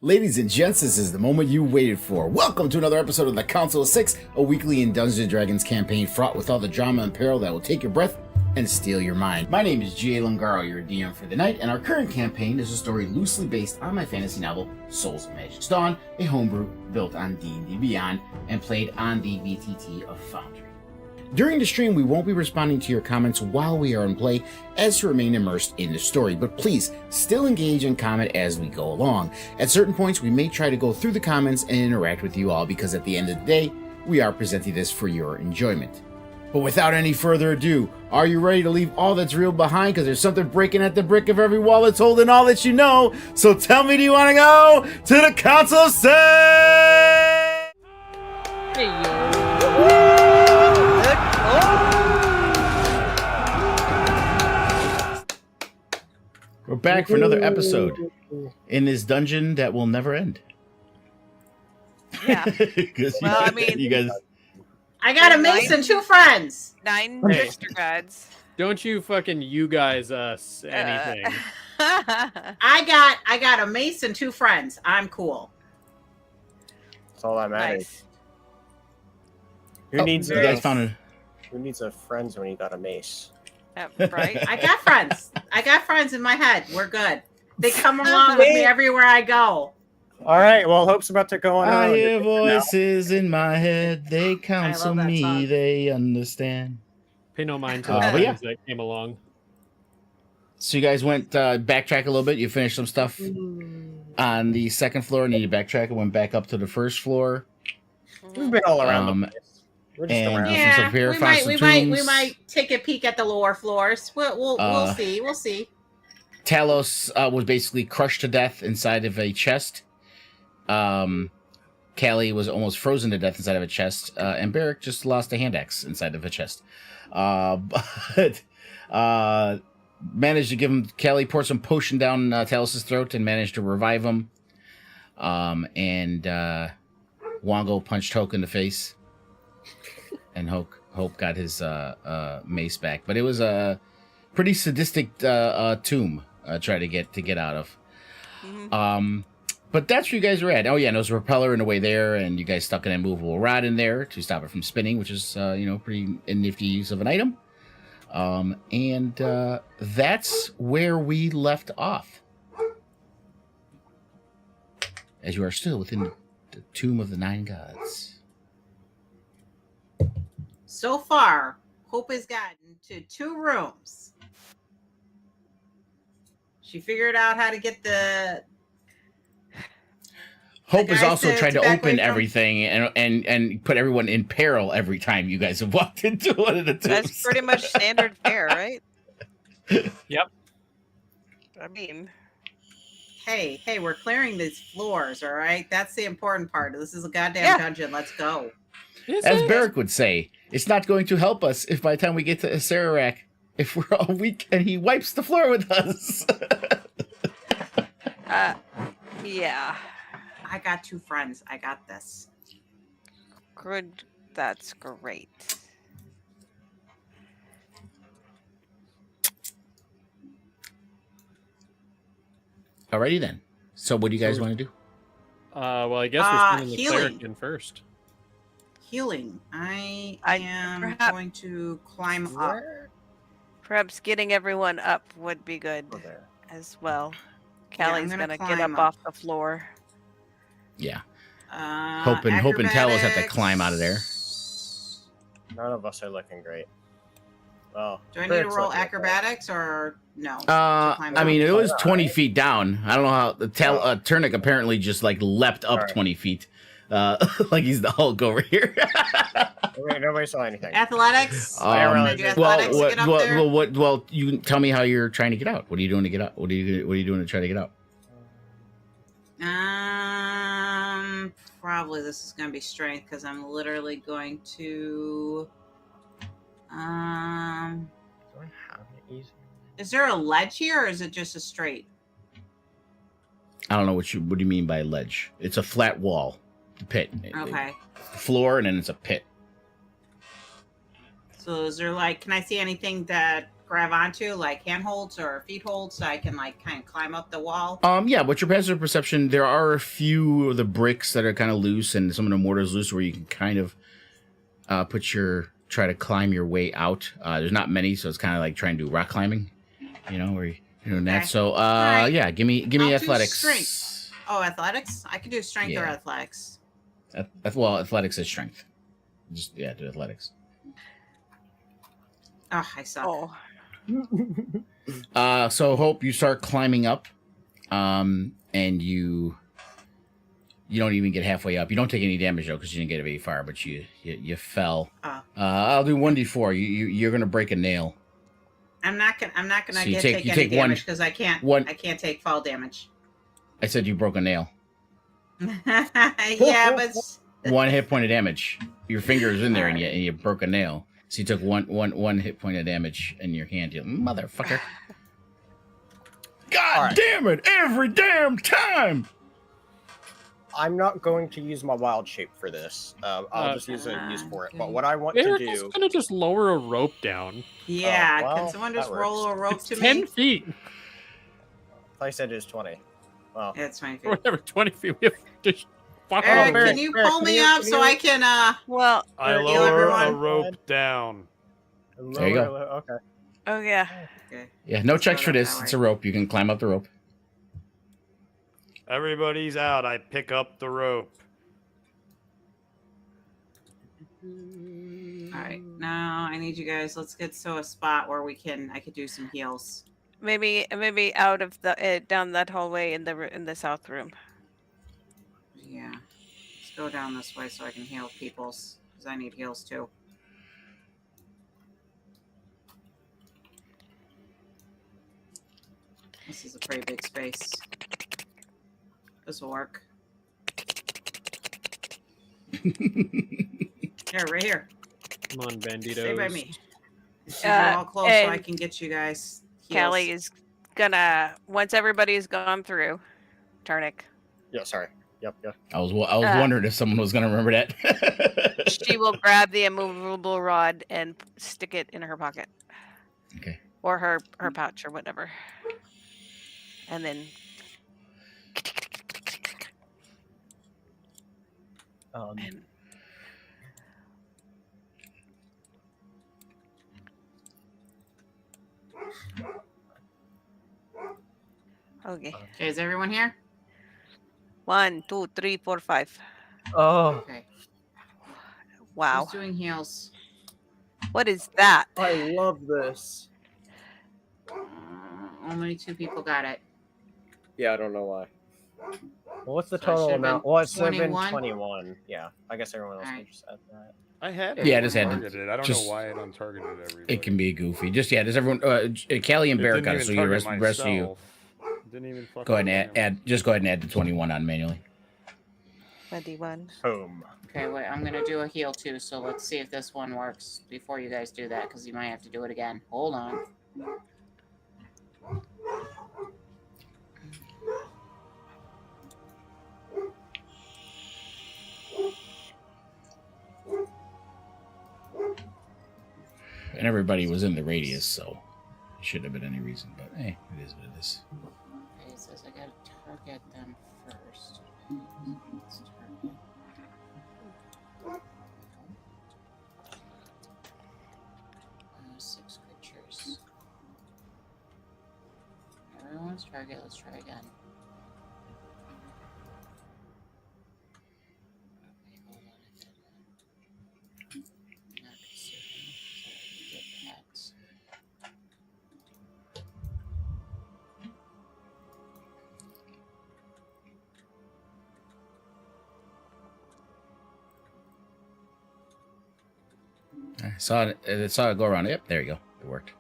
Ladies and gents, this is the moment you waited for. Welcome to another episode of the Council of Six, a weekly in Dungeons & Dragons campaign fraught with all the drama and peril that will take your breath and steal your mind. My name is G.A. Lungaro, your DM for the night, and our current campaign is a story loosely based on my fantasy novel, Souls of Magic's Dawn, a homebrew built on D&D Beyond and played on the VTT of Foundry. During the stream, we won't be responding to your comments while we are in play, as to remain immersed in the story, but please still engage and comment as we go along. At certain points, we may try to go through the comments and interact with you all, because at the end of the day, we are presenting this for your enjoyment. But without any further ado, are you ready to leave all that's real behind? Because there's something breaking at the brick of every wall that's holding all that you know. So tell me, do you want to go to the Council of Six? Hey, yo. We're back for another episode in this dungeon that will never end. Yeah. Well, I mean, you guys. I got a mace and 2 friends. 9 Hey. trickster guides. Don't you fucking you guys us anything. I got a mace and 2 friends. I'm cool. That's all that matters. Nice. Who needs you guys found a Who needs a friends when you got a mace? Yep, right? I got friends. I got friends in my head. We're good. They come along with me everywhere I go. All right. Well, Hope's about to go on. I her own hear adventure now. voices in my head. They counsel that me. song. They understand. Pay no mind to But the yeah. friends that came along. So you guys went backtrack a little bit. You finished some stuff on the second floor, and then you backtrack and went back up to the first floor. We've been all around Um, the place. We're just and- around. some Yeah, stuff here, we found might, some we might, we tombs. might take a peek at the lower floors. We'll see. We'll see. Talos was basically crushed to death inside of a chest. Callie was almost frozen to death inside of a chest. And Barrick just lost a hand axe inside of a chest. But managed to give him, Callie poured some potion down Talos' throat and managed to revive him. And Wongo punched Hoke in the face. And Hope got his mace back. But it was a pretty sadistic tomb try to get out of. Mm-hmm. But that's where you guys were at. Oh yeah, and there was a propeller in the way there, and you guys stuck an immovable rod in there to stop it from spinning, which is pretty nifty use of an item. And that's where we left off. As you are still within the Tomb of the Nine Gods. So far, Hope has gotten to 2 rooms. She figured out how to get the Hope The has guy also said tried to to back open away from- everything and put everyone in peril every time you guys have walked into one of the tombs. That's pretty much standard fare, right? Yep. I mean, hey, we're clearing these floors, all right? That's the important part. This is a goddamn Yeah. dungeon. Let's go. As Barrick would say, it's not going to help us if by the time we get to Sararak, if we're all weak and he wipes the floor with us. yeah. I got 2 friends. I got this. Good. That's great. Alrighty then. So what do you guys want to do? Well, I guess we're sending the healing. cleric in first. Healing. I I- am perhaps- going to climb up. Perhaps getting everyone up would be good Over there. as well. Yeah, I'm Callie's gonna gonna get climb up up. off the floor. Yeah. Hope and Talos have to climb out of there. acrobatics. None of us are looking great. Well, Do I need to Barrick's roll looking okay. acrobatics or no? I mean, it was 20 feet down. I don't know how the Turnic apparently just like leapt up Alright. 20 feet. Like he's the Hulk over here. Nobody saw anything. Athletics. I don't really do do- athletics to get up there? well, you tell me how you're trying to get out. What are you doing to get out? What are you doing to try to get out? Probably this is going to be strength because I'm literally going to. Do I have it easy? Is there a ledge here or is it just a straight? I don't know what do you mean by ledge? It's a flat wall, pit. Okay. Floor, and then it's a pit. So is there can I see anything that grab onto, like handholds or feet holds, so I can like kind of climb up the wall? Yeah, with your passive perception, there are a few of the bricks that are kind of loose, and some of the mortars loose, where you can kind of try to climb your way out. There's not many, so it's kind of like trying to do rock climbing, where you're doing that. Okay. So, right. yeah, give me I'll do athletics. strength. Oh, athletics? I can do strength or Yeah. athletics. Well, athletics is strength. Just do athletics. Oh, I suck. Oh, So Hope, you start climbing up, and you don't even get halfway up. You don't take any damage though, because you didn't get very far, but you fell. I'll do 1d4. You're gonna break a nail. I'm not gonna So you take any take damage because I can't take fall damage. I said you broke a nail. Yeah, but 1 hit point of damage. Your finger is in there, and you broke a nail. So you took one hit point of damage in your hand. You motherfucker! God damn it! Every damn time. I'm not going to use my wild shape for this. I'll just use for it. But what I want to Eric do... is gonna just lower a rope down. yeah, well, can someone just that roll a rope It's to 10 me? feet. I said it's 20. Well, Yeah, it's 20 Or feet. whatever, 20 feet. We have to fuck Eric, off. can you pull me up so I can well, I heal lower a everyone? rope down. There you go. Okay. oh yeah. Okay. Yeah, no Let's checks go for that this. way. It's a rope. You can climb up the rope. Everybody's out. I pick up the rope. All right. Now I need you guys. Let's get to a spot where I could do some heals. Maybe out of the down that hallway in the south room. Yeah. Let's go down this way so I can heal people's, because I need heals too. This is a pretty big space. This will work. Here, right here. Come on, banditos. Stay by me. You're all close so I can get you guys heals. Callie is gonna, once everybody's gone through, Tarnik, Yeah, sorry. Yep. I was wondering if someone was gonna remember that. she will grab the immovable rod and stick it in her pocket. Okay. Or her pouch or whatever. And then and okay. Okay, is everyone here? 1, 2, 3, 4, 5. Oh, Okay. Wow. Who's doing heals? What is that? I love this. Only 2 people got it. Yeah, I don't know why. Well, what's the So it total should've amount? been Well, it's been 21? 21. Yeah, I guess everyone else can Alright. just add that. I had Yeah, just had to- targeted. I don't just- know why it untargeted everybody. It can be goofy. Just everyone. Callie and It Barrett didn't got it, even so you target rest of you. myself. Didn't even fucking Go ahead and target add. Just go ahead and add the 21 on manually. 21. Boom. Okay, wait, I'm gonna do a heal too, so let's see if this one works before you guys do that, because you might have to do it again. Hold on. And everybody was in the radius, so it shouldn't have been any reason. But hey, it is what it is. Okay, it says I gotta target them first. Let's target. 6 creatures. Everyone's target. Let's try again. Okay, hold on a second. Not considering, so I get pets. I saw it. I saw it go around. Yep, there you go. It worked.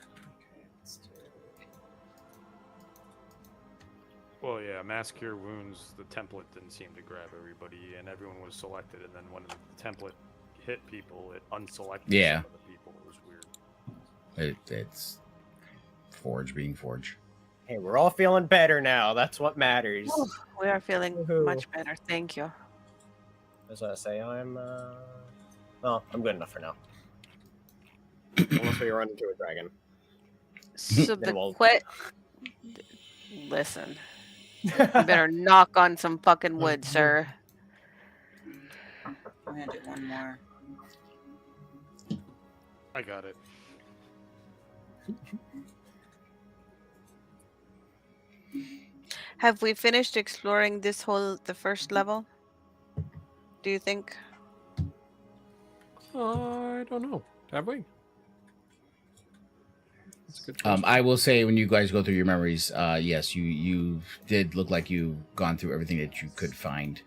Okay, let's do it. Well, yeah, mass cure wounds. The template didn't seem to grab everybody, and everyone was selected. And then when the template hit people, it unselected Yeah. some of the people. It was weird. It's Forge being Forge. Hey, we're all feeling better now. That's what matters. We are feeling Woohoo. much better. Thank you. As I say, I'm. Well, I'm good enough for now. Unless we run into a dragon. So Then the we'll- Listen, you better knock on some fucking wood, sir. I'm gonna do one more. I got it. Have we finished exploring the first level? Do you think? I don't know. Have we? That's a good question. I will say, when you guys go through your memories, yes, you did look like you've gone through everything that you could find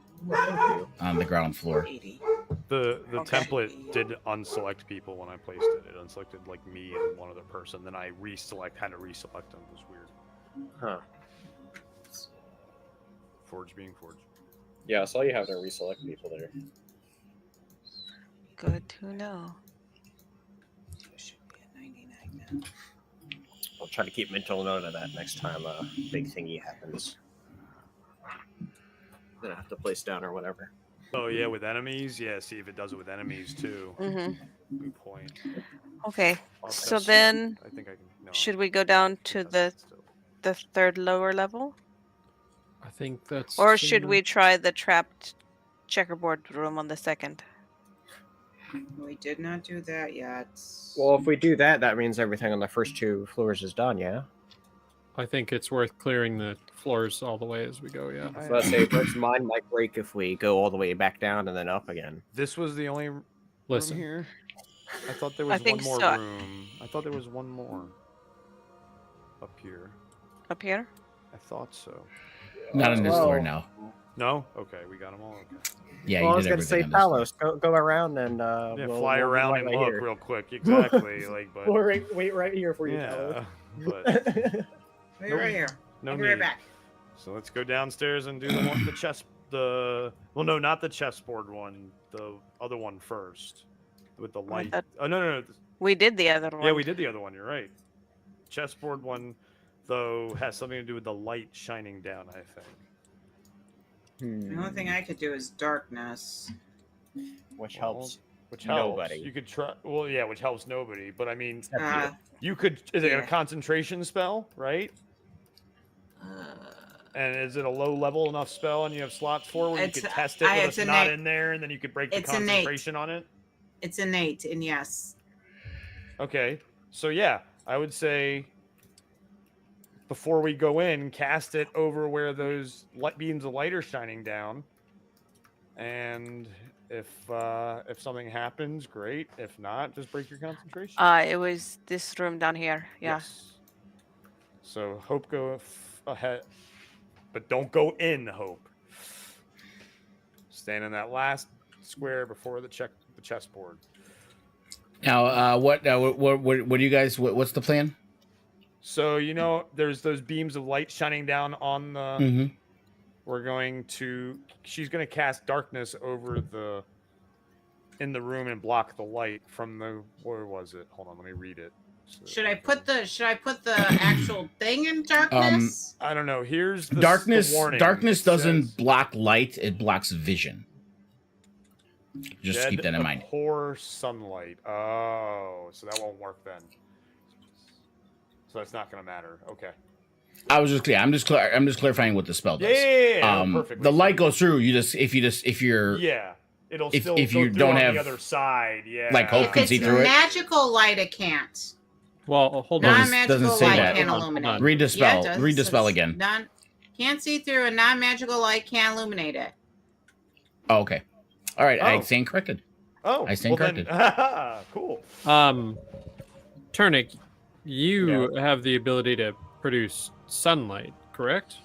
on the ground floor. 80. The Okay. template did unselect people when I placed it. It unselected like me and one other person. Then I had to reselect them. It was weird. Huh. Forge being forged. Yeah, I saw you have to reselect people there. Good to know. So it should be a 99 now. I'll try to keep mental note of that next time a big thingy happens. Then I have to place down or whatever. Oh yeah, with enemies. Yeah, see if it does it with enemies too. Mm-hmm. Good point. Okay. I'll So test it. then, I think I can. No, should we go down I to can test it still. the third lower level, I think that's. or should we try the trapped checkerboard room on the second? We did not do that yet. Well, if we do that, that means everything on the first 2 floors is done, yeah? I think it's worth clearing the floors all the way as we go. Yeah. So let's say first mine might break if we go all the way back down and then up again. This was the only room Listen. here. I thought there I was one think more so. room. I thought there was one more up here. Up here? I thought so. Not on this Well, floor now. No? Okay, we got them all. Okay. Yeah, well, I you was did going to say, everything on this floor. Palos, go around and Yeah, we'll fly we'll around right and right look here. real quick. Exactly. But We'll wait right here for you, yeah, but Wait Nope. right here. no I'll be need. right back. So let's go downstairs and do the chess. Well, no, not the chessboard one. The other one first, with the light. thought- Oh no. We did the other one. Yeah, we did the other one. You're right. Chessboard one, though, has something to do with the light shining down. I think. The only thing I could do is darkness. Which helps. Which helps. Nobody. You could try. Well, yeah, which helps nobody. But I mean, Except you could. Is it a Yeah. concentration spell, right? And is it a low level enough spell, and you have slots for where you It's- could test it with it's it's not innate. in there, and then you could break the It's innate. concentration on it? It's innate, and yes. Okay, so yeah, I would say before we go in, cast it over where those light beams of light are shining down, and if something happens, great. If not, just break your concentration. It was this room down here. Yeah. Yes. So Hope go ahead, but don't go in Hope. Stand in that last square before the chessboard. Now, what do you guys? What's the plan? So there's those beams of light shining down on the. Mm-hmm. She's gonna cast darkness over in the room and block the light from the. Where was it? Hold on, let me read it. So- Should I put the actual thing in darkness? I don't know. Here's the Darkness. The warning. Darkness It doesn't says, block light; it blocks vision. Just "Dead keep that in mind. Poor sunlight. Oh, so that won't work then. So that's not gonna matter. Okay. I was just clear. I'm just clarifying what the spell does. Yeah. Perfect. The light goes through. If you're Yeah. It'll if- still if go you through don't on have, the other side. Yeah. like, Hope If can it's see through it. magical light, it can't. Well, hold on. No, Non-magical doesn't say light that. can't Hold on, illuminate. Read the Yeah, spell. it does. Read the It spell says again. Can't see through, and non-magical light can't illuminate it. Oh, okay. All right. I Oh. stand corrected. Oh, I stand then, cool. Turnic, you have the ability to produce sunlight, correct?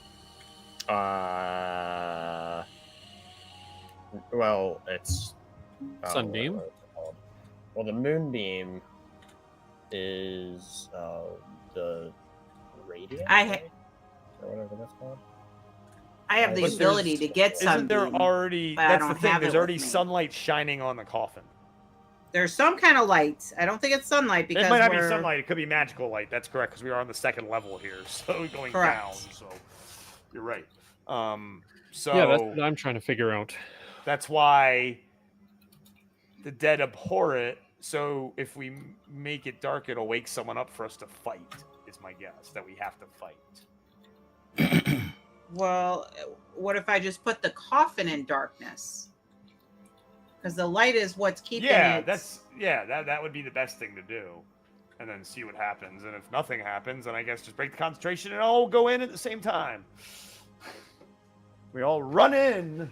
Well, it's Sunbeam? what is it called? Well, the moonbeam is the radiant. I ha- right? Or whatever that's called. I have the But ability to get Isn't there sunbeam. already? but I That's the don't thing. have There's it already with me. sunlight shining on the coffin. There's some kind of light. I don't think it's sunlight because It might not be we're sunlight. It could be magical light. That's correct because we are on the second level here, so going Correct. down. So you're right. So Yeah, that's what I'm trying to figure out. that's why the dead abhor it So if we make it dark, it'll wake someone up for us to fight. Is my guess that we have to fight. Well, what if I just put the coffin in darkness? Because the light is what's keeping it. That would be the best thing to do, and then see what happens. And if nothing happens, then I guess just break the concentration and all go in at the same time. We all run in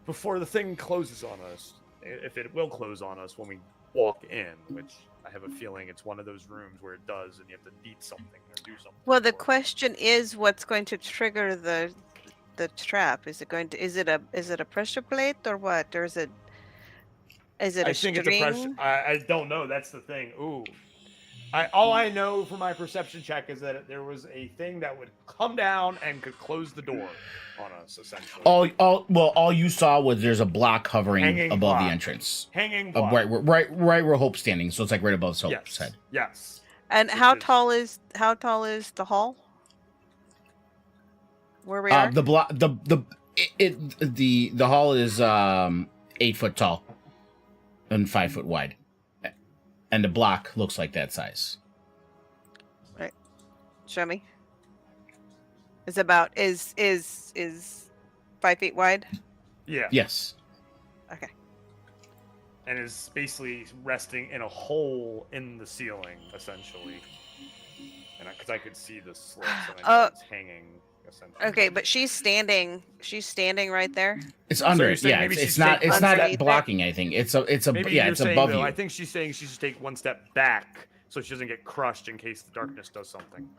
before the thing closes on us. If it will close on us when we walk in, which I have a feeling it's one of those rooms where it does, and you have to beat something or do something. Well, the for it. question is, what's going to trigger the trap? Is it a pressure plate or what? Or is it a I think it's a pressure. string? I don't know. That's the thing. Ooh. All I know from my perception check is that there was a thing that would come down and could close the door on us, essentially. All you saw was there's a block hovering Hanging above block. the entrance. Hanging block. Right where Hope's standing, so it's like right above Hope's head. Yes. And how tall is the hall? Where we are? The block the hall is 8 foot tall and 5 foot wide. And the block looks like that size. Right. Show me. Is 5 feet wide? Yeah. Yes. Okay. And is basically resting in a hole in the ceiling, essentially. And because I could see the slits, and I know it's hanging, essentially. Okay, but she's standing right there. It's under you're it. saying Yeah, maybe it's she's not taking underneath it? blocking anything. It's Maybe it's you're above saying, you. I think she's saying she should take one step back so she doesn't get crushed in case the darkness does something.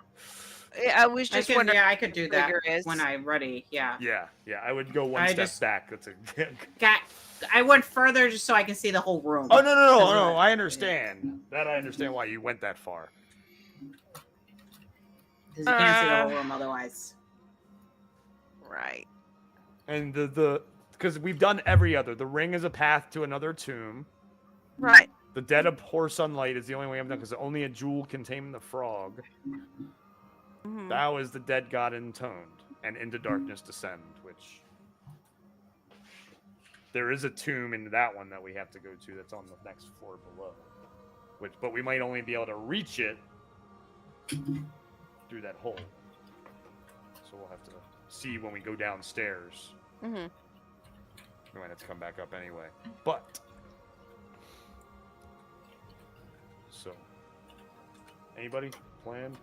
I was just wondering. I could do that trigger is. when I'm ready. Yeah. Yeah, I would go one step back. That's a. I went further just so I can see the whole room. Oh no! I understand that. I understand why you went that far. Because you can't see the whole room otherwise. Right. And the because we've done every other. The ring is a path to another tomb. Right. The dead abhor sunlight is the only way I've done because only a jewel can tame the frog. Mhm. Thou is the dead god intoned, and into darkness descend, which there is a tomb in that one that we have to go to that's on the next floor below. But we might only be able to reach it through that hole. So we'll have to see when we go downstairs. Mhm. We might have to come back up anyway. But so anybody plan?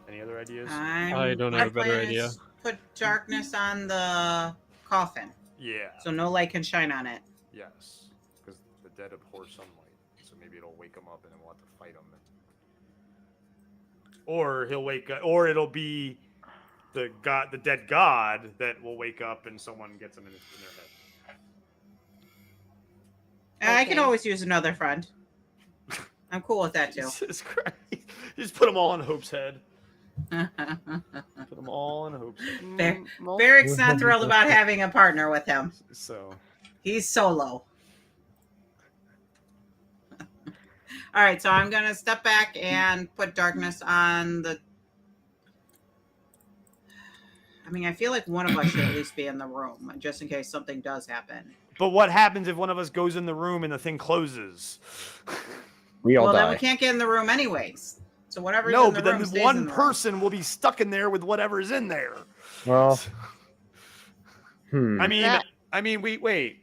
Any other ideas? I don't my have a better plan idea. is Put darkness on the coffin, Yeah. so no light can shine on it. Yes. Because the dead abhor sunlight. So maybe it'll wake him up and then we'll have to fight him. Or he'll wake up, or it'll be the dead god that will wake up and someone gets him in their head. I can Okay. always use another friend. I'm cool with that too. Jesus Christ. Just put them all on Hope's head. Put them all on Hope's head. Fair. Well, Barrick's not thrilled about having a partner with him. So He's solo. All right, so I'm gonna step back and put darkness on the. I mean, I feel like one of us should at least be in the room, just in case something does happen. but what happens if one of us goes in the room and the thing closes? We all Well, then die. we can't get in the room anyways. So whatever's No, in the but room then stays in one the room. person will be stuck in there with whatever's in there. Well, I mean, That- wait.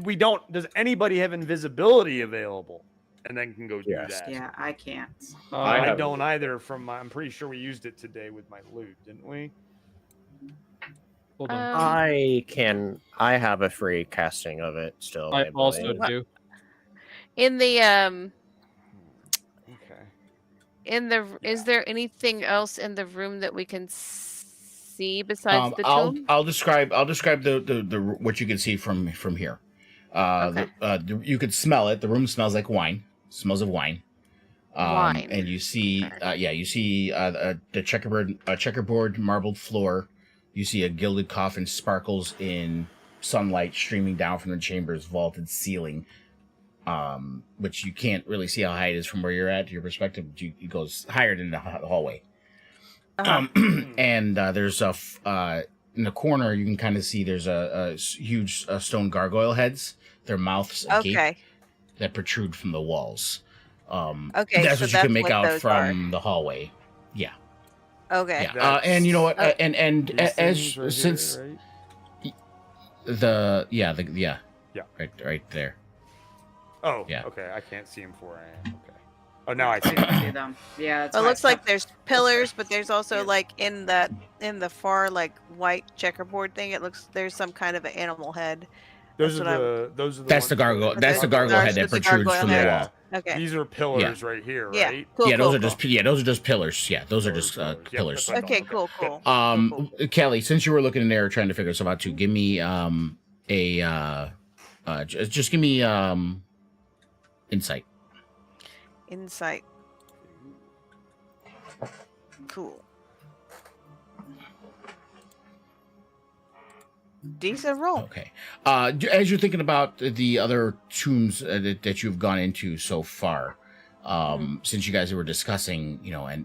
We don't. Does anybody have invisibility available, and then can go do Yes. that? Yeah, I can't. I have- don't either. I'm pretty sure we used it today with my loot, didn't we? Hold on. I have a free casting of it still. I also believe. do. in the Okay. is there anything else in the room that we can see besides the I'll tomb? I'll describe the what you can see from here. Okay. You could smell it. The room smells like wine. Smells of wine. Wine. And you see, you see the checkerboard marbled floor. You see a gilded coffin sparkles in sunlight streaming down from the chamber's vaulted ceiling, which you can't really see how high it is from where you're at. Your perspective, it goes higher than the hallway. Uh-huh. And there's in the corner you can kind of see there's a huge stone gargoyle heads. Their mouths agape. Okay. that protrude from the walls. Okay, that's so what you can make what out those from are. the hallway. Yeah. Okay. Yeah. And you know what? And These as things right since here, right? yeah, Yeah. right there. Oh, Yeah. okay. I can't see him for I am. Okay. Oh, now I see. I can see them. Yeah, that's It why I looks like stepped- there's pillars, but there's also Yeah. like in the far like white checkerboard thing. It looks there's some kind of an animal head. Those That's are what I'm. the those are the That's ones the gargoyle. But That's the those gargoyle are head that the protrudes gargoyle from the head. wall. Okay. These are pillars right here, Yeah. right? Cool. Yeah, cool, those are cool. just those are just pillars. Yeah, those are just Pillars. Yep, pillars. that's what I Okay. thought. Cool. Good. Cool. Cool. Kelly, since you were looking in there trying to figure stuff out too, give me just give me insight. Insight. Cool. Decent roll. Okay. As you're thinking about the other tombs that you've gone into so far, since you guys were discussing,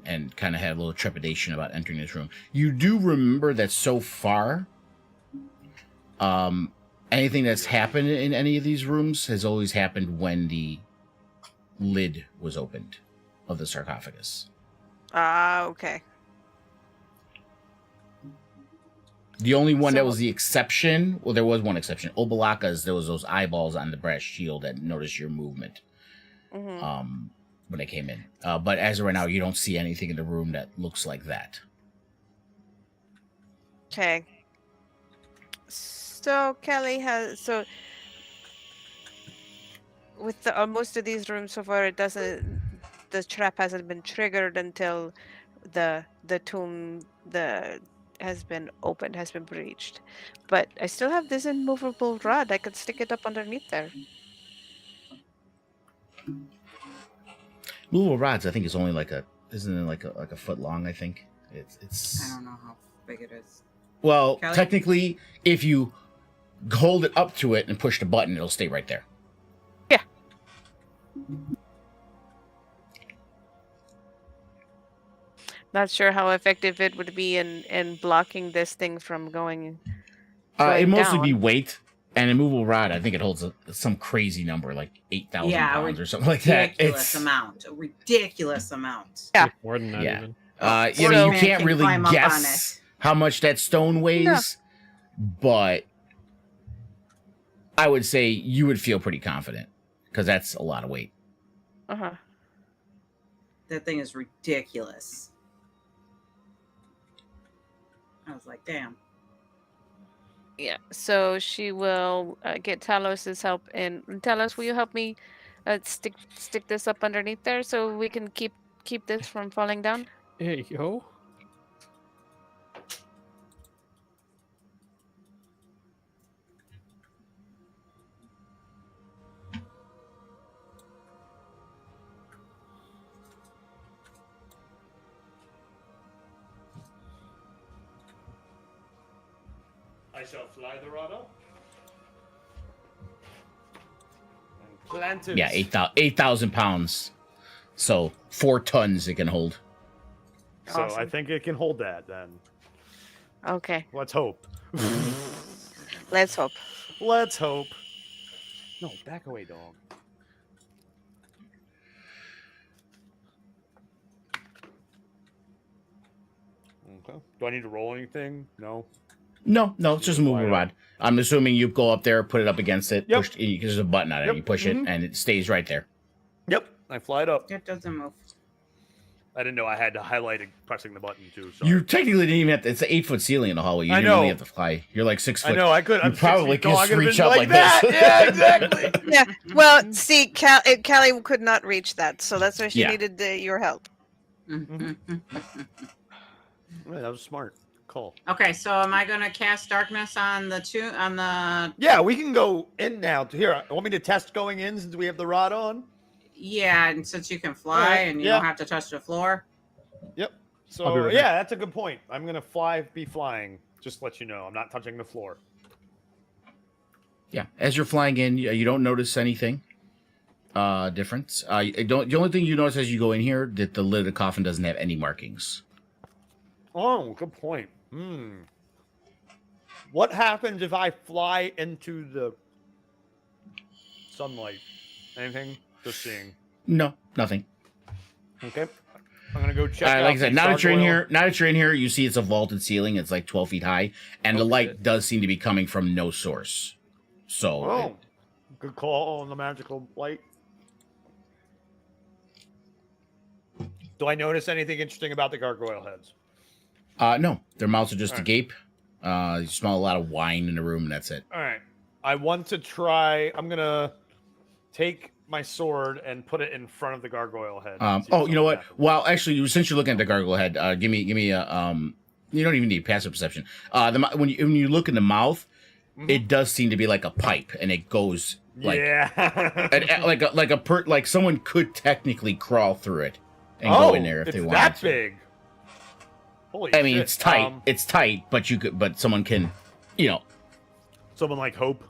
and kind of had a little trepidation about entering this room, you do remember that so far, anything that's happened in any of these rooms has always happened when the lid was opened of the sarcophagus. Okay. The only one that was the exception, well, there was one exception. Obalaka's, there was those eyeballs on the brass shield that noticed your movement when they came in. But as of right now, you don't see anything in the room that looks like that. Okay. So Kelly with most of these rooms so far, the trap hasn't been triggered until the tomb has been opened, has been breached. But I still have this immovable rod. I could stick it up underneath there. Movable rods, I think, is only isn't it like a foot long? I think it's. I don't know how big it is. Well, Kelly? technically, if you hold it up to it and push the button, it'll stay right there. Yeah. Not sure how effective it would be in blocking this thing from going It'd mostly down. be weight. And a movable rod, I think it holds some crazy number, like 8,000 pounds or something like that. Ridiculous amount. A ridiculous amount. Yeah. More than that, Yeah. even. You So- can't can really climb up on guess how much that stone weighs, but I would say you would feel pretty confident because that's a lot of weight. Uh-huh. That thing is ridiculous. I was like, damn. Yeah, so she will get Talos's help. And Talos, will you help me stick this up underneath there so we can keep this from falling down? Hey, yo. I shall fly the rod up. And plant it. Yeah, 8,000 pounds. So 4 tons it can hold. So I Awesome. think it can hold that then. Okay, Let's hope. let's hope. Let's hope. No, back away, dog. Okay. Do I need to roll anything? No. No, it's just a movable rod. I'm assuming you go up there, put it up against it, Yep. push, because there's a button on it. Yep. You push it, and it stays right there. Yep. I fly it up. It doesn't move. I didn't know I had to highlight it pressing the button too. Sorry. You technically didn't even have to. It's an 8-foot ceiling in the hallway. You I didn't really know. have to fly. You're like 6 foot. I know I could. You I'm 6 probably feet tall, I could could've reach been up like that. this. Yeah, exactly. Yeah. Well, see, Callie could not reach that, so that's why she Yeah. needed your help. Yeah, that was smart. Call. Okay, so am I gonna cast darkness on the Yeah, we can go in now. Here, want me to test going in since we have the rod on? Yeah, and since you can fly Alright, and you yeah. don't have to touch the floor. Yep. I'll be So right yeah, that's a good point. I'm gonna be flying. Just to let you know, I'm not touching the floor. Yeah, as you're flying in, you don't notice anything different. The only thing you notice as you go in here that the lid of the coffin doesn't have any markings. Oh, good point. What happens if I fly into the sunlight? Anything? Just seeing. No, nothing. Okay. I'm gonna go check out. Like I said, the now that you're in gargoyle. here, you see it's a vaulted ceiling. It's like 12 feet high, and the Oh, light shit. does seem to be coming from no source. So, Oh, good call on the magical light. Do I notice anything interesting about the gargoyle heads? no, their mouths are just All right. agape. You smell a lot of wine in the room, and that's it. All right. I want to try. I'm gonna take my sword and put it in front of the gargoyle head. and see if You know what? something happens. Well, actually, since you're looking at the gargoyle head, give me a You don't even need passive perception. When you look in the mouth, Mhm. it does seem to be like a pipe, and it goes like yeah, like someone could technically crawl through it and go in there if they it's wanted that to. big. Holy I mean, shit. it's tight. It's tight, but someone can, Someone like Hope.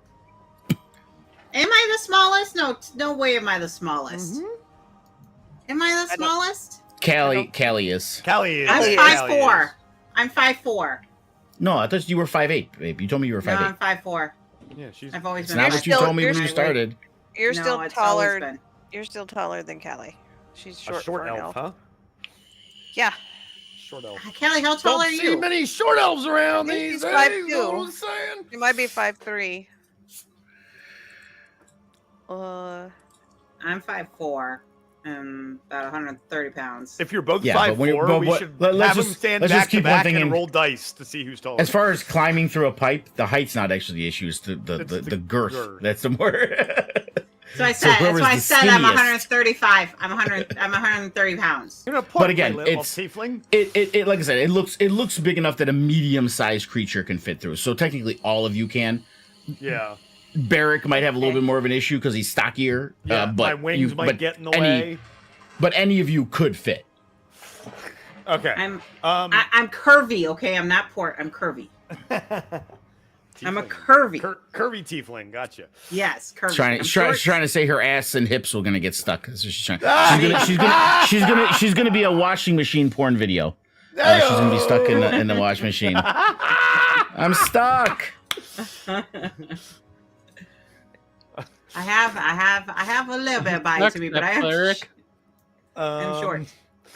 Am I the smallest? No way am I the smallest. Mm-hmm. Am I the smallest? Callie is. Callie is. I'm Callie 5'4". is. I'm 5'4". No, I thought you were 5'8", babe. You told me you were 5'8". No, I'm 5'4". Yeah, she's. I've always It's been. not You're what you still- told me you're when you still- started. You're No, still it's always taller. been. You're still taller than Callie. She's short, a short for an elf, huh? Yeah. Short elf. Kelly, how tall Don't are see you? many short elves around I think these she's days. 5'2". Know what I'm saying? She might be 5'3". I'm 5'4", about 130 pounds. If you're both Yeah, but 5'4", when you're- we but should let's have them just- stand let's just back to keep one back thing and in- roll dice to see who's taller. As far as climbing through a pipe, the height's not actually the issue. It's the the girth. girth. That's the more. So I said, whoever's that's why I the said I'm skinniest. 135. I'm 130 pounds. You're gonna But again, little it's- tiefling. It like I said, it looks big enough that a medium-sized creature can fit through. So technically, all of you can. Yeah. Barrick might have a little bit more of an issue because he's stockier. Yeah. But my wings might get in the way. But any of you could fit. Okay. I'm curvy. Okay, I'm not port. I'm curvy. I'm a curvy. Curvy tiefling. Gotcha. Yes, curvy. Trying to say her ass and hips were gonna get stuck. That's what she's trying. She's gonna be a washing machine porn video. She's gonna be stuck in the wash machine. I'm stuck. I have a little bit of bite to me, but I am cleric. I'm short.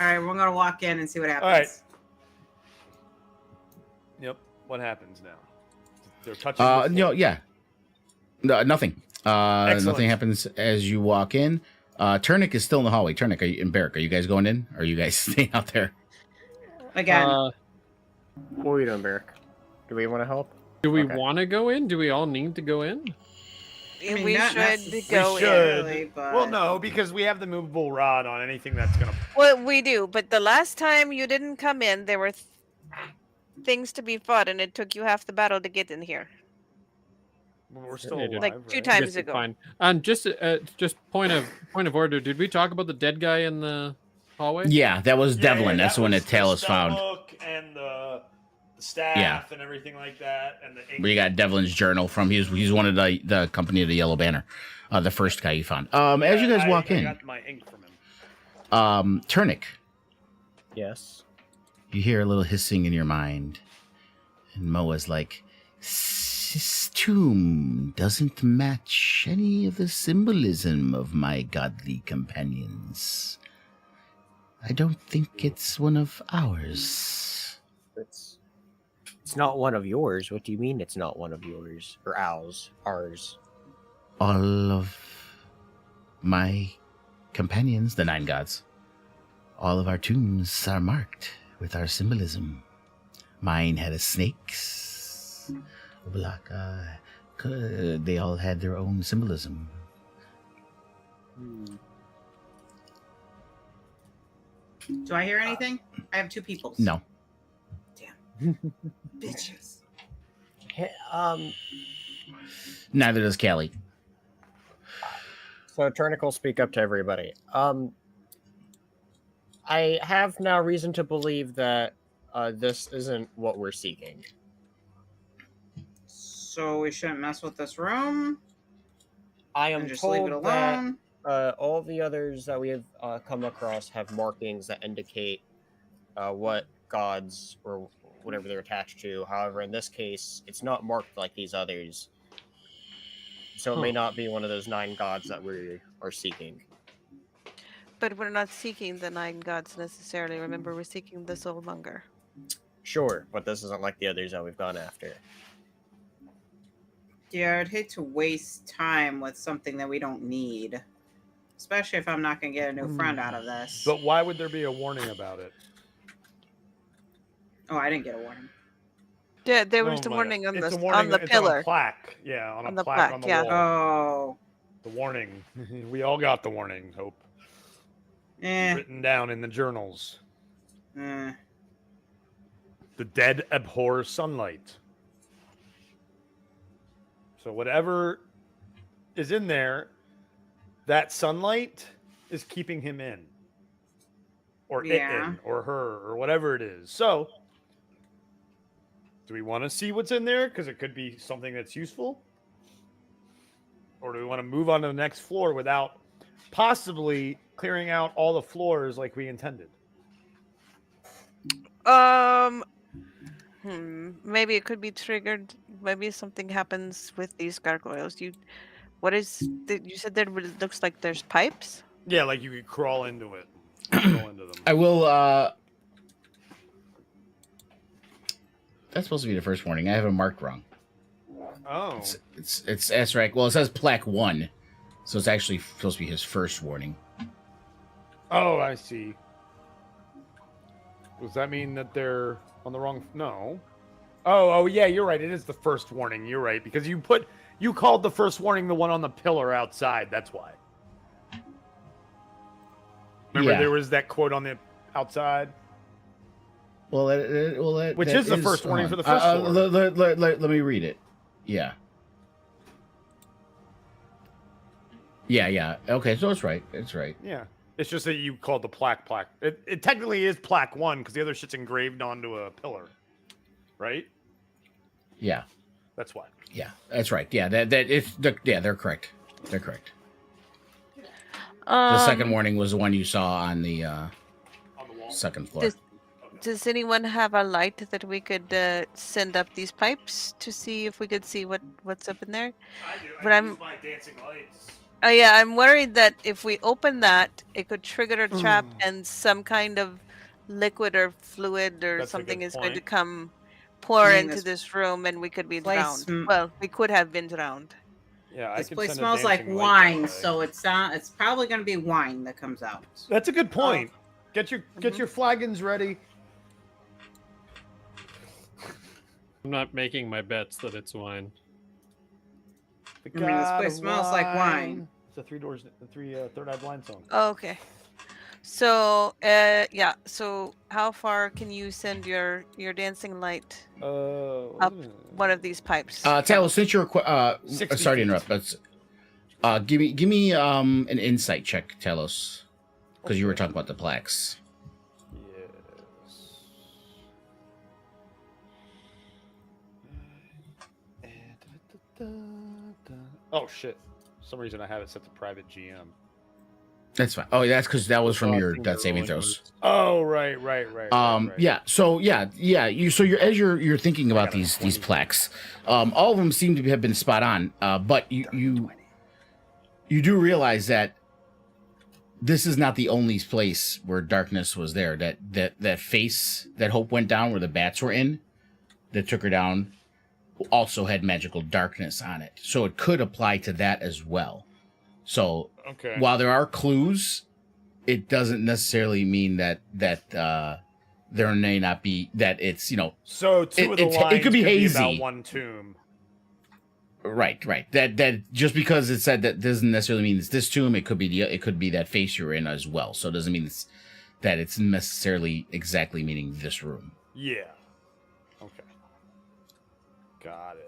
All right, we're gonna walk in and see what happens. All right. Yep. What happens now? They're touching. the floor. Yeah. No, nothing. Excellent. Nothing happens as you walk in. Turnic is still in the hallway. Turnic, and Barrick, are you guys going in? Or are you guys staying out there? Again, What are you doing, Barrick? Do we want to help? Do we Okay. want to go in? Do we all need to go in? I mean, We not should necessarily. go We in. should. Really, but- Well, no, because we have the movable rod on anything that's gonna. Well, we do, but the last time you didn't come in, there were things to be fought, and it took you half the battle to get in here. We're still Like alive, Like two right? times Guess it's ago. Fine. And just point of order. Did we talk about the dead guy in the hallway? Yeah, that was Devlin. That's the one that Tail was is found. Book and the staff Yeah. and everything like that, and the ink. We got Devlin's journal from. He's one of the company of the Yellow Banner. The first guy you found. As you guys walk I in, got my ink from him. Turnic, Yes. you hear a little hissing in your mind, and Moa's like, "This tomb doesn't match any of the symbolism of my godly companions. I don't think it's one of ours." It's not one of yours. What do you mean it's not one of yours? Or ours? Ours. All of my companions, the 9 gods, all of our tombs are marked with our symbolism. Mine had a snake's, black, they all had their own symbolism. Do I hear anything? I have 2 people. No. Bitches. Neither does Callie. So Turnic will speak up to everybody. I have now reason to believe that this isn't what we're seeking. So we shouldn't mess with this room I am and just leave it told that alone. all the others that we have come across have markings that indicate what gods or whatever they're attached to. However, in this case, it's not marked like these others. So it may not be one of those 9 gods that we are seeking. But we're not seeking the 9 gods necessarily. Remember, we're seeking the soulmonger. Sure, but this isn't like the others that we've gone after. Yeah, I'd hate to waste time with something that we don't need. Especially if I'm not going to get a new friend out of this. But why would there be a warning about it? Oh, I didn't get a warning. Yeah, there was No, the but warning on it's the a warning, on the it's pillar. on a plaque. Yeah, on On a the plaque plaque, on the yeah. wall. Oh. The warning. We all got the warning, Hope. Written down in the journals. The dead abhor sunlight. So whatever is in there, that sunlight is keeping him in. Or it in, or her, or whatever it is. So, do we want to see what's in there? Because it could be something that's useful. Or do we want to move on to the next floor without possibly clearing out all the floors like we intended? Maybe it could be triggered. Maybe something happens with these gargoyles. You said there looks like there's pipes? Yeah, like you could crawl into it. Crawl into them. I will. That's supposed to be the first warning. I have it marked wrong. Oh. It's Esrak. Well, it says plaque 1, so it's actually supposed to be his first warning. Oh, I see. Does that mean that they're on the wrong? No. Oh, yeah, you're right. It is the first warning. You're right, because you called the first warning the one on the pillar outside. That's why. Remember, there was that quote on the outside. Well, which is the first warning for the first floor. Let me read it. Yeah. Yeah. Okay, so it's right. It's right. Yeah. It's just that you called the plaque. It technically is plaque 1 because the other shit's engraved onto a pillar. Right? Yeah. That's why. Yeah, that's right. Yeah, they're correct. They're correct. The second warning was the one you saw on the wall? second floor. Does anyone have a light that we could send up these pipes to see if we could see what's up in there? I do. But I use my dancing lights. Oh yeah, I'm worried that if we open that, it could trigger a trap and some kind of liquid or fluid or something is going to come pour into this room and we could be drowned. Well, we could have been drowned. Yeah, this place smells like wine, so it's probably going to be wine that comes out. That's a good point. Get your flagons ready. I'm not making my bets that it's wine. This place smells like wine. It's a Third Eye Blind song. Oh, okay. So, yeah. So, how far can you send your dancing light up one of these pipes? Talos, since you're sorry to interrupt, but give me an insight check, Talos, because you were talking about the plaques. Oh shit! For some reason I have it set to private GM. That's fine. Oh, that's because that was from your death saving throws. Oh, right. Yeah. So you're thinking about these plaques. All of them seem to have been spot on. But you do realize that this is not the only place where darkness was there. That face that Hope went down, where the bats were in, that took her down, also had magical darkness on it. So it could apply to that as well. So while there are clues, it doesn't necessarily mean that there may not be that it's So two of the lines it could be hazy. About one tomb. Right. That just because it said that doesn't necessarily mean it's this tomb. It could be that face you're in as well. So it doesn't mean that it's necessarily exactly meaning this room. Yeah. Okay. Got it.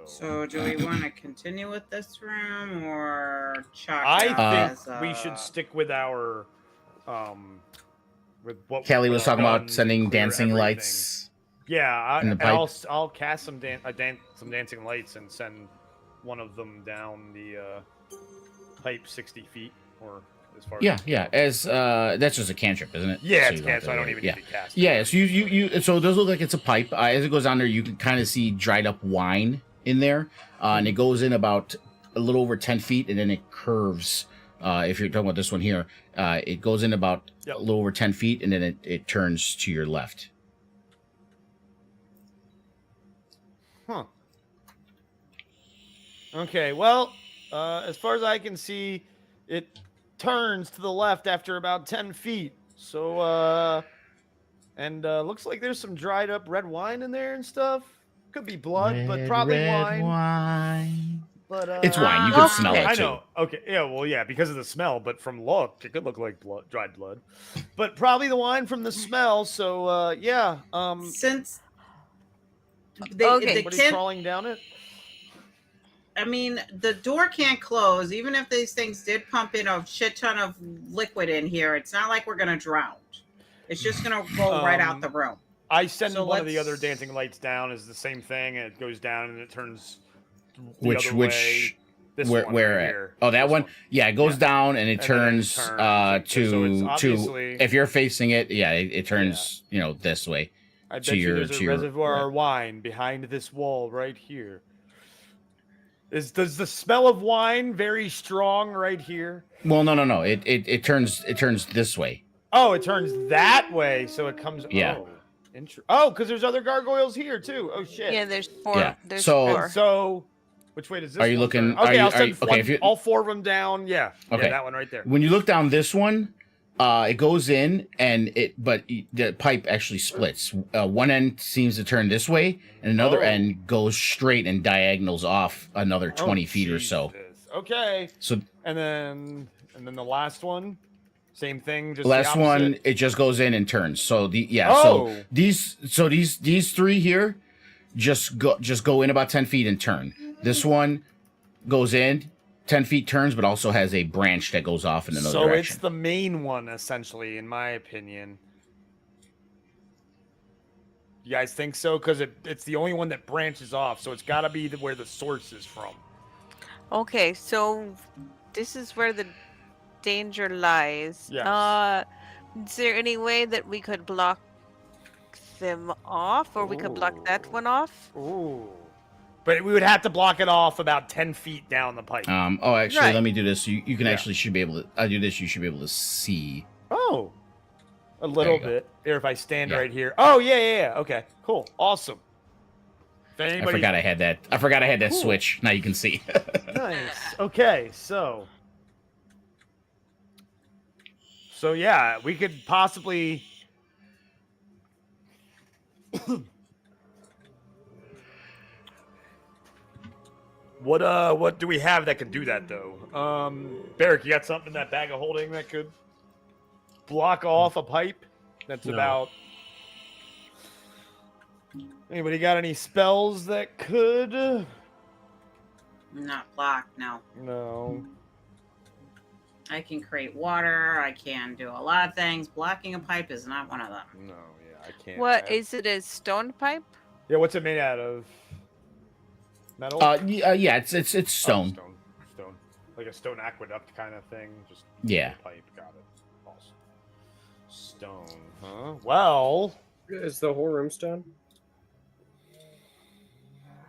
So do we want to continue with this room or chalk I it think we should stick with our with what Kelly was talking about sending dancing lights. Yeah, I'll cast some dancing lights and send one of them down the pipe 60 feet or as far. Yeah. As that's just a cantrip, isn't it? Yeah, it's cantrip. So I don't even need to cast. Yeah, so you so it does look like it's a pipe. As it goes down there, you can kind of see dried up wine in there, and it goes in about a little over 10 feet, and then it curves. If you're talking about this one here, it goes in about a little over 10 feet, and then it turns to your left. Huh. Okay, well, as far as I can see, it turns to the left after about 10 feet. So, and looks like there's some dried up red wine in there and stuff. Could be blood, but probably wine. But It's wine. You can smell it I too. know. Okay. Yeah. Well, yeah, because of the smell. But from look, it could look like blood, dried blood. But probably the wine from the smell. So, yeah. Since Okay. Somebody crawling down it. I mean, the door can't close. Even if these things did pump in a shit ton of liquid in here, it's not like we're gonna drown. It's just gonna go right out the room. I send So one of the let's- other dancing lights down. Is the same thing, and it goes down and it turns the Which other way. This where one where right at? here. Oh, that This one. Yeah, it goes Yeah. down and it And then it turns turns. So to it's obviously- if you're facing it, yeah, it turns this way. I bet to you your- there's to a your reservoir of wine behind this wall right here. Does the smell of wine very strong right here? Well, no. It turns this way. Oh, it turns that way, so it comes. Yeah. Oh, because there's other gargoyles here too. Oh shit. Yeah, there's four. Yeah, There's so- four. And so, which way does this? Are you one looking- turn? are Okay, you- I'll are send you- okay, if you- all four of them down. Yeah. Okay. Yeah, that one right there. When you look down this one, it goes in and the pipe actually splits. One end seems to turn this way, and another Oh. end goes straight and diagonals off another 20 feet or so. Jesus. Okay. So And then the last one, same thing. Just the last the one, opposite? it just goes in and turns. So Oh. so these three here just go in about 10 feet and turn. This one goes in 10 feet, turns, but also has a branch that goes off in another So direction. it's the main one, essentially, in my opinion. You guys think so? Because it's the only one that branches off, so it's got to be where the source is from. Okay, so this is where the danger lies. Yes. Is there any way that we could block them off, or we could block that one off? Ooh. But we would have to block it off about 10 feet down the pipe. Actually, Right. let me do this. You can Yeah. actually should be able to. I do this. You should be able to see. Oh. A little you go. bit. Here, if I stand Yeah. right here. Oh, yeah. Okay, cool. Awesome. If anybody... I forgot I had that. I forgot I had that Cool. switch. Now you can see. Nice. Okay, so yeah, we could possibly what do we have that could do that though? Barrick, you got something in that bag of holding that could block off a pipe? That's No. about anybody got any spells that could? Not blocked, no. No. I can create water. I can do a lot of things. Blocking a pipe is not one of them. No, yeah, I can't. What is it? A stone pipe? Yeah, what's it made out of? Metal? Yeah, it's Oh, stone. Stone. Like a stone aqueduct kind of thing. Just Yeah. pipe. Got it. Awesome. Stone, huh? Well, Is the whole room stone?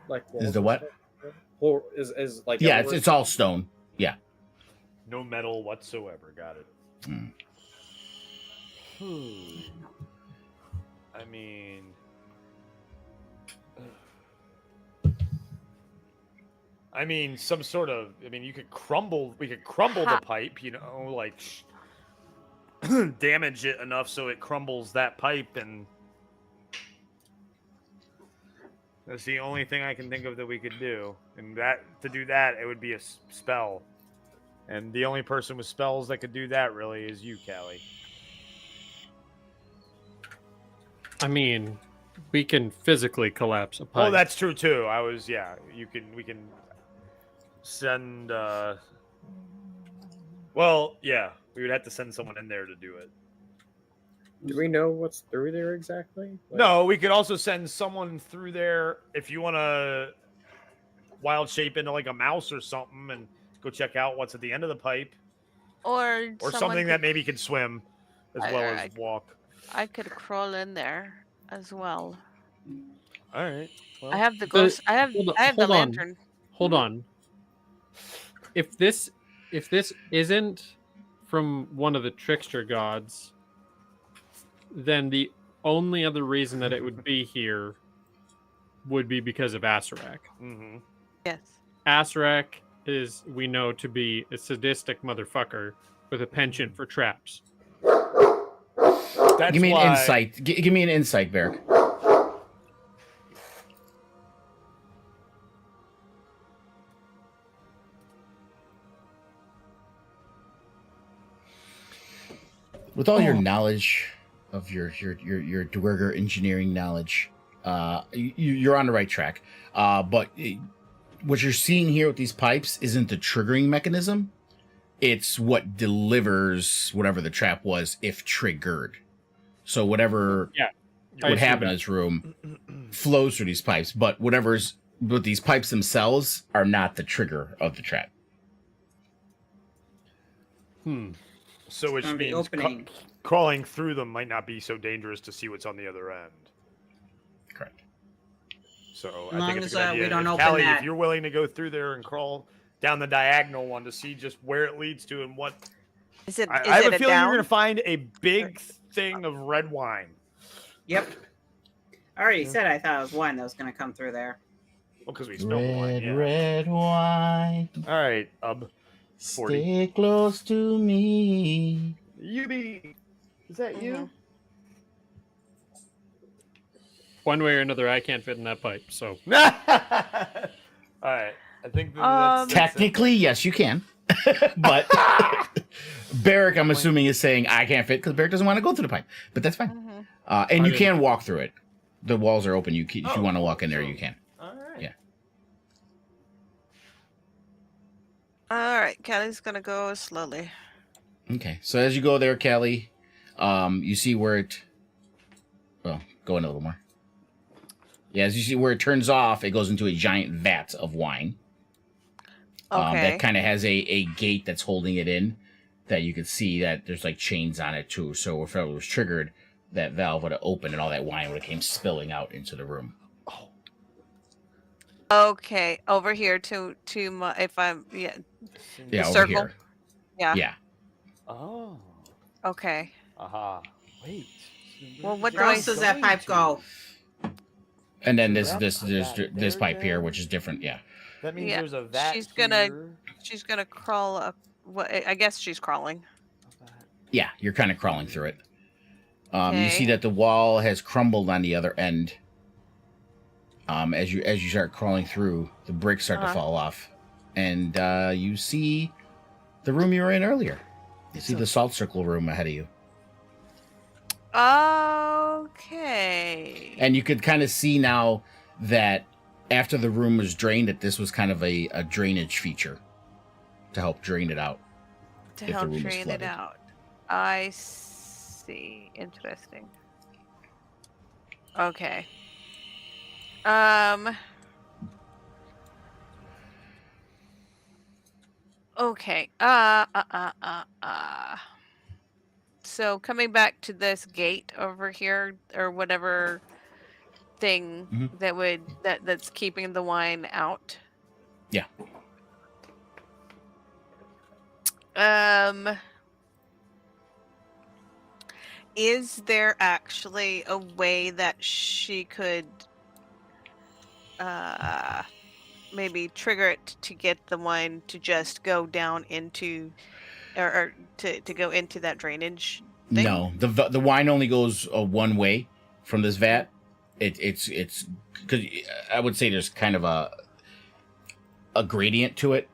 Like Is the what? Whole is like Yeah, everywhere it's all stone. Yeah. no metal whatsoever. Got it. Mm. I mean, some sort of. I mean, you could crumble. We could crumble the pipe. You know, like damage it enough so it crumbles that pipe, and that's the only thing I can think of that we could do. And that to do that, it would be a spell. And the only person with spells that could do that really is you, Callie. I mean, we can physically collapse a pipe. Oh, that's true too. We can send well, yeah, we would have to send someone in there to do it. Do we know what's through there exactly? Like, No, we could also send someone through there if you want to wild shape into like a mouse or something and go check out what's at the end of the pipe, Or or someone something that could- maybe can swim as well as walk. I could crawl in there as well. All right. Well, I have the But- ghost. I have hold on- the hold on. lantern. Hold on. if this isn't from one of the trickster gods, then the only other reason that it would be here would be because of Asarak. Mm-hmm. Yes. Asarak is, we know, to be a sadistic motherfucker with a penchant for traps. That's Give me why... an insight. Give me an insight, Beric. With all your knowledge of your Dwerger engineering knowledge, you're on the right track. But what you're seeing here with these pipes isn't the triggering mechanism. It's what delivers whatever the trap was if triggered. So whatever would happen in this room flows through these pipes, but but these pipes themselves are not the trigger of the trap. So which From the means opening. crawling through them might not be so dangerous to see what's on the other end. Correct. So As I long think it's as, a good idea. we don't If open Callie, that. if you're willing to go through there and crawl down the diagonal one to see just where it leads to and what... Is it? I Is have it a feeling down? you're going to find a big thing of red wine. Yep. I already said I thought it was one that was going to come through there. Well, because we spilled the wine, yeah. Red wine. All right, 40. Stay close to me. Yubi, is that you? One way or another, I can't fit in that pipe. So All right, I think that's Technically, yes, you can. But Beric, I'm assuming, is saying I can't fit because Beric doesn't want to go through the pipe. But that's fine. And you can walk through it. The walls are open. If you want to walk in there, you can. All right. Yeah. All right, Callie's gonna go slowly. Okay. So as you go there, Callie, you see where it... Well, go in a little more. Yeah, as you see where it turns off, it goes into a giant vat of wine. Okay. That kind of has a gate that's holding it in, that you can see that there's like chains on it too. So if it was triggered, that valve would have opened and all that wine would have came spilling out into the room. Okay, over here to my, if I'm Yeah, the over circle. here. Yeah. Yeah. Oh. Okay. Aha. Wait. Well, what Where else does that pipe go? And then So this there pipe here, then. which is different. Yeah. That means Yeah, there's a vat she's gonna- here. She's gonna crawl up. What? I guess she's crawling. Yeah, you're kind of crawling through it. You see Okay. that the wall has crumbled on the other end. As you start crawling through, the bricks start to fall off, and you see the room you were in earlier. You see the salt circle room ahead of you, Okay. and you could kind of see now that after the room was drained, that this was kind of a drainage feature to help drain it out. To if the help room is drain it flooded. out. I see. Interesting. Okay. Okay. So coming back to this gate over here, or whatever thing Mhm. that's keeping the wine out. Yeah. Is there actually a way that she could maybe trigger it to get the wine to just go down into, or to go into that drainage thing? No, the wine only goes one way from this vat. It's because I would say there's kind of a gradient to it.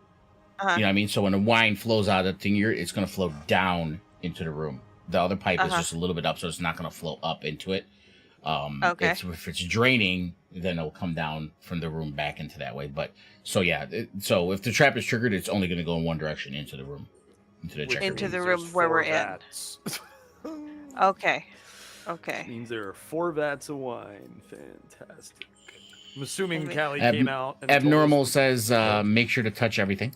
You know what I mean? So when the wine flows out of the thing, it's going to flow down into the room. The other pipe is just a little bit up, so it's not going to flow up into it. Okay. If it's draining, then it'll come down from the room back into that way. But so yeah, so if the trap is triggered, it's only going to go in one direction into the room, into the checker Into room. the Means room there's where 4 we're in. vats. Okay. Okay. Means there are 4 vats of wine. Fantastic. I'm assuming Maybe- Callie came out. And told Abnormal us- says, make sure to touch everything.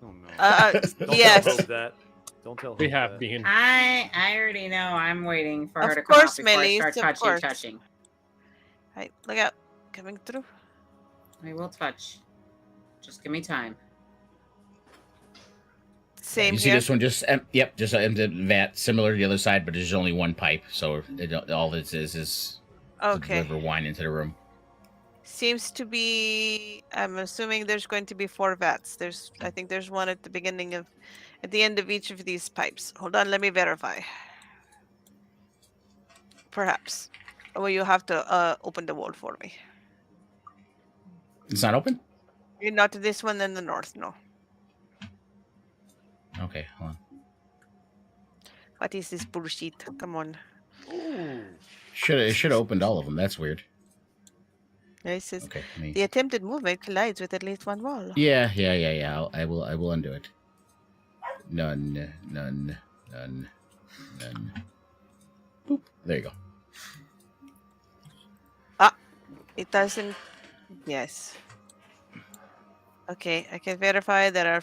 Oh no. Don't yes. Tell Hope that. Don't tell. we Hope have that. been. I already know. I'm waiting for her Of to come out course, before Millie, I start of course. touching. Right, look out. Coming through. I will touch. Just give me time. Same You see here. this one just just an empty vat, similar to the other side, but there's only one pipe, so all this is to Okay. deliver wine into the room. Seems to be. I'm assuming there's going to be 4 vats. I think there's one at the end of each of these pipes. Hold on, let me verify. Perhaps. Well, you have to open the wall for me. It's not open? Not this one in the north, no. Okay, hold on. What is this bullshit? Come on. Ooh. It should have opened all of them. That's weird. It says Okay, me. the attempted movement collides with at least one wall. Yeah. I will undo it. None. Boop. There you go. It doesn't. Yes. Okay, I can verify there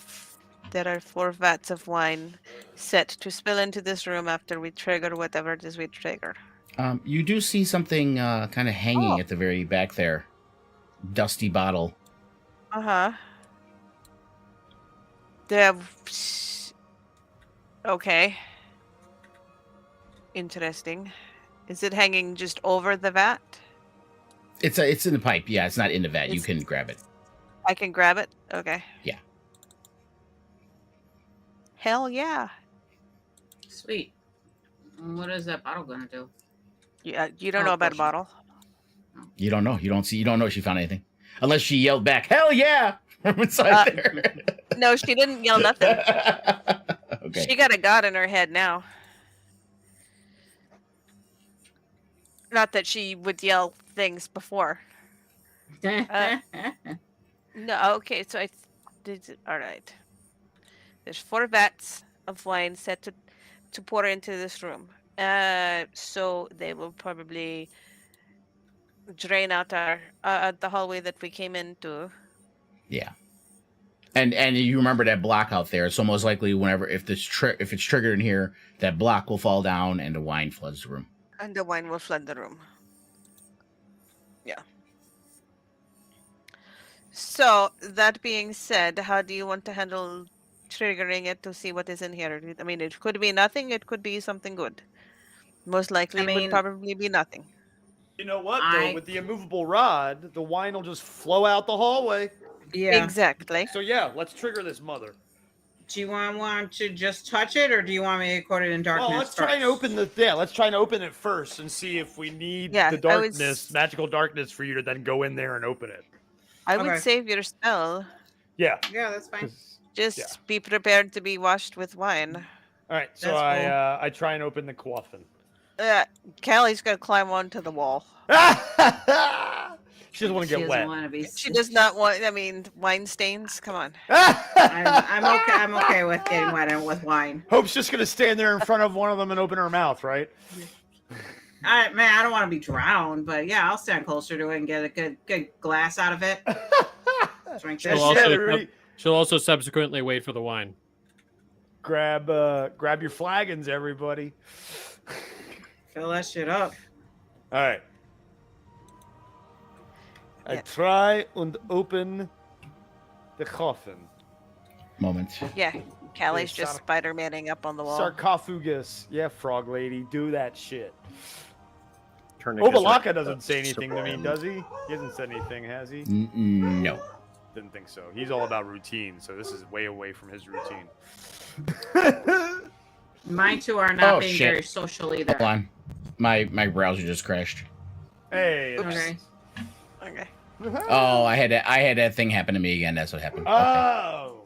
are 4 vats of wine set to spill into this room after we trigger whatever it is we trigger. You do see something kind of hanging Oh. at the very back there. Dusty bottle. Okay. Interesting. Is it hanging just over the vat? It's in the pipe. Yeah, it's not in the vat. You It's- can grab it. I can grab it? Okay. Yeah. Hell yeah. Sweet. What is that bottle gonna do? Yeah, you don't Oh, know about a question. bottle. You don't know. You don't know if she found anything. Unless she yelled back, "Hell yeah!" from inside there. No, she didn't yell nothing. Okay. She got a god in her head now. Not that she would yell things before. No, okay, so all right. There's 4 vats of wine set to pour into this room. So they will probably drain out the hallway that we came into. Yeah. And you remember that block out there. It's almost likely whenever if it's triggered in here, that block will fall down and the wine floods the room. And the wine will flood the room. Yeah. So that being said, how do you want to handle triggering it to see what is in here? I mean, it could be nothing. It could be something good. Most likely, it would mean- probably be nothing. You know what, though? With the immovable rod, the wine will just flow out the hallway. Yeah. Exactly. So yeah, let's trigger this mother. Do you want to just touch it, or do you want me to coat it in darkness? Well, let's try and open let's try and open it first and see if we need Yeah, the darkness, magical darkness, for you to then go in there and open it. I would Okay. save your spell. Yeah. Yeah, that's fine. Just be prepared to be washed with wine. All right. So That's I try and open the coffin. Callie's gonna climb onto the wall. She doesn't want to get wet. Want to be. She does not want. I mean, wine stains. Come on. I'm okay. I'm okay with getting wet and with wine. Hope's just gonna stand there in front of one of them and open her mouth, right? I don't want to be drowned, but yeah, I'll stand closer to it and get a good glass out of it. Drink That this shit, shit. everybody. She'll also subsequently wait for the wine. Grab your flagons, everybody. Fill that shit up. All right. I Yeah. try and open the coffin. Moment. Yeah, Callie's It's just Spider-Maning up on the wall. Sarcophagus. Yeah, frog lady, do that shit. Tourniquets Obalaka doesn't say anything to me, does he? He hasn't said anything, has he? No. Didn't think so. He's all about routine, so this is way away from his routine. Mine two are not Oh, being shit. very social either. Hold on. My browser just crashed. Hey. Oops. Okay. Okay. Oh, I had that thing happen to me again. That's what happened. Okay. Oh.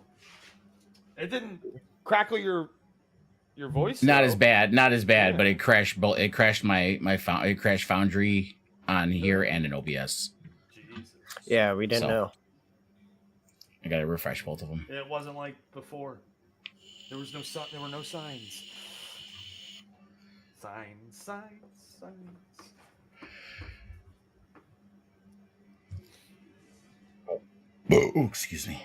It didn't crackle your voice? Not though. as bad, Yeah. but it crashed. It crashed it crashed Foundry on here and in OBS. Jesus. Yeah, we didn't So. know. I gotta refresh both of them. It wasn't like before. There were no signs. Signs. Oh, excuse me.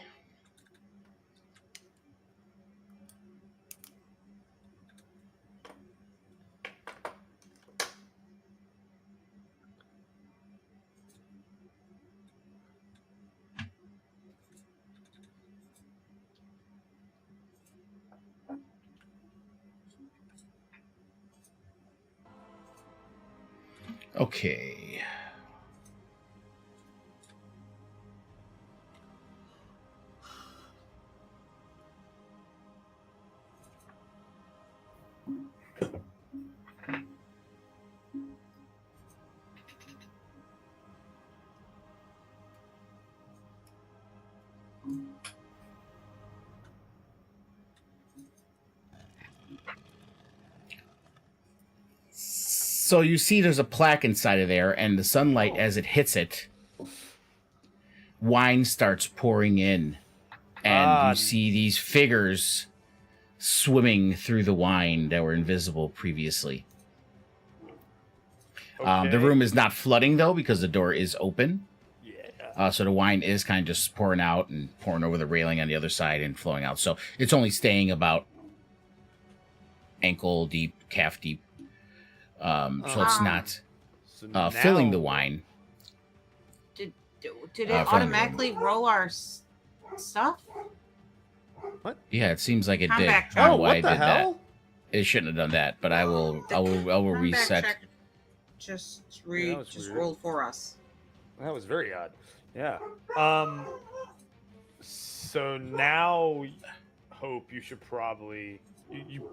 Okay. So you see there's a plaque inside of there, and the sunlight, as it hits it, wine starts pouring in. And you see these figures swimming through the wine that were invisible previously. The room is not flooding, though, because the door is open. Yeah. So the wine is kind of just pouring out and pouring over the railing on the other side and flowing out. So it's only staying about ankle deep, calf deep. So it's not filling the wine. Did it automatically roll our stuff? Yeah, it seems like it Come did. back, I don't know Oh, why what it the did hell? that. It shouldn't have done that, but I will reset. Check. Just that was weird. roll for us. That was very odd. Yeah. So now, Hope, you should probably you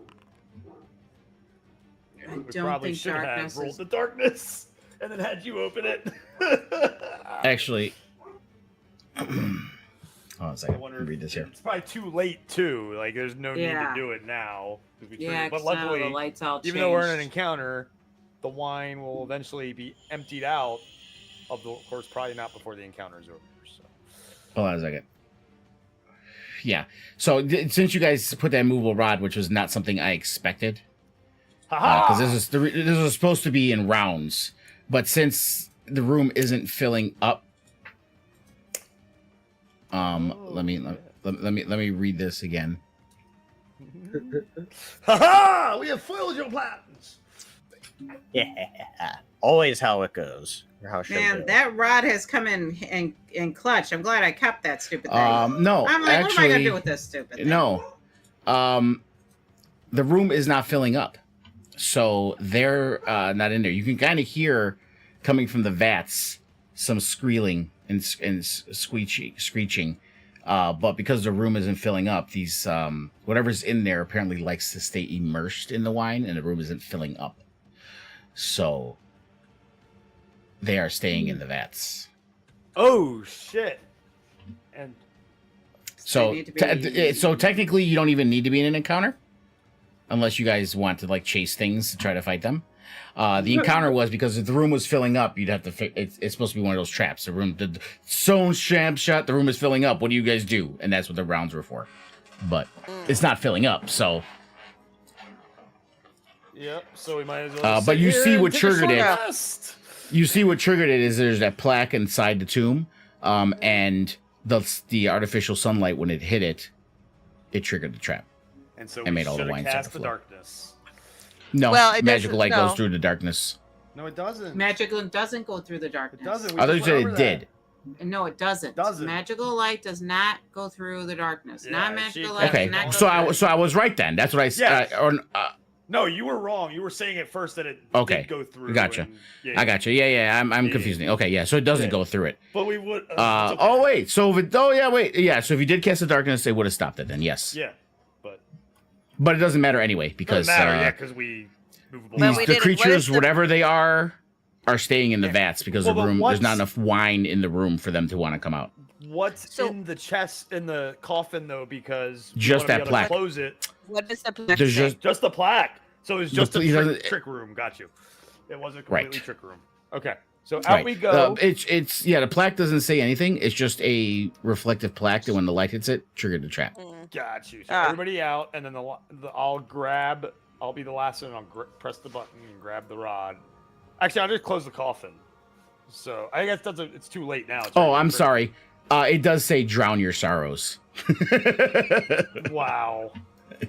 I we don't probably think should have darkness rolled is- the darkness and then had you open it. Actually, hold on a I second. wonder Let me read this here. It's probably too late too. Like, there's no need Yeah. to do it now. 'Cause we Yeah, but 'cause now luckily, the lights all even though we're in an changed. encounter, the wine will eventually be emptied out. Of course, probably not before the encounter is over. So. Hold on a second. Yeah. So since you guys put that movable rod, which was not something I expected, because this was supposed to be in rounds, but since the room isn't filling up, let me read this again. Ha! We have foiled your plans. Yeah, always how it goes. Or how it should Man, go. that rod has come in clutch. I'm glad I kept that stupid thing. No, I'm like, what am I gonna do with this stupid thing? No. The room is not filling up. So they're not in there. You can kind of hear coming from the vats some squealing and screeching. But because the room isn't filling up, these whatever's in there apparently likes to stay immersed in the wine, and the room isn't filling up. So they are staying in the vats. Oh shit! And So, They need to be- so technically, you don't even need to be in an encounter, unless you guys want to like chase things to try to fight them. The encounter was because if the room was filling up, you'd have to. It's supposed to be one of those traps. The zone sham shut. The room is filling up. What do you guys do? And that's what the rounds were for. But it's not filling up, so. yep. So we might as well. But sit you here see and what take a triggered short it. rest. You see what triggered it is there's that plaque inside the tomb, and the artificial sunlight when it hit it, it triggered the trap. And so I we made all the should have wine start cast to the flow. darkness. No, Well, it magical doesn't- light goes no. through the darkness. No, it doesn't. Magical doesn't go through the It darkness. doesn't. We I thought you just said went it over did. No, it doesn't. Doesn't. Magical light does not go through the darkness. Yeah, Not she magical can't- light Okay, does not go so through I was right then. That's what I said. Yes. No, you were wrong. You were saying at first that it Okay. did go through. Gotcha. and- I got you. Yeah. I'm Yeah. confusing. Okay, yeah. So it doesn't Yeah. go through it. But we would. it's okay. Oh wait. So if it. Oh yeah. Wait. Yeah. So if you did cast the darkness, they would have stopped it. Then yes. Yeah, but But it doesn't matter anyway because doesn't matter. Yeah, because we movable. Well, these, we the did it. What creatures, is the- whatever they are staying in the vats because Well, the but room. There's not what's- enough wine in the room for them to want to come out. What's So- in the chest in the coffin though? Because we Just wanna be that able to plaque. Close it. What is the plaque There's say? just The plaque. So it's just The- a he trick, doesn't- trick room. Got you. It wasn't Right. completely trick room. Okay. So out right. we go. It's yeah. The plaque doesn't say anything. It's just a reflective plaque that when the light hits it, triggered the trap. Got you. So Ah. everybody out, and then I'll be the last one. I'll press the button and grab the rod. Actually, I'll just close the coffin. So I guess it's too late now. It's Oh, already I'm pretty- sorry. It does say drown your sorrows. Wow.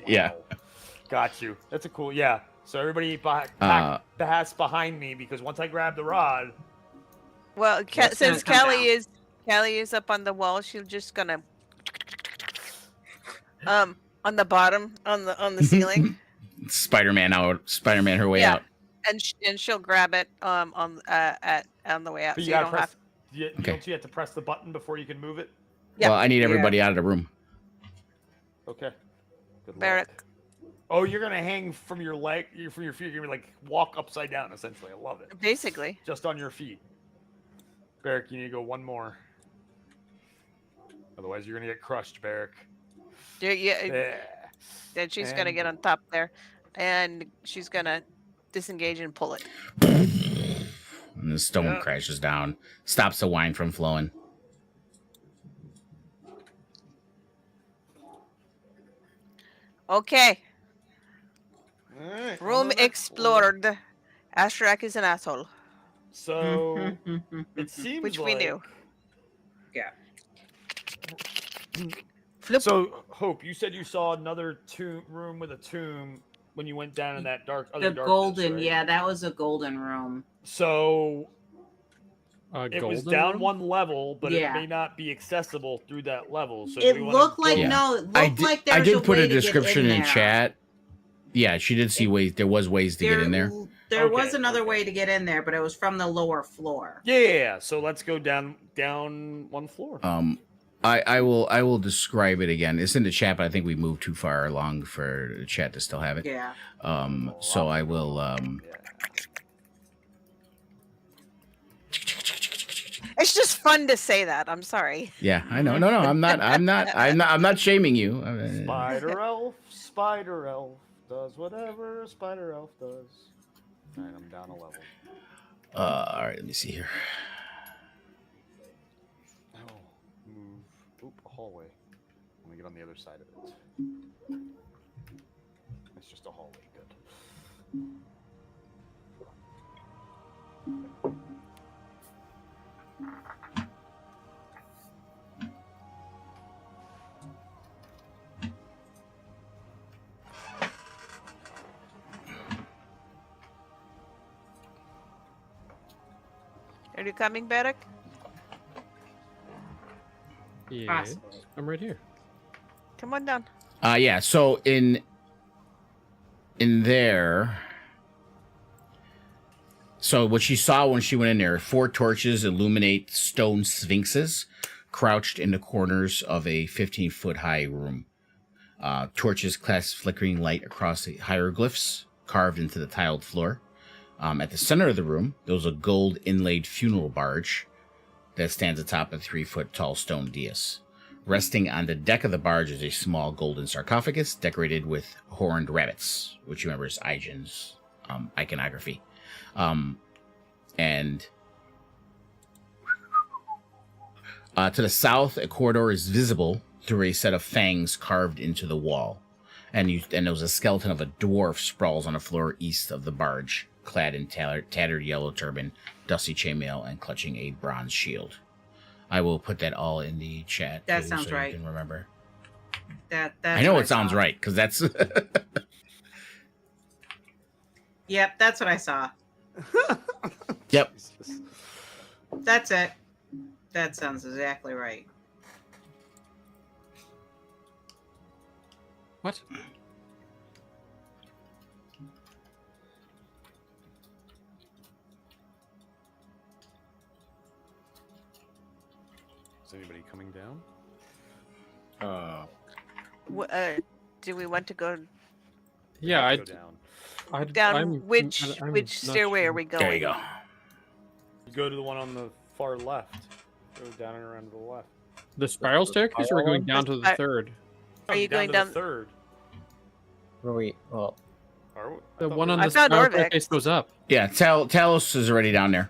Yeah. Wow. Got you. That's a cool. Yeah. So everybody pass behind me because once I grab the rod, Well, That's since gonna come Callie is up on the wall, she's just gonna on the bottom on the ceiling. Spider-Man her way Yeah. out. and she'll grab it on the way out. But So you you gotta don't press. have. Okay. You have to press the button before you can move it. Yeah. Well, I need Yeah. everybody out of the room. Okay. Good Barrack. luck. Oh, you're gonna hang from your leg, from your feet. You're gonna like walk upside down. Essentially, I love it. Basically. Just on your feet. Barrack, you need to go one more. Otherwise, you're gonna get crushed, Barrack. Yeah. Then she's gonna get on top there, and she's gonna disengage and pull it. And the stone crashes down, stops the wine from flowing. Okay. All right. Room explored. Ashrak is an asshole, So it seems which like... we knew. Yeah. Flip. So Hope, you said you saw another room with a tomb when you went down in that other darkness, golden, right? yeah, that was a golden room. So it was golden down room? one level, but Yeah. it may not be accessible through that level. So It do we wanna looked like go- Yeah. no, it I looked did, like there I was did put way a to get description in there. chat. Yeah, she did see ways. There was ways to get in there. There was Okay, another okay. way to get in there, but it was from the lower floor. Yeah. So let's go down one floor. I will describe it again. It's in the chat, but I think we moved too far along for the chat to still have it. Yeah. So I will. It's just fun to say that. I'm sorry. Yeah, I know. No, I'm not shaming you. Spider elf does whatever a spider elf does. All right, I'm down a level. All right, let me see here. Oh, move. Oop, a hallway. Let me get on the other side of it. It's just a hallway. Good. Are you coming, Barrack? Yeah, Possibly. I'm right here. Come on down. Yeah. So in there. So what she saw when she went in there, 4 torches illuminate stone sphinxes crouched in the corners of a 15-foot high room. Torches cast flickering light across the hieroglyphs carved into the tiled floor. At the center of the room, there was a gold inlaid funeral barge that stands atop a 3-foot tall stone dais. Resting on the deck of the barge is a small golden sarcophagus decorated with horned rabbits, which you remember is Aijen's iconography. And to the south, a corridor is visible through a set of fangs carved into the wall. And there was a skeleton of a dwarf sprawls on the floor east of the barge, clad in tattered yellow turban, dusty chainmail, and clutching a bronze shield. I will put that all in the chat. That too, sounds so right. You can remember. That's I know what it sounds saw. right because that's. Yep, that's what I saw. Yep. Jesus. That's it. That sounds exactly right. What? Is anybody coming down? Do we want to go Yeah, Let's go down. down? Which I'm which not stairway sure. are we going? There you go. You go to the one on the far left. Go down and around to the left. The spiral staircase, or we're going down to the I- third? Are you going to down- the third? Where we? Well, Are we- I The thought one we on were- the I found spiral Orvix. staircase goes up. Yeah, Talos is already down there.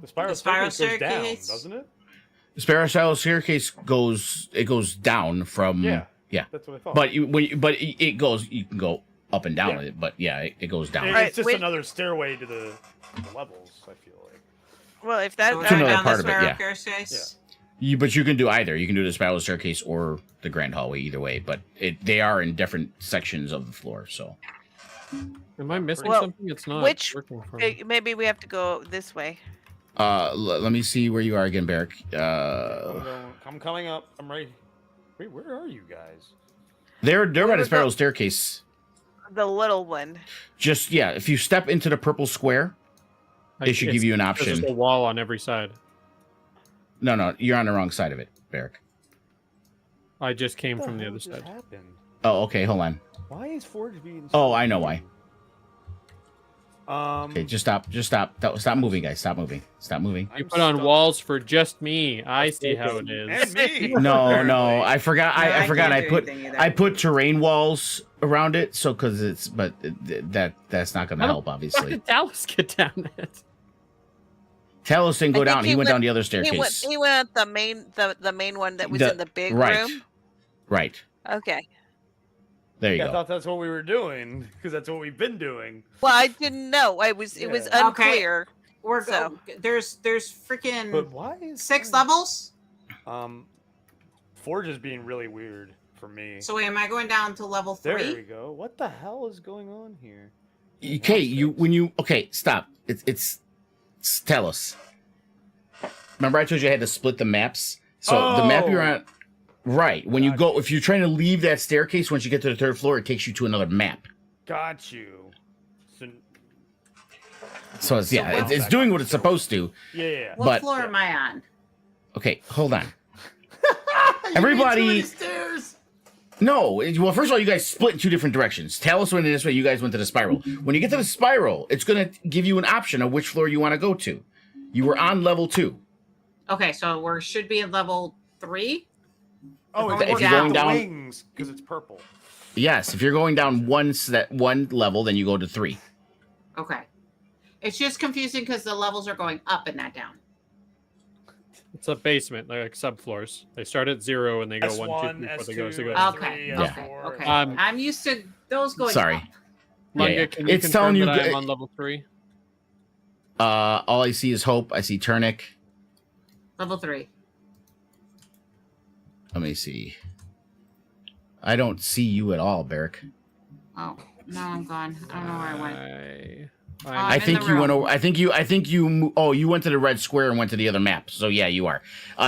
The spiral The spiral staircase goes down, staircase? doesn't it? The spiral staircase goes down from. Yeah. Yeah. That's what I thought. But it goes. You can go up and down Yeah. with it. But yeah, it goes down. It's Right, just wait. another stairway to the levels. I feel like. Well, if that So we're It's another going down part the of it, yeah. spiral staircase? But you can do either. You can do the spiral staircase or the grand hallway. Either way, but they are in different sections of the floor. So Am I missing Well, something? It's not which- working for me. maybe we have to go this way. let me see where you are again, Barrack. I'm coming up. I'm ready. Wait, where are you guys? They're by the were spiral staircase. the little one. Just if you step into the purple square, it should give you an There's option. just a wall on every side. No, you're on the wrong side of it, Barrick. I just came What from the hell other just side. happened? Oh, okay, hold on. Why is Forge being? Oh, I know why. Okay, Just stop. Stop moving, guys. Stop moving. You put on walls for just me. I see how it is. And me. No, I forgot. No, I forgot. can't I do put anything either. I put terrain walls around it, so that's not going to help, How obviously. did Dallas get down it? Talos didn't I go think down. he He went went- down the other staircase. He went the main one that was The- in the big right. room. Right Okay. there you I go. thought that's what we were doing because that's what we've been doing. Well, I didn't know. It was Yeah. unclear. We're So- there's freaking But why is 6 levels. Forge is being really weird for me. So wait, am I going down to level There 3? we go. What the hell is going on here? Okay, stop. It's Talos. Remember, I told you I had to split the maps. So the map you're Oh. on, right? When you go, if you're trying to leave that staircase, once you get to the 3rd floor, it takes you to another map. Got you. So, So it's wow, it's doing what it's supposed to. yeah. What But- floor am I on? Okay, hold on. You Everybody- mean 2 of the stairs. No, well, first of all, you guys split in 2 different directions. Talos went in this way, you guys went to the spiral. When you get to the spiral, it's going to give you an option of which floor you want to go to. You were on level 2. Okay, so we should be at level 3. Oh, If it's you're working going with the down- wings because it's purple. Yes, if you're going down one level, then you go to 3. Okay. It's just confusing because the levels are going up and not down. It's a basement. They're like subfloors. They start at 0 and they go 1, 2, S1, 3, 4. They S2, go, so they go. S3, Okay. Yeah. Okay. S4. Okay. Um, I'm used to those going Sorry. up. Lunga, yeah. can you It's confirm telling you that g- I'm on level 3? All I see is Hope. I see Turnic. Level 3. Let me see. I don't see you at all, Barrick. Oh, no, I'm gone. I don't know where I went. I'm I in think the you went room. over. I think you. Oh, you went to the red square and went to the other map. So yeah, you are.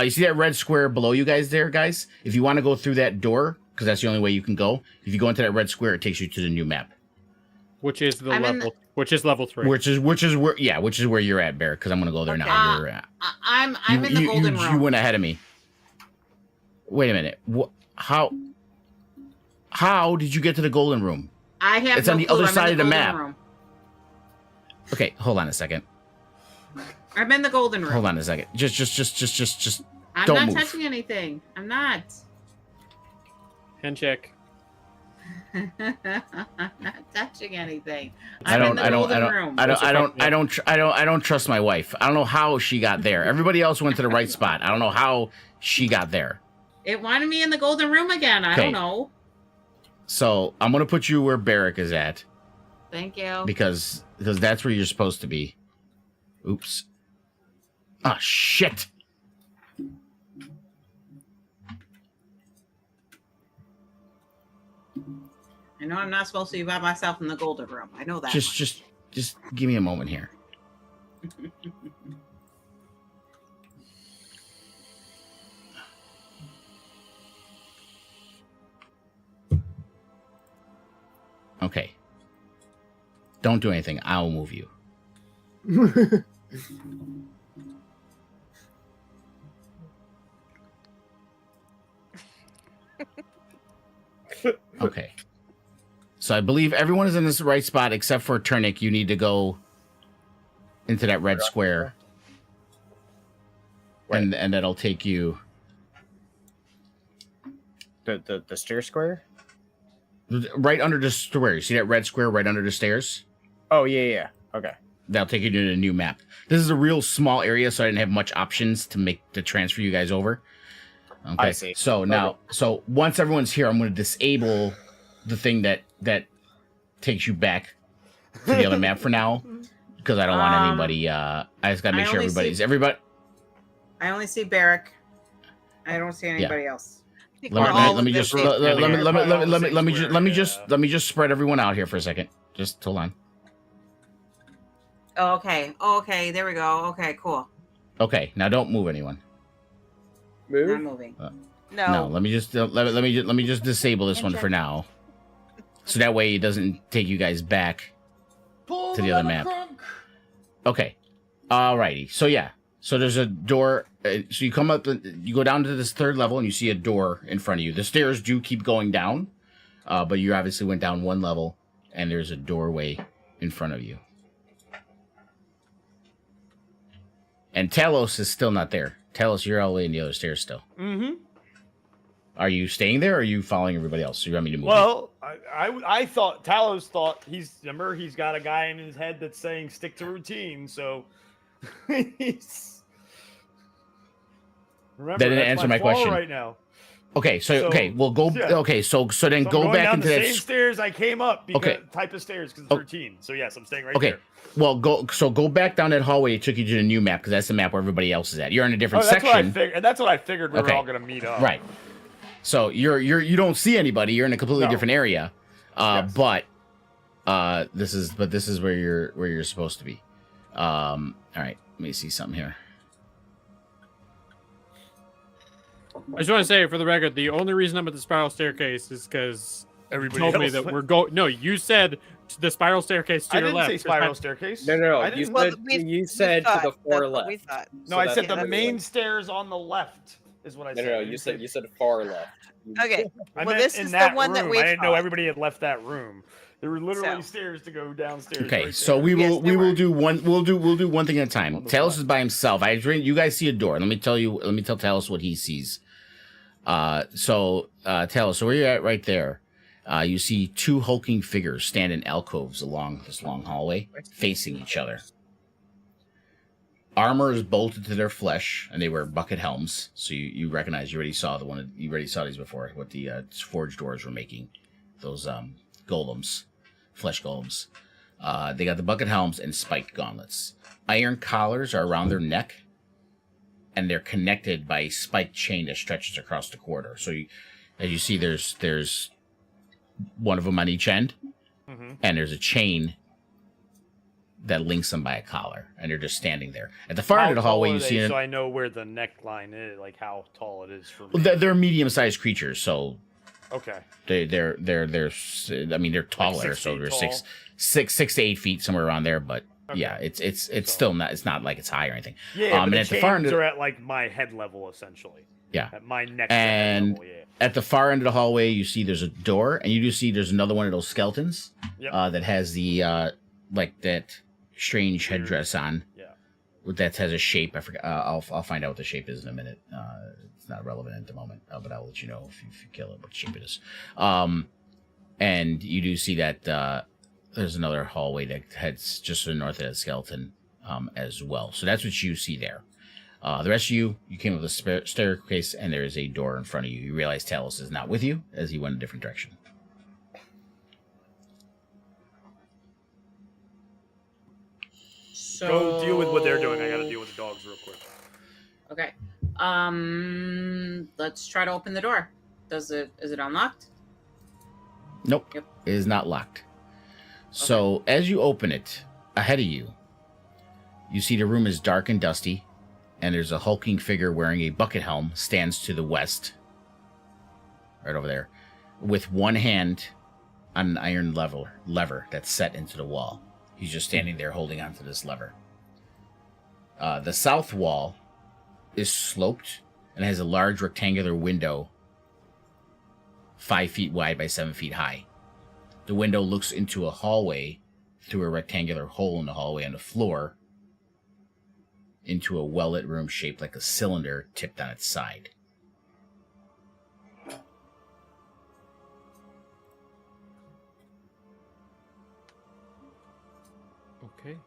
You see that red square below you guys there, guys? If you want to go through that door, because that's the only way you can go. If you go into that red square, it takes you to the new map, which is the I'm in level. Which is level 3. which is where you're at, Barrick. Because I'm gonna go there Okay. now. You're at. I'm in the golden room. You went ahead of me. Wait a minute. How did you get to the golden room? I have It's no on the clue. other I'm in side of the golden map. room. Okay, hold on a second. I'm in the golden room. Hold on a second. Just. I'm don't not move. touching anything. I'm not. Hand check. I'm not touching anything. I I'm in don't. the I don't. golden I don't. room. I don't trust my wife. I don't know how she got there. Everybody else went to the right spot. I don't know how she got there. It wanted me in the golden room again. I Okay. don't know. So I'm gonna put you where Barrick is at Thank you. because that's where you're supposed to be. Oops. Ah, shit. I know I'm not supposed to be by myself in the golden room. I know that. Just give me a moment here. Okay. Don't do anything. I'll move you. Okay. So I believe everyone is in this right spot except for Turnic. You need to go into that red square. And that'll take you The stair square? right under the square. You see that red square right under the stairs? Oh yeah. Okay. That'll take you to the new map. This is a real small area, so I didn't have much options to transfer you guys over. Okay. I see. So now, so once everyone's here, I'm going to disable the thing that takes you back to the other map for now, because I don't want anybody. I just got to make I sure only see- everybody. I only see Barrick. I don't see anybody else. I think Let we're all me in just the let same- me just spread everyone out here for a second. Just hold on. Oh, okay. Oh, okay. There we go. Okay, cool. Okay, now don't move anyone. Not moving. No, No. let me just let me just disable this one for now. So that way it doesn't take you guys back to the other map. Okay. Alrighty. So yeah. So there's a door. So you come up, you go down to this third level, and you see a door in front of you. The stairs do keep going down, but you obviously went down one level, and there's a doorway in front of you. And Talos is still not there. Talos, you're all the way in the other stairs still. Mm-hmm. Are you staying there, or are you following everybody else? So you want me to move? Well, I thought Talos thought he's got a guy in his head that's saying stick to routine. So he's remember That didn't that's answer my flaw question. right now. Okay, so okay, we'll go. yeah. Okay, so then So go I'm going back down into the that. same stairs I came up because Okay. type of stairs because it's Oh. routine. So yes, I'm staying right Okay, there. well go back down that hallway. It took you to the new map because that's the map where everybody else is at. You're in a different Oh, that's what I section, figured. And that's what I figured we Okay. were all gonna meet up. right? So you don't see anybody. You're in a completely No. different area, Yes. but this is where you're supposed to be. All right, let me see something here. I just want to say, for the record, the only reason I'm at the spiral staircase is because Everybody told me else that went- we're going. No, you said the spiral staircase to I your didn't left. say 'cause spiral my- staircase. No. I You didn't- Well, said you said to the thought, far that's what left. we thought. No, I So said that's the what main we- stairs on the left is what I said. I No. didn't You say- said far left. Okay. I Well, meant this in is the that one that room. we I didn't know thought. everybody had left that room. There were literally So- stairs to go downstairs. Okay, right so there. we Yes, will there were. do one we'll do one thing at a time. On the Talos fly. is by himself. You guys see a door. Let me tell Talos what he sees. Talos, so where you're at right there, you see two hulking figures stand in alcoves along this long hallway, facing each other. Armor is bolted to their flesh, and they wear bucket helms. So you recognize you already saw these before. What the forge doors were making, those golems, flesh golems. They got the bucket helms and spiked gauntlets. Iron collars are around their neck, and they're connected by a spiked chain that stretches across the corridor. So as you see, there's one of them on each end, Mhm. and there's a chain that links them by a collar, and they're just standing there. At the far How end of the tall hallway, are you they, see so I know where the neckline is, like how tall it is for me. they're medium-sized creatures, so Okay. they're I mean they're taller, 6 so feet they're tall? 6 to 8 feet somewhere around there. But Okay. yeah, it's So- still not, it's not like it's high or anything. Yeah, but and the at the far end chains of- are at like my head level essentially. Yeah. At my neck to head And level, yeah. at the far end of the hallway, you see there's a door, and you do see there's another one of those skeletons Yep. that has the like that strange Weird. headdress on. Yeah. That has a shape. I forgot. I'll find out what the shape is in a minute. It's not relevant at the moment, but I'll let you know if you kill it what shape it is. And you do see that there's another hallway that heads just to the north of that skeleton as well. So that's what you see there. The rest of you came up with a staircase, and there is a door in front of you. You realize Talos is not with you, as he went a different direction. So Go deal with what they're doing. I gotta deal with the dogs real quick. Okay. Let's try to open the door. Is it unlocked? Nope, Yep. it is not locked. So as you open it, ahead of you, you see the room is dark and dusty, and there's a hulking figure wearing a bucket helm stands to the west, right over there, with one hand on an iron lever that's set into the wall. He's just standing there holding onto this lever. The south wall is sloped and has a large rectangular window 5 feet wide by 7 feet high. The window looks into a hallway through a rectangular hole in the hallway on the floor into a well-lit room shaped like a cylinder tipped on its side. Okay.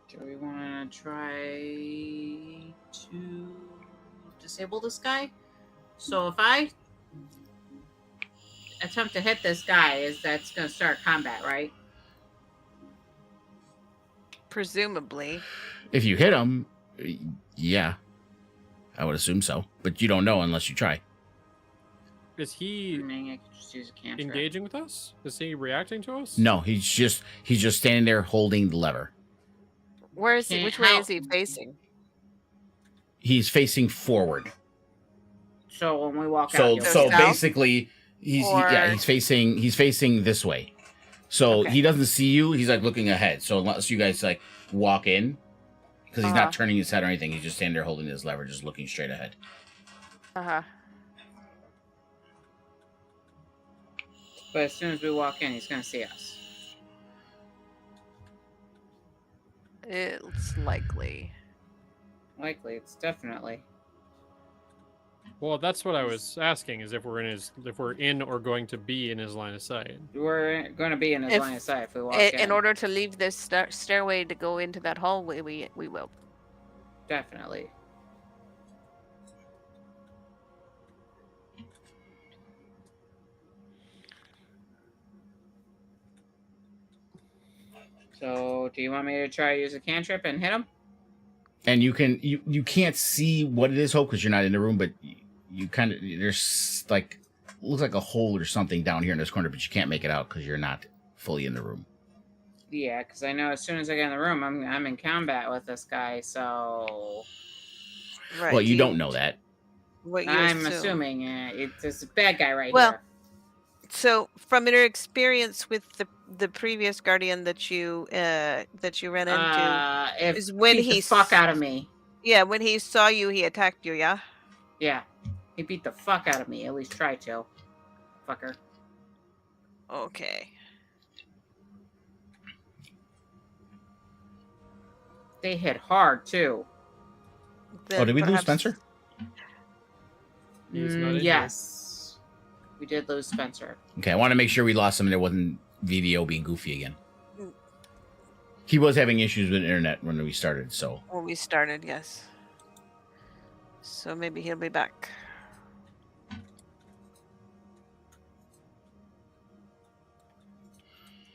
Do we want to try to disable this guy? So if I attempt to hit this guy, that's going to start combat, right? Presumably. If you hit him, yeah, I would assume so. But you don't know unless you try. Is he I could just use a cantrip. engaging with us? Is he reacting to us? No, he's just standing there holding the lever. Where is he? Can't Which way help. is he facing? He's facing forward. So when we walk out, So you'll so see us. south? basically, he's facing this way. So Okay. he doesn't see you. He's like looking ahead. So unless you guys like walk in, because he's not turning his head or anything, he's just standing there holding his lever, just looking straight ahead. Uh-huh. But as soon as we walk in, he's gonna see us. It's likely. Likely, it's definitely. Well, that's what I was asking: is if we're in or going to be in his line of sight. We're gonna be in his If- line of sight if we walk in. In order to leave this stairway to go into that hallway, we will. Definitely. So, do you want me to try to use a cantrip and hit him? And you can't see what it is, Hope, because you're not in the room, but you kind of there's like looks like a hole or something down here in this corner, but you can't make it out because you're not fully in the room. Yeah, because I know as soon as I get in the room, I'm in combat with this guy. So Right. Well, you don't know that. What you I'm assume. assuming it's a bad guy right Well, here. So, from your experience with the previous guardian that you ran into, If is when beat the he fuck out of me. yeah, when he saw you, he attacked you. Yeah. Yeah, he beat the fuck out of me. At least try to, fucker. Okay. They hit hard too. Then Did we lose perhaps- Spencer? He's not in here. Yes, we did lose Spencer. Okay, I want to make sure we lost him and it wasn't VDO being goofy again. Mm. He was having issues with internet when we started, so When we started, yes. So maybe he'll be back.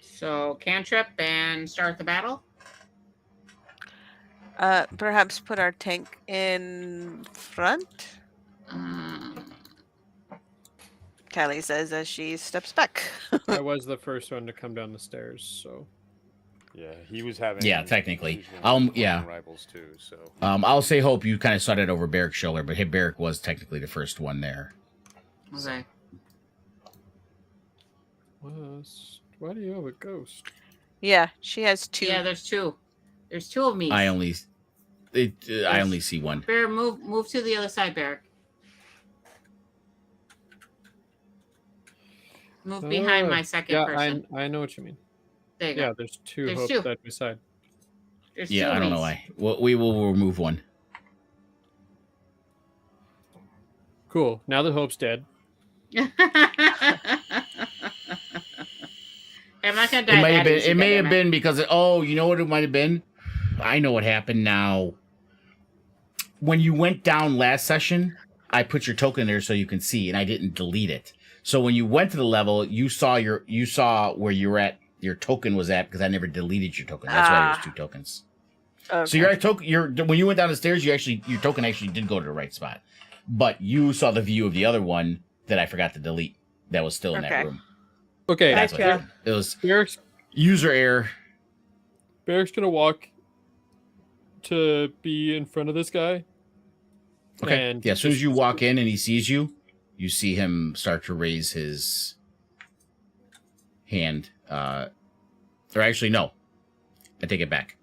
So cantrip and start the battle. Perhaps put our tank in front. Callie says as she steps back. I was the first one to come down the stairs, so Yeah, he was having. Yeah, technically. issues when he was Yeah. playing Rivals too. So I'll say Hope you kind of saw that over Barrick's shoulder, but Barrick was technically the first one there. Okay. Why do you have a ghost? Yeah, she has two. Yeah, there's two. There's two of me. I only see one. Bear, move to the other side, Bear. Move behind my second person. I know what you mean. There you go. Yeah, there's two There's Hope two. side by side. There's Yeah, two I don't of know me's. why. Well, we will remove one. Cool. Now that Hope's dead, I'm not gonna die. It might have that been. easy, It may am have I? been because you know what it might have been. I know what happened now. When you went down last session, I put your token there so you can see, and I didn't delete it. So when you went to the level, you saw where you were at. Your token was at because I never deleted your token. That's why there's two tokens. Okay. So your token, when you went down the stairs, your token actually did go to the right spot, but you saw the view of the other one that I forgot to delete. That was still in that Okay. room. okay. That's what Gotcha. it was. Barrick's User error. gonna walk to be in front of this guy. Okay. And Yeah. As soon as just- you walk in and he sees you, you see him start to raise his hand. Or actually, no. I take it back.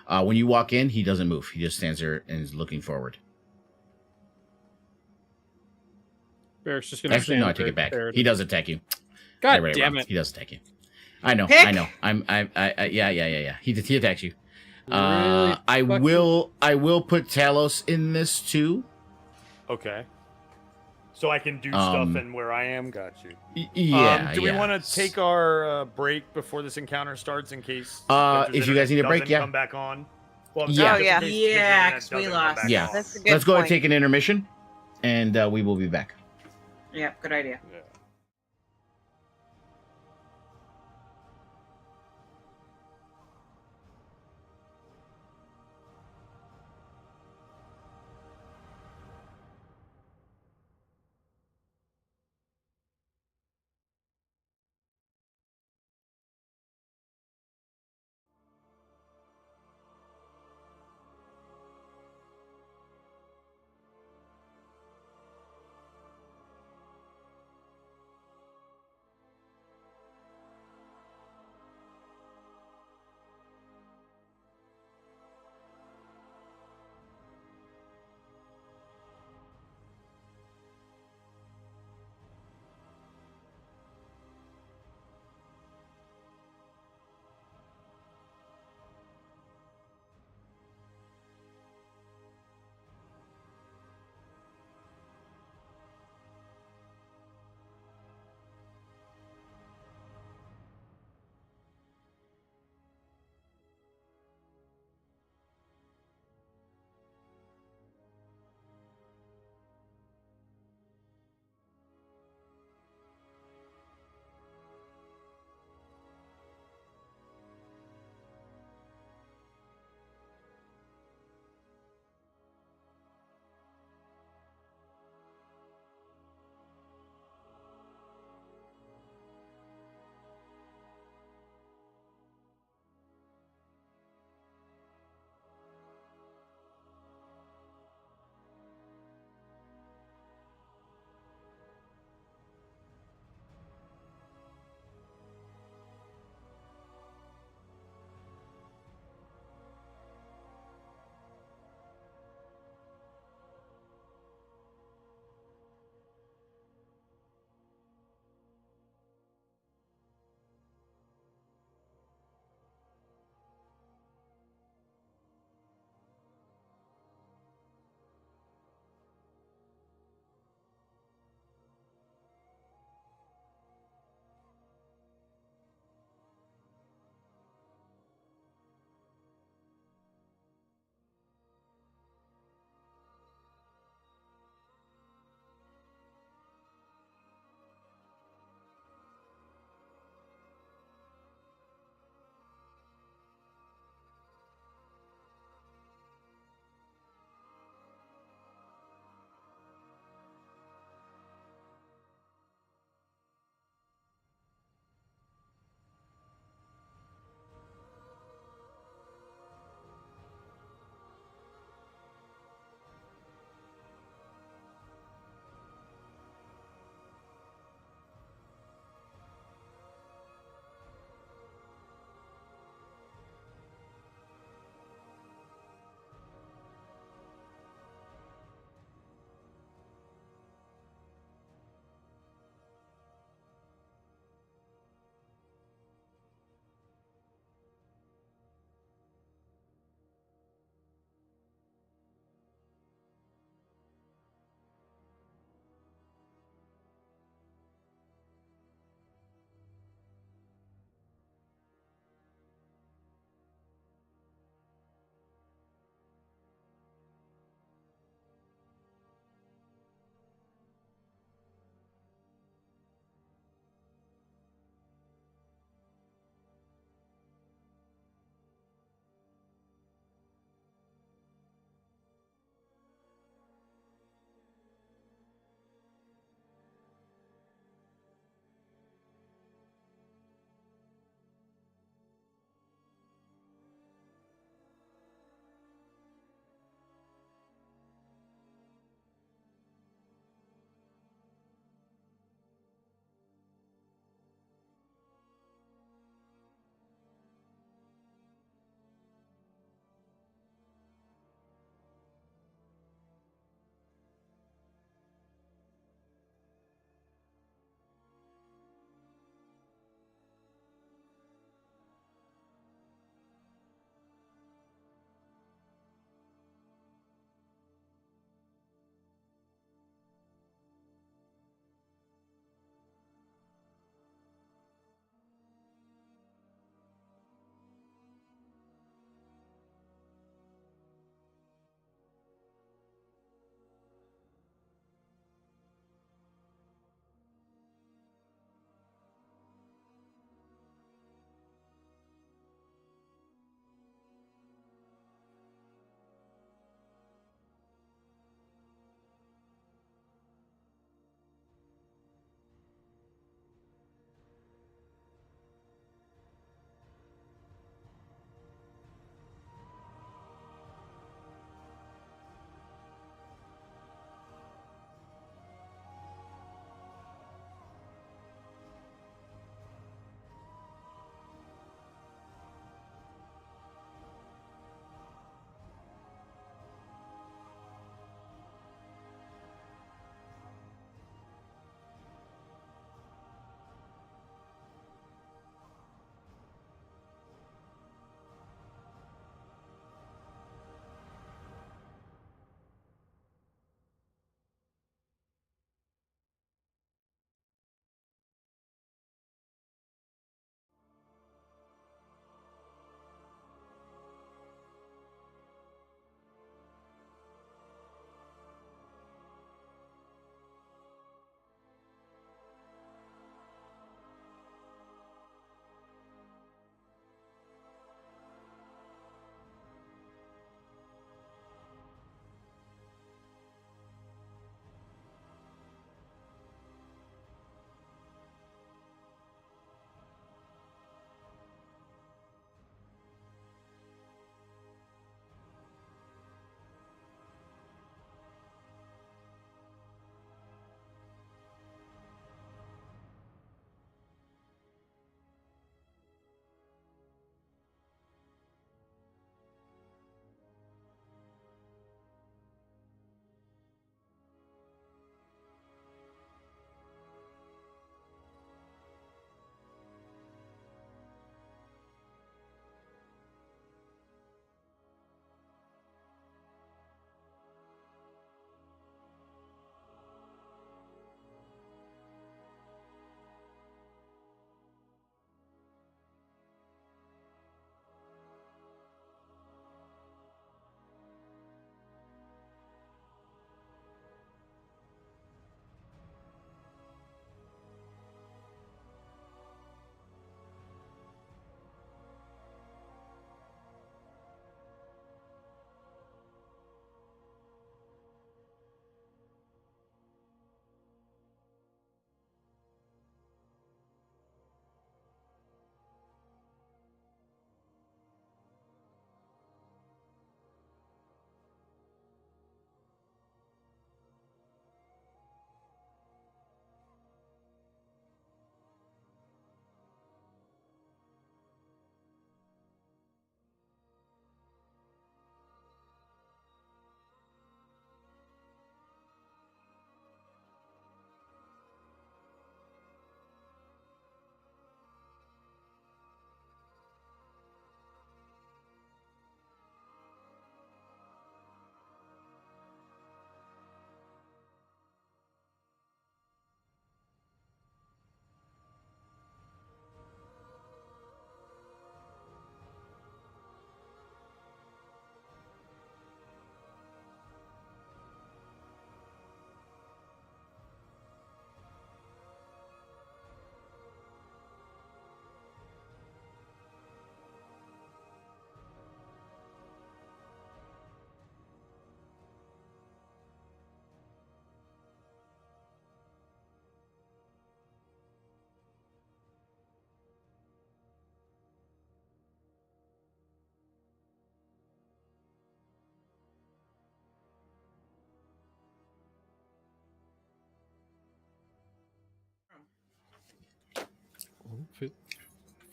When you walk in, he doesn't move. He just stands there and is looking forward. Barrick's just gonna Actually, stand no, I take there it back. prepared. He does attack you. God I read damn wrong. it! He does attack you. I know. Pick. I know. Yeah. He attacks you. Really I fucking- will put Talos in this too. okay. So I can do Um, stuff and where I am. Got you. Yeah. Do we yeah. want to take our break before this encounter starts in case? If Spencer's you guys need a internet break, doesn't yeah. come back on. Well, Yeah. Oh, just in yeah. case his Yeah, internet 'cause we doesn't come lost. back Yeah. on. That's a good Let's go and point. take an intermission, and we will be back. Yeah, good idea. Yeah.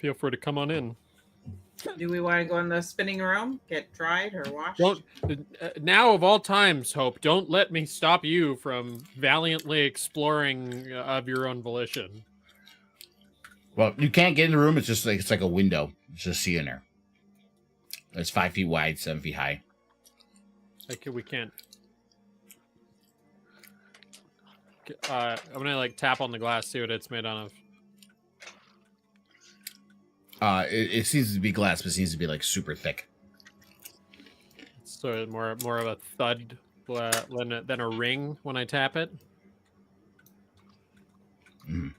feel free to come on in. Do we want to go in the spinning room, get dried or washed? Don't now of all times, Hope. Don't let me stop you from valiantly exploring of your own volition. Well, you can't get in the room. It's like a window. It's just see in there. It's 5 feet wide, 7 feet high. We can't. I'm gonna like tap on the glass, see what it's made out of. It seems to be glass, but it seems to be like super thick. So more of a thud than a ring when I tap it. Mm.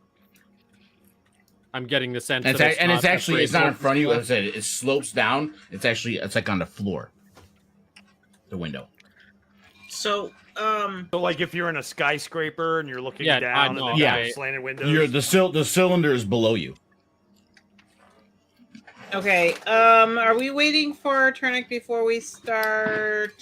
I'm getting the sense And that it's not in front of you. As I said, it slopes down. It's like on the floor. The window. So, So like if you're in a skyscraper and you're looking Yeah, down I know. and Yeah. then slanted windows. The cylinder is below you. okay. Are we waiting for Turnic before we start?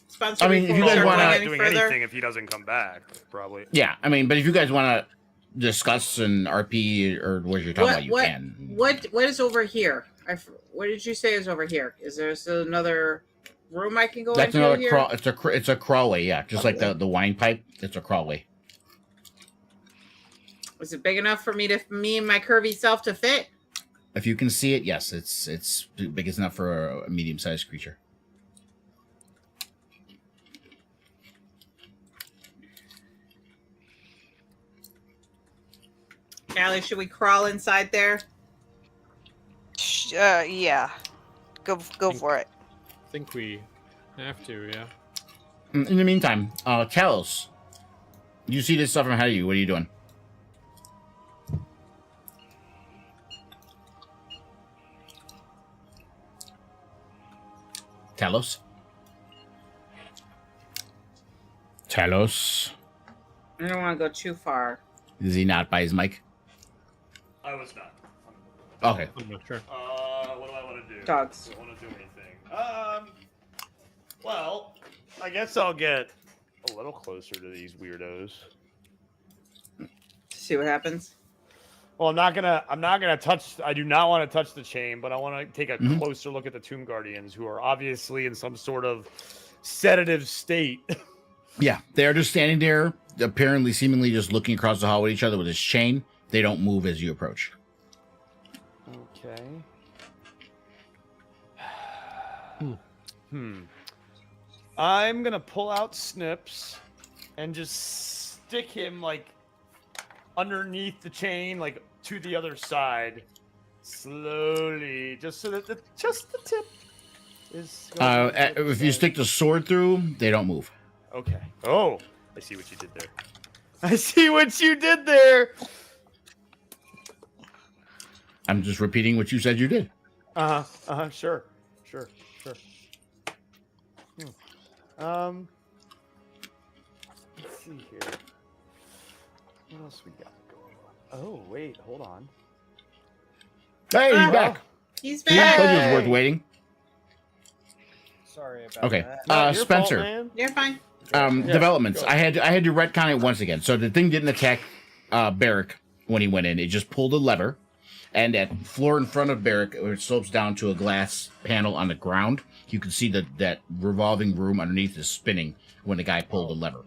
Sponsor. I mean, if before you we guys start wanna- going not any doing further? anything if he doesn't come back, probably. Yeah, I mean, but if you guys want to discuss an RP or what you're talking about, you can. What is over here? What did you say is over here? Is there still another room I can go That's into another here? crawl. It's a crawlway, yeah, just like the wine pipe. It's a crawlway. Is it big enough for me and my curvy self to fit? If you can see it, yes, it's big enough for a medium-sized creature. Allie, should we crawl inside there? Yeah. Go for it. I think we have to, yeah. In the meantime, Talos, you see this stuff from ahead of you. What are you doing? Talos? Talos? I don't want to go too far. Is he not by his mic? I was not. Okay. I'm not sure. What do I want to do? Dogs. I don't want to do anything. Well, I guess I'll get a little closer to these weirdos. See what happens. Well, I'm not gonna touch. I do not want to touch the chain, but I want to take a Mhm. closer look at the Tomb Guardians, who are obviously in some sort of sedative state. Yeah, they're just standing there, apparently, seemingly just looking across the hall at each other with this chain. They don't move as you approach. Okay. I'm gonna pull out Snips and just stick him like underneath the chain, like to the other side, slowly, just so that just the tip is. If you stick the sword through, they don't move. Okay. Oh, I see what you did there. I see what you did there. I'm just repeating what you said you did. Sure. Let's see here. What else we got going on? Oh, wait, hold on. Hey, he's back. He's See, I told you it was back. worth waiting. Sorry about Okay. that. Not your fault, Spencer. man. You're fine. Yeah, Developments. go. I had to retcon it once again. So the thing didn't attack Barrick when he went in. It just pulled a lever, and that floor in front of Barrick, it slopes down to a glass panel on the ground. You can see that revolving room underneath is spinning when the guy pulled the lever.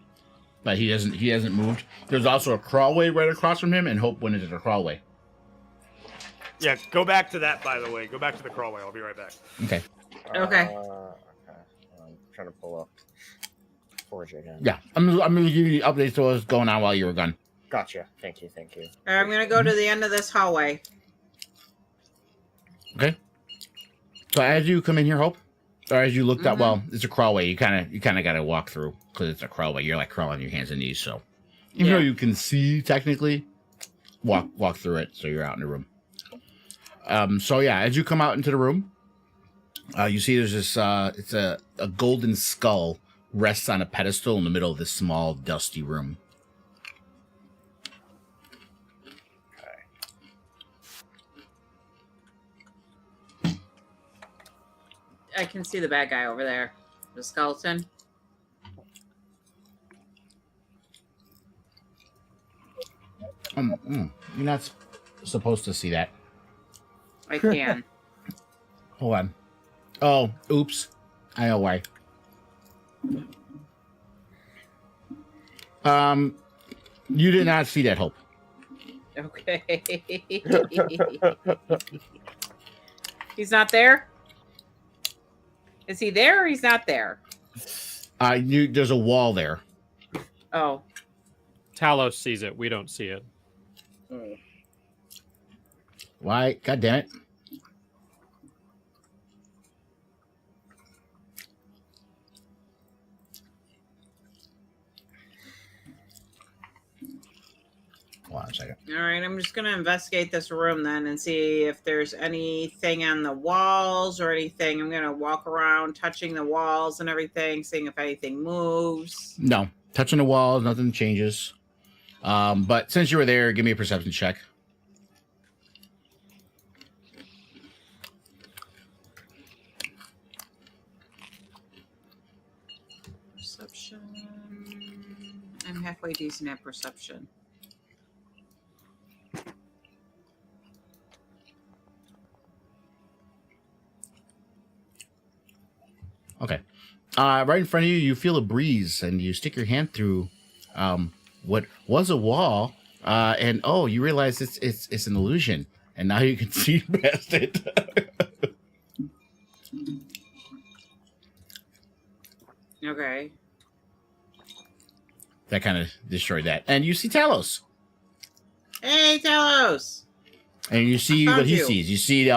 But he hasn't moved. There's also a crawlway right across from him, and Hope went into the crawlway. Yeah, go back to that, by the way. Go back to the crawlway. I'll be right back. Okay. Okay. Okay. I'm trying to pull up Forge again. Yeah. I'm gonna give you updates to what's going on while you were gone. Gotcha. Thank you. I'm gonna go to the end of this hallway. Okay. So as you come in here, Hope, or as you looked up, well, it's a crawlway. You kind of got to walk through because it's a crawlway. You're like crawling on your hands and knees. So even though you can see technically, walk through it. So you're out in the room. So yeah, as you come out into the room, you see there's this. It's a golden skull rests on a pedestal in the middle of this small dusty room. I can see the bad guy over there. The skeleton. You're not supposed to see that. I can. Hold on. Oh, oops. I know why. You did not see that, Hope. Okay. He's not there? Is he there or he's not there? There's a wall there. Oh. Talos sees it. We don't see it. Why? God damn it. Hold on a second. All right, I'm just going to investigate this room then and see if there's anything on the walls or anything. I'm going to walk around touching the walls and everything, seeing if anything moves. No. Touching the walls, nothing changes. But since you were there, give me a perception check. Perception. I'm halfway decent at perception. Okay. Right in front of you, you feel a breeze, and you stick your hand through what was a wall, and you realize it's an illusion, and now you can see past it. Okay. That kind of destroyed that, and you see Talos, Hey, Talos! and you see I found what he you. sees. You see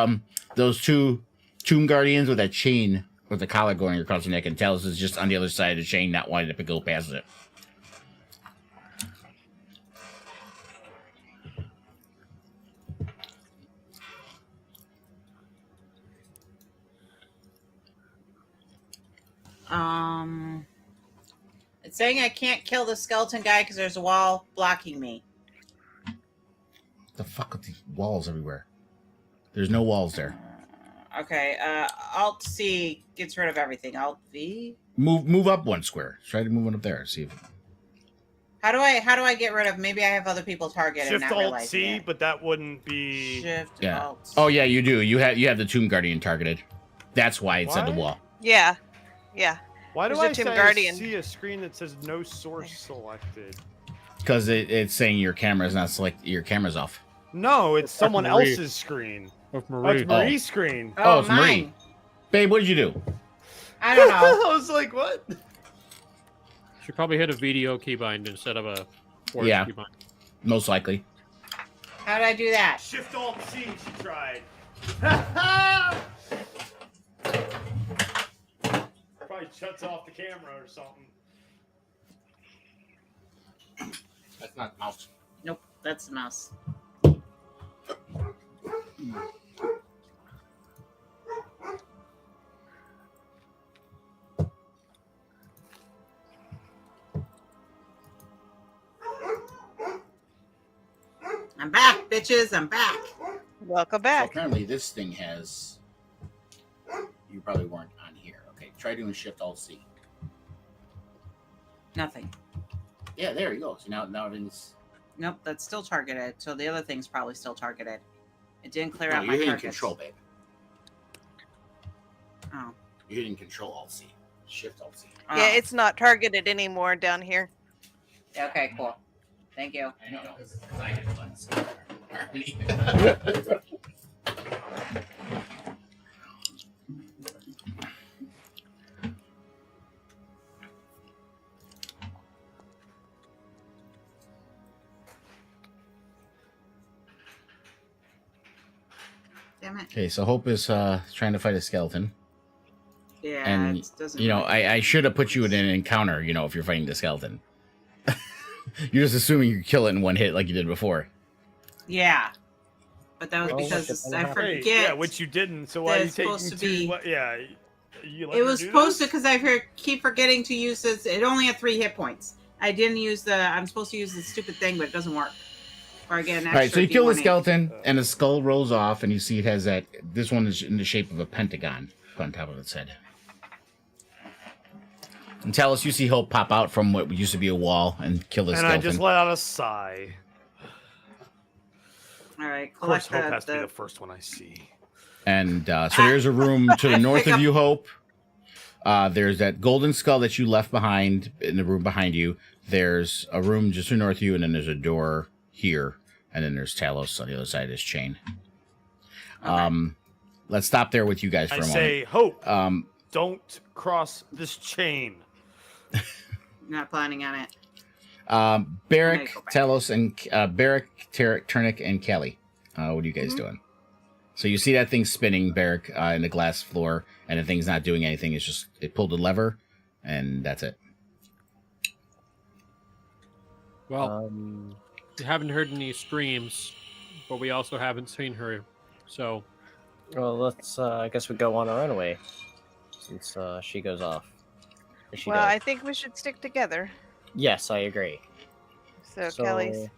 those two tomb guardians with that chain with the collar going across the neck, and Talos is just on the other side of the chain, not wanting to go past it. It's saying I can't kill the skeleton guy because there's a wall blocking me. The fuck with these walls everywhere? There's no walls there. Okay, Alt C gets rid of everything. Alt V? Move up one square. Try to move one up there. See if How do I get rid of? Maybe I have other people targeted and Shift not Alt realizing C, it. but that wouldn't be. Shift Yeah. Alt. Oh yeah, you do. You have the Tomb Guardian targeted. That's why it's on the Why? wall. Yeah. Yeah. Why do Where's I the Tomb say Guardian? see a screen that says no source selected? Because it's saying your camera's not select. Your camera's off. No, it's someone Marie. else's screen. Of Oh, Marie. it's Marie's screen. Oh, it's mine. Marie. Babe, what did you do? I don't know. I was like, what? Should probably hit a VDO keybind instead of a force Yeah. keybind. Most likely. How did I do that? Shift Alt C, she tried. Probably shuts off the camera or something. That's not the mouse. Nope, that's the mouse. I'm back, bitches. I'm back. Welcome So back. apparently this thing has. You probably weren't on here. Okay, try doing Shift Alt C. Nothing. Yeah, there you go. So now everything's. Nope, that's still targeted. So the other thing's probably still targeted. It didn't clear No, out you're my hitting targets. Control, babe. Oh. You're hitting Control Alt C. Shift Alt C. Oh. Yeah, it's not targeted anymore down here. Okay, cool. Thank you. I know, because I hit the buttons. Damn it. Okay, so Hope is trying to fight a skeleton. Yeah, And, it doesn't. You know, really- I should have put you in an encounter, you know, if you're fighting the skeleton. You're just assuming you kill it in one hit like you did before. Yeah. But that was Oh, because look, I it's forget. Yeah, which you didn't. So why are you That's taking supposed to two? be- What, yeah, you let It her was do supposed to this? because keep forgetting to use this. It only had 3 hit points. I didn't use the. I'm supposed to use the stupid thing, but it doesn't work. Or again, All right, so you kill the D1 skeleton, and the skull rolls off, and you see it has that. This one is in the shape of a pentagon on top of its head. And Talos, you see Hope pop out from what used to be a wall and kill the And skeleton. I just let out a sigh. All right, Of course, collect Hope has to be the the first one I see. And so there's a room to the north of you, Hope. There's that golden skull that you left behind in the room behind you. There's a room just to the north of you, and then there's a door here. And then there's Talos on the other side of this chain. Okay. Let's stop there with you guys for I a moment. say, Hope, don't cross this chain. Not planning on it. Barrick, Go back. Talos, and Barrick, Tarek, Turnick, and Kelly. What are you guys doing? So you see that thing spinning, Barrick, in the glass floor, and the thing's not doing anything. It's just, it pulled a lever, and that's it. Well, we haven't heard any screams, but we also haven't seen her. So, Well, let's. I guess we go on our own way, since she goes off. She Well, does. I think we should stick together. Yes, I agree. So Kelly's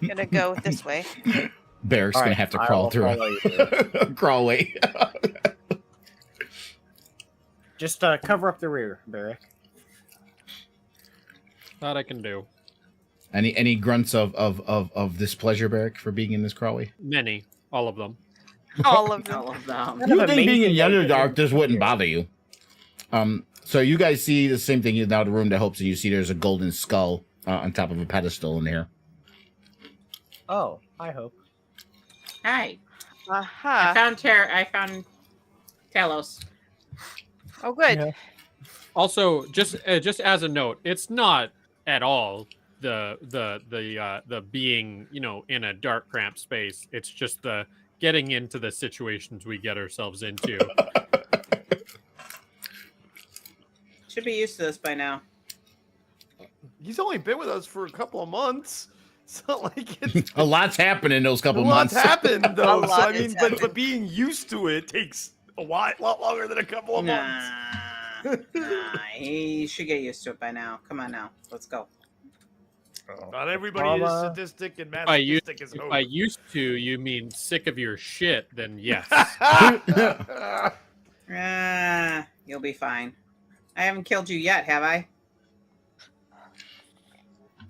gonna go this way. Barrick's All going right, to have to I crawl will through follow you. crawl away. Just cover up the rear, Barrick. that I can do. Any grunts of displeasure, Barrick, for being in this crawlway? Many, all of them. All of them. All of them. You think being in the amazing Underdark, this wouldn't bother you. So you guys see the same thing now, the room that Hopes, and you see there's a golden skull on top of a pedestal in here. Oh, I hope. Hi. I Aha. found Talos. Oh, good. Yeah. Also, just as a note, it's not at all the being, you know, in a dark, cramped space. It's just the getting into the situations we get ourselves into. Should be used to this by now. He's only been with us for a couple of months. It's not like it's A lot's happened in those couple a lot's months. happened though. So lot I mean, has but happened. being used to it takes a lot longer than a couple of months. Nah, he should get used to it by now. Come on now, let's go. Not everybody is Trauma. sadistic and By you- masochistic as If Hope. by used to, you mean sick of your shit, then yes. You'll be fine. I haven't killed you yet, have I?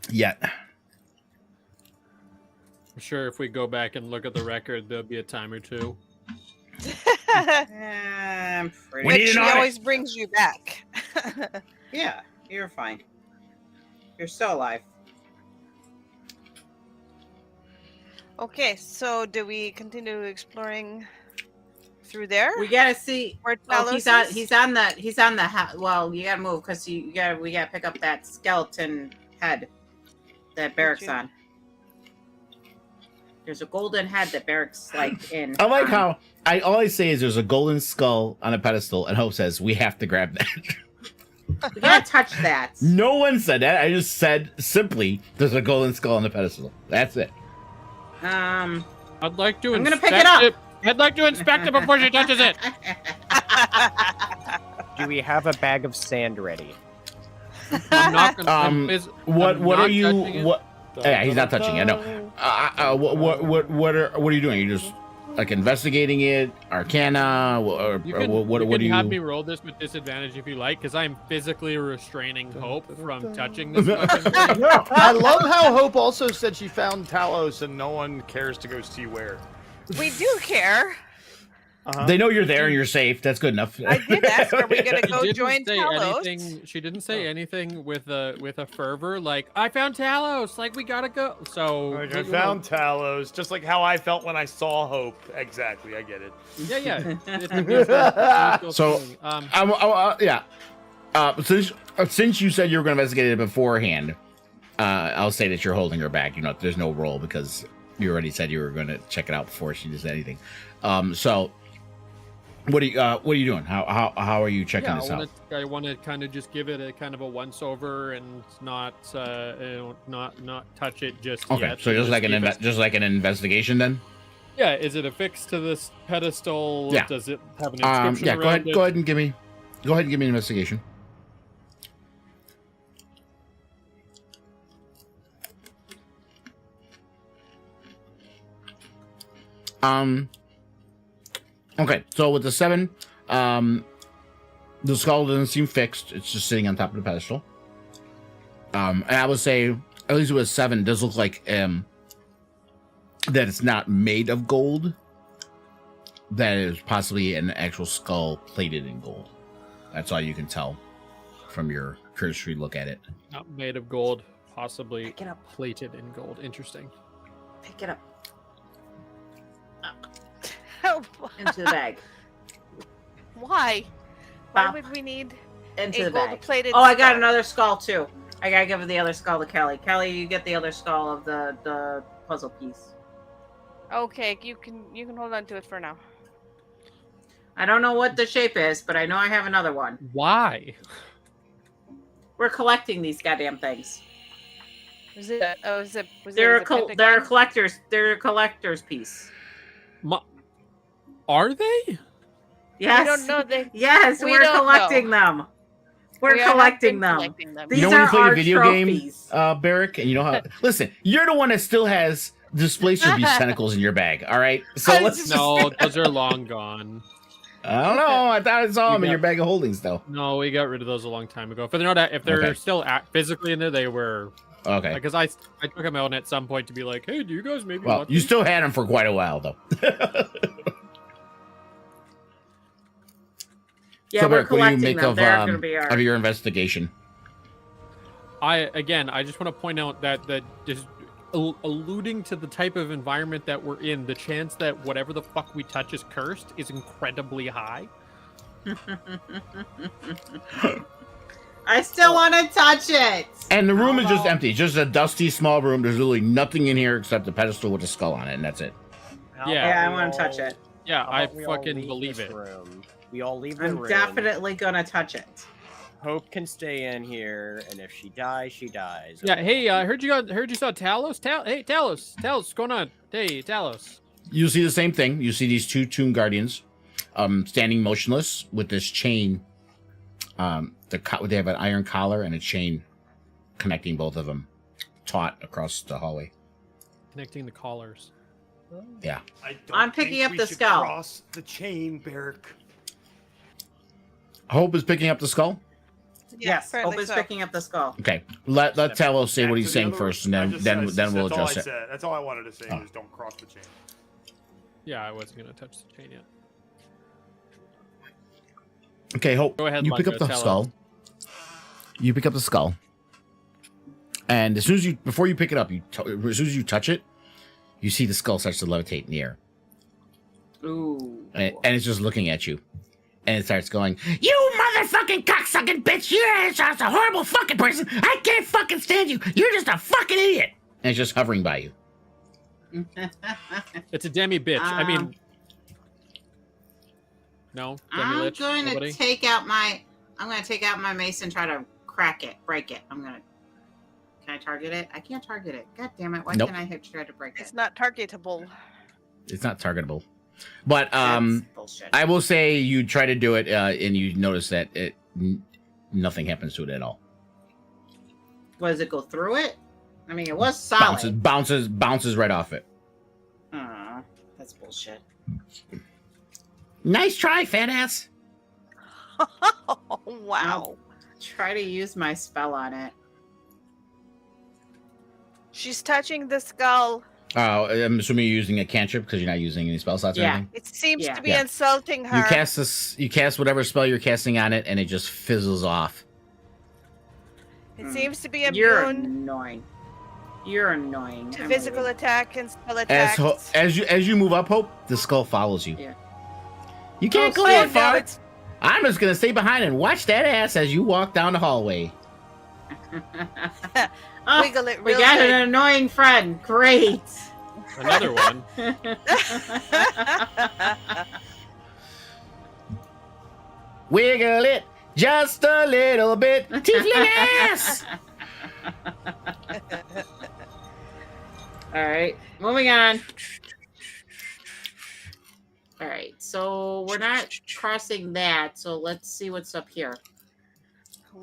Yet. I'm sure if we go back and look at the record, there'll be a time or two. I'm pretty. We need But an she audit. always brings you back. Yeah, you're fine. You're still alive. Okay, so do we continue exploring through there? We gotta see. Where Oh, Talos he's on the. Well, you gotta move because we gotta pick up that skeleton head that Barrick's you- on. There's a golden head that Barrick's like in. I like how all I say is there's a golden skull on a pedestal, and Hope says we have to grab that. We can't touch that. No one said that. I just said simply there's a golden skull on the pedestal. That's it. I'd like to I'm gonna inspect pick it up. I'd like to inspect it before she touches it. Do we have a bag of sand ready? I'm not gonna. What I'm are not you? touching it. What? Yeah, he's not touching it. No. What are you doing? You're just like investigating it, Arcana, or You can, what you do can you? have me roll this with disadvantage if you like, because I'm physically restraining Hope from touching this fucking thing. I love how Hope also said she found Talos and no one cares to go see where. We do care. They know you're there and you're safe. That's good enough. I did ask, are we gonna She go didn't join say Talos? anything. She didn't say anything with a fervor like I found Talos. Like we gotta go. So Like, I you know, found Talos, just like how I felt when I saw Hope. Exactly, I get it. Yeah. It's a mutual So, feeling. yeah. Since you said you were going to investigate it beforehand, I'll say that you're holding her back. You know, there's no roll because you already said you were going to check it out before she did anything. So, what are you doing? How are you checking this out? I want to kind of just give it a kind of a once over and not touch it just Okay, yet. so just like keep it- just like an investigation then. Yeah, is it affixed to this pedestal? Yeah. Does it have an inscription Yeah. around it? Go ahead and give me an investigation. Okay, so with the 7, the skull doesn't seem fixed. It's just sitting on top of the pedestal. And I would say, at least with a 7, it does look like that it's not made of gold. that is possibly an actual skull plated in gold. That's all you can tell from your cursory look at it. Not made of gold, possibly Pick it up. plated in gold. Interesting. Pick it up Oh, into the bag. why? Why Bop. would we need Into a the bag. gold-plated? Oh, I got skull? another skull too. I gotta give the other skull to Kelly. Kelly, you get the other skull of the puzzle piece. Okay, you can hold on to it for now. I don't know what the shape is, but I know I have another one. Why? We're collecting these goddamn things. Was it? Was it? They're a pentagon? they're collectors. They're a collector's piece. Are they? Yes. We don't know. Yes, We we're don't collecting them. We're We have collecting been them. collecting them. These You know when are you play our the video trophies. game, Barrick, and you know how... Listen, you're the one that still has Displacer Beast tentacles in your bag, all right? So let's just... No, those are long gone. I don't know. I thought I saw them in got- your bag of holdings, though. No, we got rid of those a long time ago. If they're not, if they're Okay. still physically in there, they were. Okay. Because I took them out at some point to be like, hey, do you guys maybe? Well, want you these? still had them for quite a while, though. Yeah, So, we're Barrick, what do you collecting make them. of, They're going to be our... of your investigation? I just want to point out that just alluding to the type of environment that we're in, the chance that whatever the fuck we touch is cursed is incredibly high. I still want to touch it. And the room is just Oh. empty. Just a dusty, small room. There's literally nothing in here except the pedestal with a skull on it, and that's it. Yeah, I want to touch it. Yeah, How I about we all fucking leave believe this it. room? We all leave the I'm room. definitely going to touch it. Hope can stay in here, and if she dies, she dies. Yeah, hey, I heard you saw Talos. Hey, Talos, what's going on? Hey, Talos. You see the same thing. You see these two Tomb Guardians standing motionless with this chain. They have an iron collar and a chain connecting both of them, taut across the hallway. Connecting the collars. Yeah. I'm picking up the skull. Cross the chain, Barrick. Hope is picking up the skull. Yes, apparently Hope is so. picking up the skull. Okay, let Talos say Back what to he's the saying other- first, and I then just- then that's- then we'll that's all I address it. said. That's all I wanted to say. Oh. Is don't cross the chain. Yeah, I wasn't gonna touch the chain yet. Okay, Hope. Go ahead, You pick up Lungo, the tell skull. You pick up the skull, and as soon as before you pick it up, as soon as you touch it, you see the skull starts to levitate in the air, Ooh. and it's just looking at you, and it starts going, "You motherfucking cocksucking bitch! You're just a horrible fucking person. I can't fucking stand you. You're just a fucking idiot." And it's just hovering by you. It's a demi bitch. I mean, no, demi I'm lich. going Nobody. to take out my mace and try to crack it, break it. Can I target it? I can't target it. God damn it! Why Nope. can't I try to break It's it? not targetable. It's not targetable, but That's bullshit. I will say you try to do it, and you notice that nothing happens to it at all. Does it go through it? I mean, it was solid. Bounces right off it. Aw, that's bullshit. Nice try, fat ass. Oh, wow. Try to use my spell on it. She's touching the skull. Oh, I'm assuming you're using a cantrip because you're not using any spell slots or Yeah. anything. It seems Yeah. to be Yeah. insulting her. You cast this. You cast whatever spell you're casting on it, and it just fizzles off. It seems to be You're immune annoying. You're annoying. to Emily. physical attack and spell attacks. As you move up, Hope, the skull follows you. Yeah. You can't Oh, go that shit, now far. it's- I'm just gonna stay behind and watch that ass as you walk down the hallway. Oh, Wiggle it we real got good. an annoying friend. Great. Another one. Wiggle it just a little bit, tiefling ass. All right, moving on. All right, so we're not crossing that. So let's see what's up here.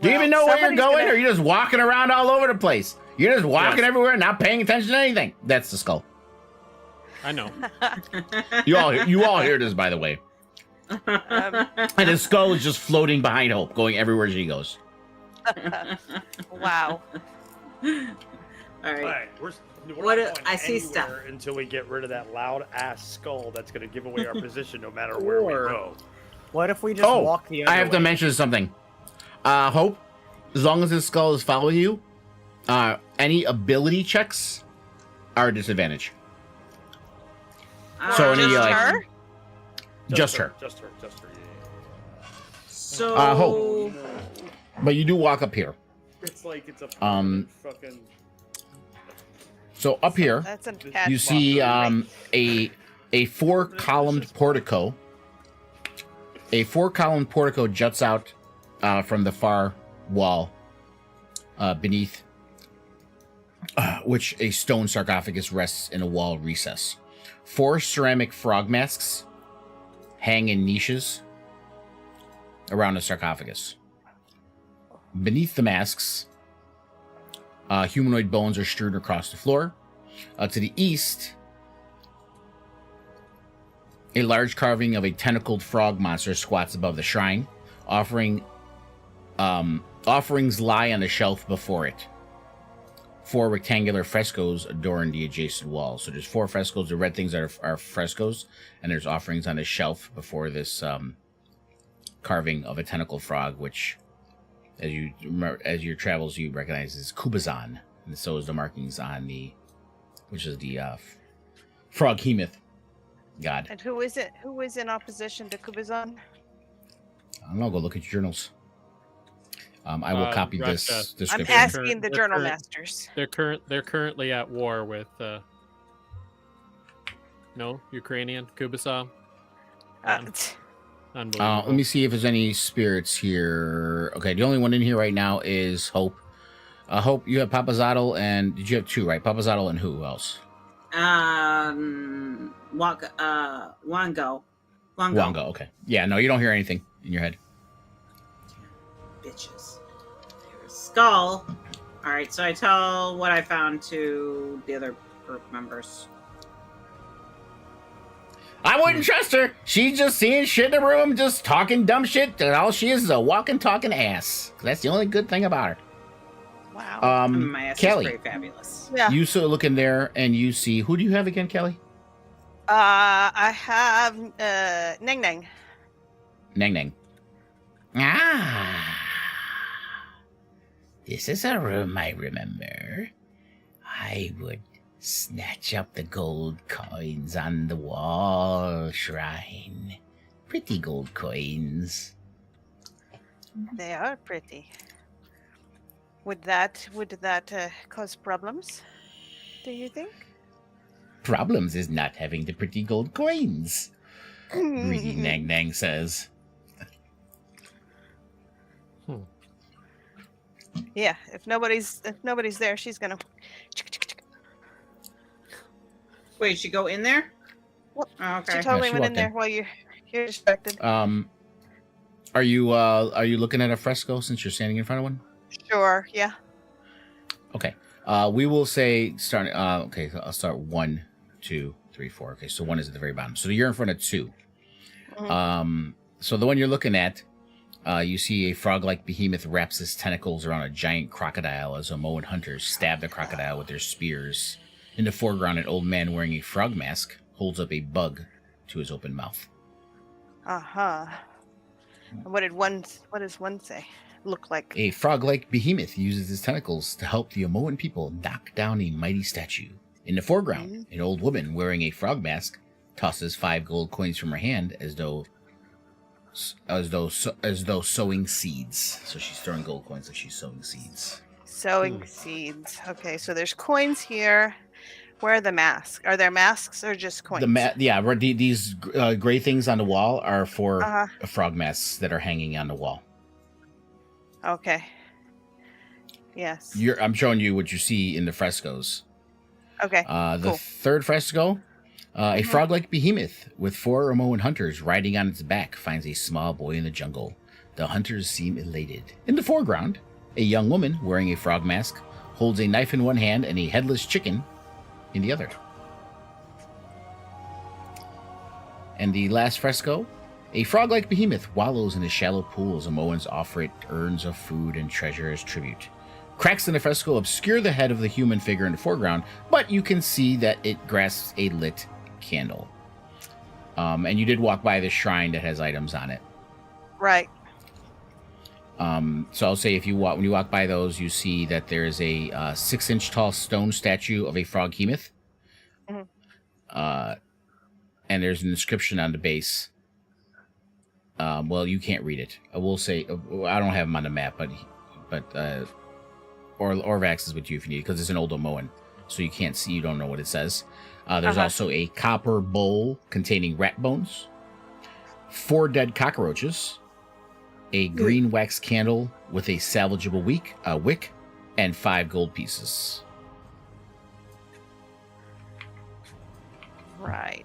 Do you even know where you're somebody's going, gonna- or you're just walking around all over the place? You're just walking Yes. everywhere, not paying attention to anything. That's the skull. I know. You all hear this, by the way. And the skull is just floating behind Hope, going everywhere she goes. Wow. All All right. right, We're What not going I see stuff. anywhere until we get rid of that loud ass skull that's going to give away our position no matter where we Or- go. What if we just walk the other I have to way? mention something. Hope, as long as this skull is following you, any ability checks are a disadvantage. So any, just like- her? Just her. Just her. Yeah. So Hope. But you do walk up here. It's like it's a fucking. So up here, That's a you see a four-columned portico. A four-columned portico juts out from the far wall beneath which a stone sarcophagus rests in a wall recess. 4 ceramic frog masks hang in niches around the sarcophagus. Beneath the masks, humanoid bones are strewn across the floor. To the east, a large carving of a tentacled frog monster squats above the shrine. Offerings lie on a shelf before it. 4 rectangular frescoes adorn the adjacent walls. So there's 4 frescoes. The red things are frescoes, and there's offerings on a shelf before this carving of a tentacled frog, which, as your travels, you recognize as Kubazan, and so is the markings on which is the frog hemoth god. And who is it? Who is in opposition to Kubazan? I don't know. Go look at your journals. I will copy this Russia. description. I'm asking the They're journal current- masters. They're currently at war with Ukrainian Kubasa. Unbelievable. Let me see if there's any spirits here. Okay, the only one in here right now is Hope. Hope, you have Papazadal, and did you have 2, right? Papazadal and who else? Wango. Wango, okay. Yeah, no, you don't hear anything in your head. Bitches. There's Skull. All right, so I tell what I found to the other group members. I wouldn't trust her. She's just seeing shit in the room, just talking dumb shit, and all she is a walking, talking ass. That's the only good thing about her. Wow. My ass Kelly. is pretty fabulous. Yeah. You sort of look in there, and you see, who do you have again, Kelly? I have Neng Neng. Neng Neng. Ah. This is a room I remember. I would snatch up the gold coins on the wall shrine. Pretty gold coins. They are pretty. Would that cause problems? Do you think? Problems is not having the pretty gold coins. Greedy Nang Nang says. Yeah, if nobody's there, she's gonna. Wait, she go in there? What? Oh, okay. She totally she went in walked there in. while you're distracted. Are you looking at a fresco since you're standing in front of one? Sure. Yeah. Okay. We will say starting. Okay, I'll start 1, 2, 3, 4. Okay, so 1 is at the very bottom. So you're in front of 2. So the one you're looking at, you see a frog-like behemoth wraps its tentacles around a giant crocodile as Omoan hunters stab the crocodile with their spears. In the foreground, an old man wearing a frog mask holds up a bug to his open mouth. And what does one say? Look like? A frog-like behemoth uses its tentacles to help the Omoan people knock down a mighty statue. In the foreground, an old woman wearing a frog mask tosses 5 gold coins from her hand as though sowing seeds. So she's throwing gold coins like she's sowing seeds. Sowing seeds. Okay, so there's coins here. Where are the masks? Are there masks or just coins? These gray things on the wall are for Uh-huh. frog masks that are hanging on the wall. Okay. Yes. I'm showing you what you see in the frescoes. Okay. The cool. third fresco, a frog-like behemoth with 4 Omoan hunters riding on its back finds a small boy in the jungle. The hunters seem elated. In the foreground, a young woman wearing a frog mask holds a knife in one hand and a headless chicken in the other. And the last fresco, a frog-like behemoth wallows in a shallow pool as Omoans offer it urns of food and treasure as tribute. Cracks in the fresco obscure the head of the human figure in the foreground, but you can see that it grasps a lit candle. And you did walk by the shrine that has items on it. Right. So I'll say when you walk by those, you see that there is a 6-inch tall stone statue of a froghemoth. Mhm. And there's an inscription on the base. Well, you can't read it. I will say I don't have him on the map, but Orvax is with you if you need it, because it's an old Omoan, so you can't see. You don't know what it says. There's also a copper bowl containing rat bones, 4 dead cockroaches, a green wax candle with a salvageable wick, and 5 gold pieces. Right.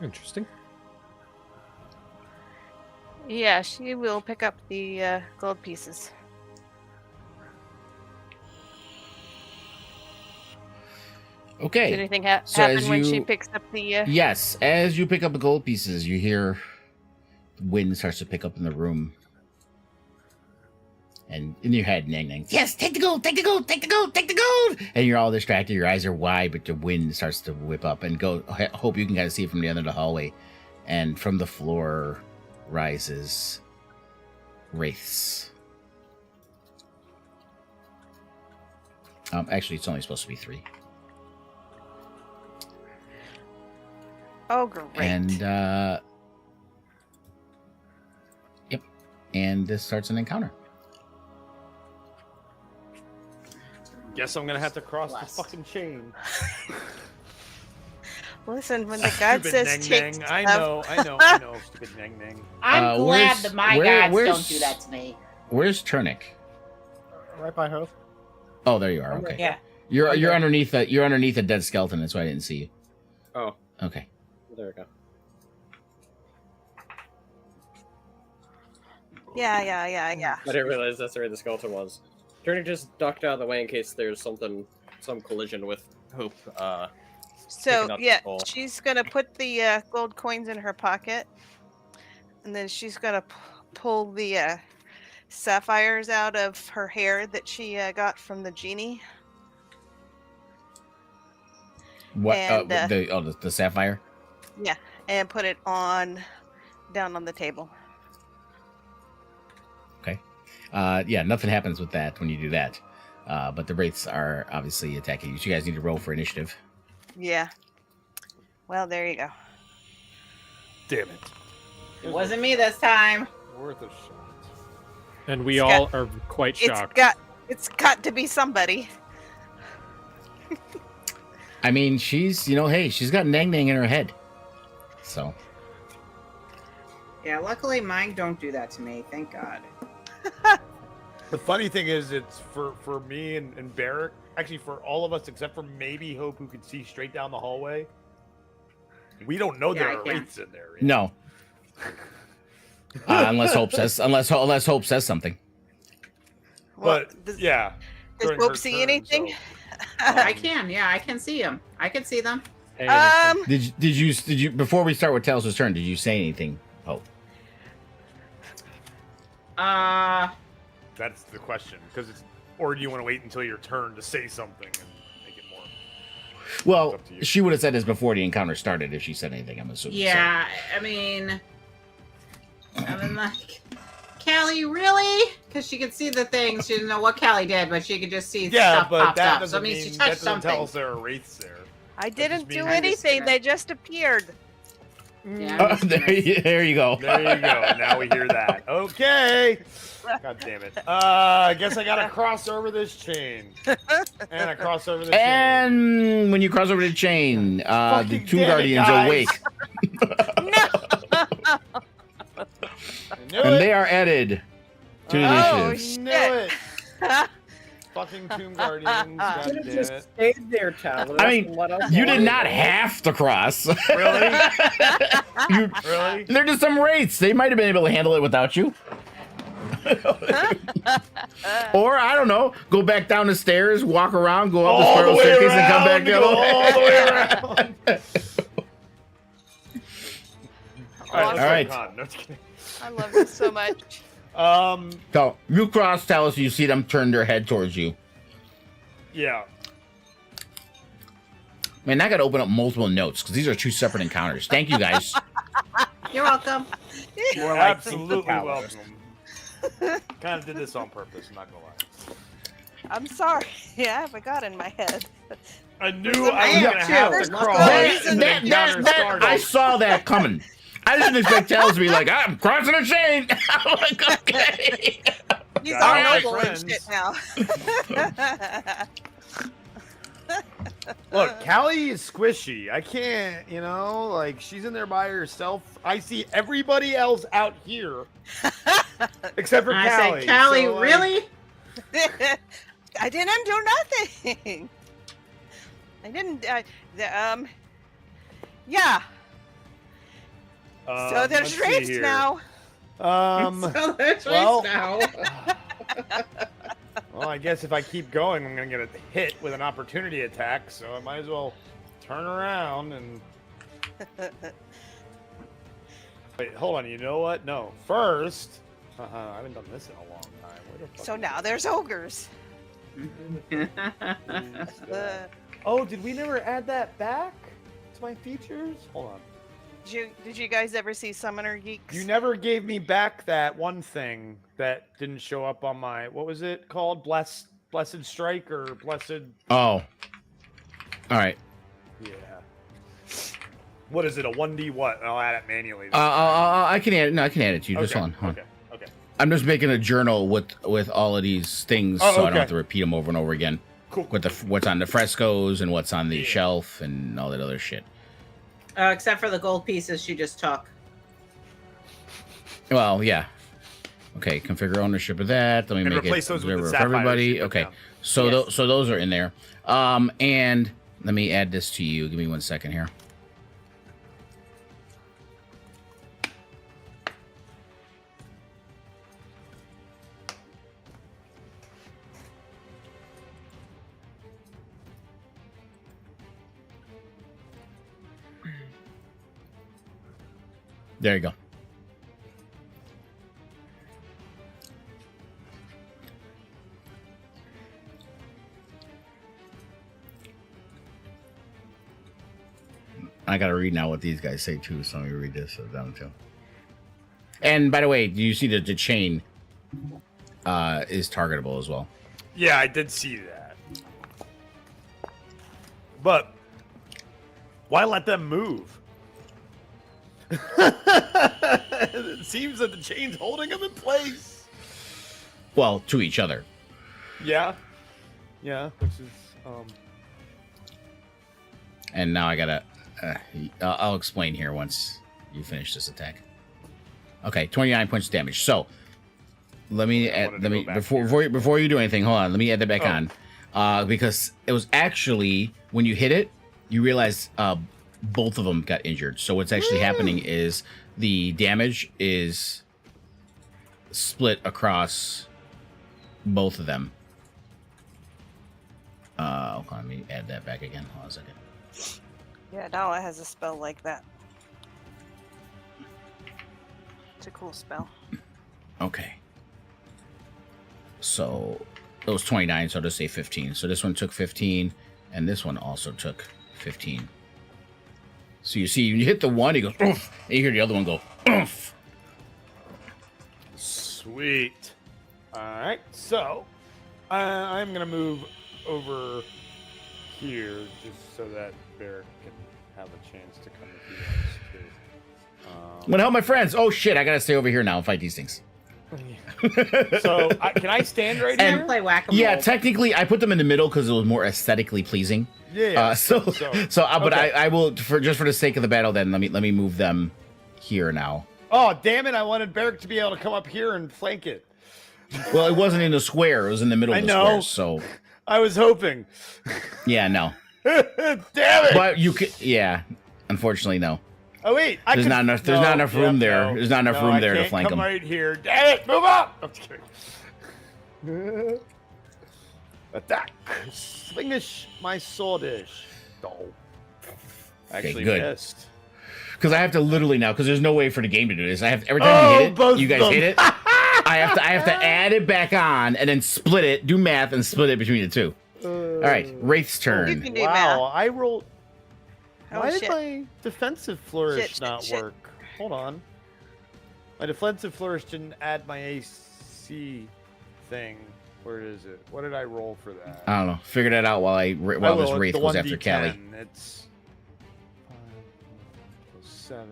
Interesting. Yeah, she will pick up the gold pieces. Okay. Did anything So happen as when she you- picks up the? Yes, as you pick up the gold pieces, you hear the wind starts to pick up in the room. And in your head, Nang Nang, yes, take the gold, take the gold, take the gold, take the gold! And you're all distracted, your eyes are wide, but the wind starts to whip up and go. Hope you can kind of see it from the end of the hallway. And from the floor rises wraiths. Actually, it's only supposed to be 3. Oh, great! And yep, and this starts an encounter. Guess I'm gonna have to cross Bless. the fucking chain. Listen, when the god Stupid says Nang take Nang. stuff, I know. Stupid Nang Nang. I'm glad where's- that my where- gods where's- don't do that to me. Where's Turnic? Right by Hope. Oh, there you are. Okay. Yeah. You're underneath a dead skeleton. That's why I didn't see you. Oh, Okay. there we go. yeah. I didn't realize that's where the skeleton was. Turning just ducked out of the way in case there's some collision with Hope. So picking up the yeah, skull. she's gonna put the gold coins in her pocket, and then she's gonna pull the sapphires out of her hair that she got from the genie. What? And, The sapphire. And put it down on the table. Okay. Yeah, nothing happens with that when you do that. But the wraiths are obviously attacking you. So you guys need to roll for initiative. Yeah. Well, there you go. Damn it. It wasn't me this time. Worth a shot. And we It's all got- are quite shocked. It's got to be somebody. I mean, she's got Nang Nang in her head. So Yeah, luckily mine don't do that to me. Thank God. The funny thing is, it's for me and Barrick, actually for all of us except for maybe Hope, who can see straight down the hallway. We don't know Yeah, there I are can. wraiths in there. yet. no. Unless Hope says something. Well, But does, yeah. does during Hope her see turn, anything? so- I can. Yeah, I can see them. I can see them. Hey, Did you before we start with Tails' turn? Did you say anything, Hope? That's the question, or do you want to wait until your turn to say something and make it more? Well, Up to you. she would have said this before the encounter started if she said anything. I'm assuming. so. Yeah, I mean, like, Callie, really? Because she could see the things. She didn't know what Callie did, but she could just see Yeah, stuff but popped that up. So doesn't it means she mean touched that doesn't tell something. us there are wraiths there. I didn't means- do I'm just anything. gonna- They just appeared. Yeah, I'm just gonna- There you go. There you go. Now we hear that. Okay. God damn it. I guess I gotta cross over this chain. And I cross over this chain. And when you cross over the chain, the Fucking Tomb damn it, Guardians guys. awake, I knew and it. they are added to the Oh, initiatives. Knew shit. it. Fucking Tomb Guardians. God Could have damn just it. stayed there, Talos. I mean, and let us You did worry not about it. have to cross. Really? You- Really? they're just some wraiths. They might have been able to handle it without you. Or I don't know, go back down the stairs, walk around, go up the All spiral the way staircase, and come back around, the go other way. all the way around. All right, let's All right. go con. No, just kidding. I love this so much. So you cross, tell us you see them turn their head towards you. Yeah. Man, I got to open up multiple notes because these are 2 separate encounters. Thank you, guys. You're welcome. More like Absolutely superpowers. welcome. Kind of did this on purpose, I'm not gonna lie. I'm sorry. Yeah, I forgot in my head. I knew I I was am gonna too. have There's to no cross. reason and the encounter started. I saw that coming. I didn't expect Tails to be like, I'm crossing a chain. I'm like, okay. He's Got all it, my noble and friends. shit now. Look, Callie is squishy. I can't, like she's in there by herself. I see everybody else out here except for I Callie. say, Callie, So, like, really? I didn't do nothing. I didn't. Yeah. So let's there's see rapes here. now. So that's well- now. Well, I guess if I keep going, I'm gonna get a hit with an opportunity attack. So I might as well turn around and. Wait, hold on. You know what? No. First, I haven't done this in a long time. Where the fuck So is now it? there's ogres. Oh, did we never add that back to my features? Hold on. Did you guys ever see Summoner Geeks? You never gave me back that one thing that didn't show up on my, what was it called? Blessed Strike or Blessed? Oh. All right. Yeah. What is it? A 1D what? I'll add it manually. I can add it. No, I can add it to you. okay. Just hold on. Okay. I'm just making a journal with all of these things, Oh, so I don't okay. have to repeat them over and over again. Cool. With what's on the frescoes and what's on the Yeah. shelf and all that other shit. Except for the gold pieces she just took. Well, yeah. Okay, configure ownership of that. Let me And make replace it those with the for sapphires everybody. you put Okay, down. so Yes. so those are in there. And let me add this to you. Give me 1 second here. There you go. I gotta read now what these guys say too, so let me read this down too. And by the way, do you see that the chain is targetable as well? Yeah, I did see that. But why let them move? It seems that the chain's holding them in place. Well, to each other. Yeah, which is And now I gotta. I'll explain here once you finish this attack. Okay, 29 points of damage. So let me add, wanted to go back before you do anything. Hold on, let me add that back on, because it was actually when you hit it, you realize both of them got injured. So what's actually happening is the damage is split across both of them. Hold on, let me add that back again. Hold on a second. Yeah, Nala has a spell like that. It's a cool spell. Okay. So it was 29, so I'll just say 15. So this one took 15, and this one also took 15. So you see, when you hit the one, he goes, oof, and you hear the other one go, oof. sweet. All right, so I'm gonna move over here just so that Bear can have a chance to come if he wants to. I'm gonna help my friends. Oh shit, I gotta stay over here now and fight these things. So can I stand right And- here? Play whack-a-mole. Yeah, technically, I put them in the middle because it was more aesthetically pleasing. Yeah. But okay. I will, for the sake of the battle, then let me move them here now. Oh damn it! I wanted Barrick to be able to come up here and flank it. Well, it wasn't in the square; it was in the middle of I the know. square. So I was hoping. yeah, no. Damn it! But you could, yeah. Unfortunately, no. Oh wait, There's not enough. There's not enough room there. There's not enough room I there to can't flank come them. right here. Damn it! Move up! I'm just kidding. Attack! Swingish my swordish. Oh. Actually good. missed. Because I have to literally now. Because there's no way for the game to do this. I have every time you hit it, both you of guys them. hit it. I I have to add it back on and then split it, do math, and split it between the two. All right, Wraith's You turn. can do Wow, math. I rolled. Oh, Why did shit. my defensive flourish Shit, not shit. work? Hold on. My defensive flourish didn't add my AC thing. Where is it? What did I roll for that? I don't know. Figure that out while this will, Wraith the goes after 1d10. Callie. It's 5 plus 7,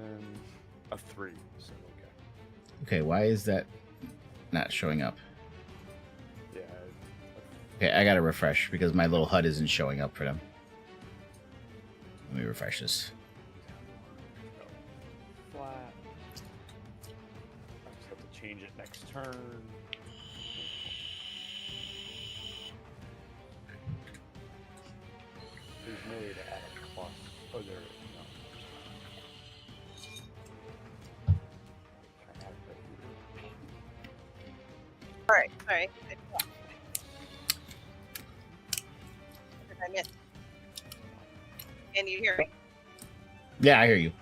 a 3. So okay. Okay, why is that not showing up? Yeah. Okay, I gotta refresh because my little HUD isn't showing up for them. Let me refresh this. Flat. I just have to change it next turn. There's no way to add a plus. Oh, there. No. Can I add it right here? All right, sorry. What did I miss? Can you hear me? Yeah, I hear you.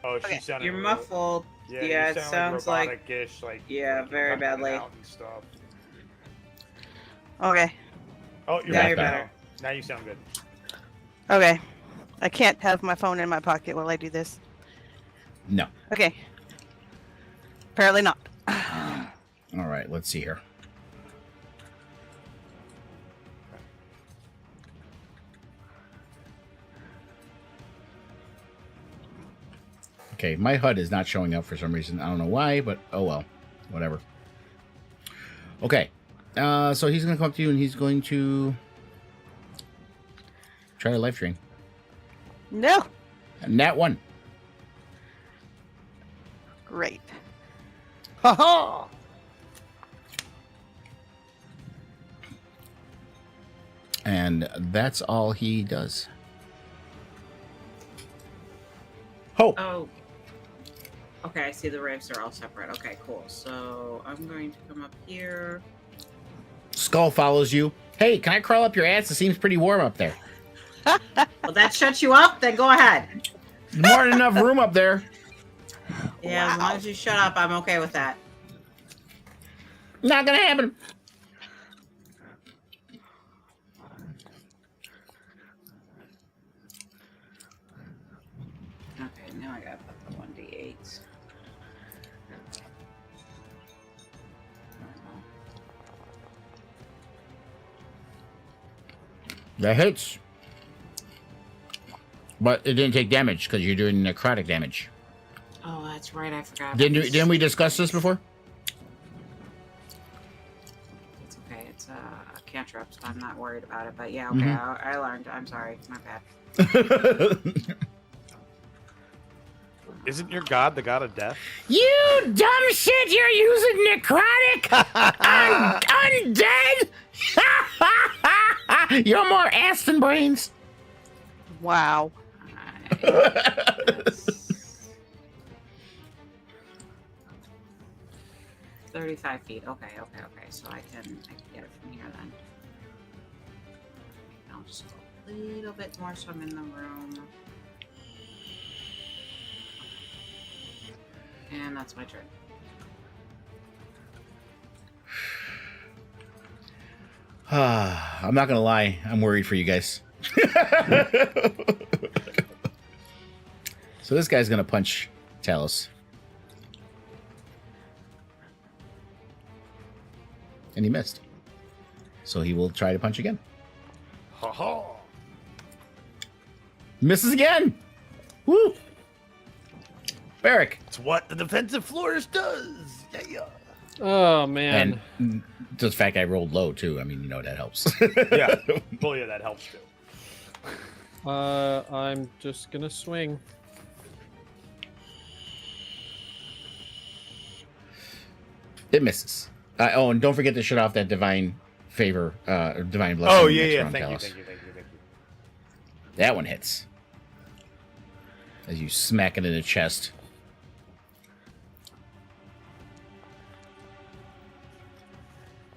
Oh, she Okay. sounded You're real- muffled. Yeah, Yeah, you it sound sounds like- robotic-ish, like Yeah, like very you're cutting it badly. out and stuff. Okay. Oh, you're Now back you're now. better. Now you sound good. Okay. I can't have my phone in my pocket while I do this. No. Okay. Apparently not. All right, let's see here. Okay, my HUD is not showing up for some reason. I don't know why, but oh well. Whatever. Okay. So he's going to come up to you and he's going to try to life drain. No. And that one. Great. Ha ha! And that's all he does. Hope. Oh. Okay, I see the raves are all separate. Okay, cool. So I'm going to come up here. Skull follows you. Hey, can I crawl up your ass? It seems pretty warm up there. Well, that shuts you up? Then go ahead. More than enough room up there. Yeah, as long as you shut up, I'm okay with that. Not gonna happen. Okay, now I gotta put the 1d8s. That hits. But it didn't take damage because you're doing necrotic damage. Oh, that's right. I forgot. Didn't we discuss this before? It's okay. It's a cantrip, so I'm not worried about it. But yeah, okay. Mhm. I learned. I'm sorry. My bad. Isn't your god the god of death? You dumb shit! You're using necrotic undead. You're more ass than brains. Wow. Alright. 35 feet. Okay. So I can get it from here then. I'll just go a little bit more so I'm in the room. And that's my turn. I'm not gonna lie. I'm worried for you guys. So this guy's gonna punch Talos. And he missed. So he will try to punch again. Ha ha! Misses again! Woo! Barrick. It's what the defensive flourish does. Yeah. Oh man. And the fact I rolled low too. I mean, you know that helps. Yeah. Well, yeah, that helps too. I'm just gonna swing. It misses. Oh, and don't forget to shut off that divine favor, divine blessing. Oh next yeah. round, Thank you. Talos. Thank you. That one hits. As you smack it in the chest.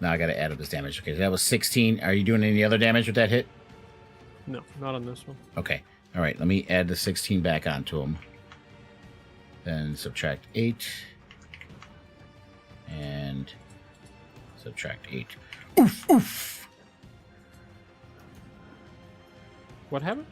Now I gotta add up this damage. Okay, so that was 16. Are you doing any other damage with that hit? No, not on this one. Okay. All right, let me add the 16 back onto him. Then subtract 8. And Subtract 8. Oof, oof. What happened?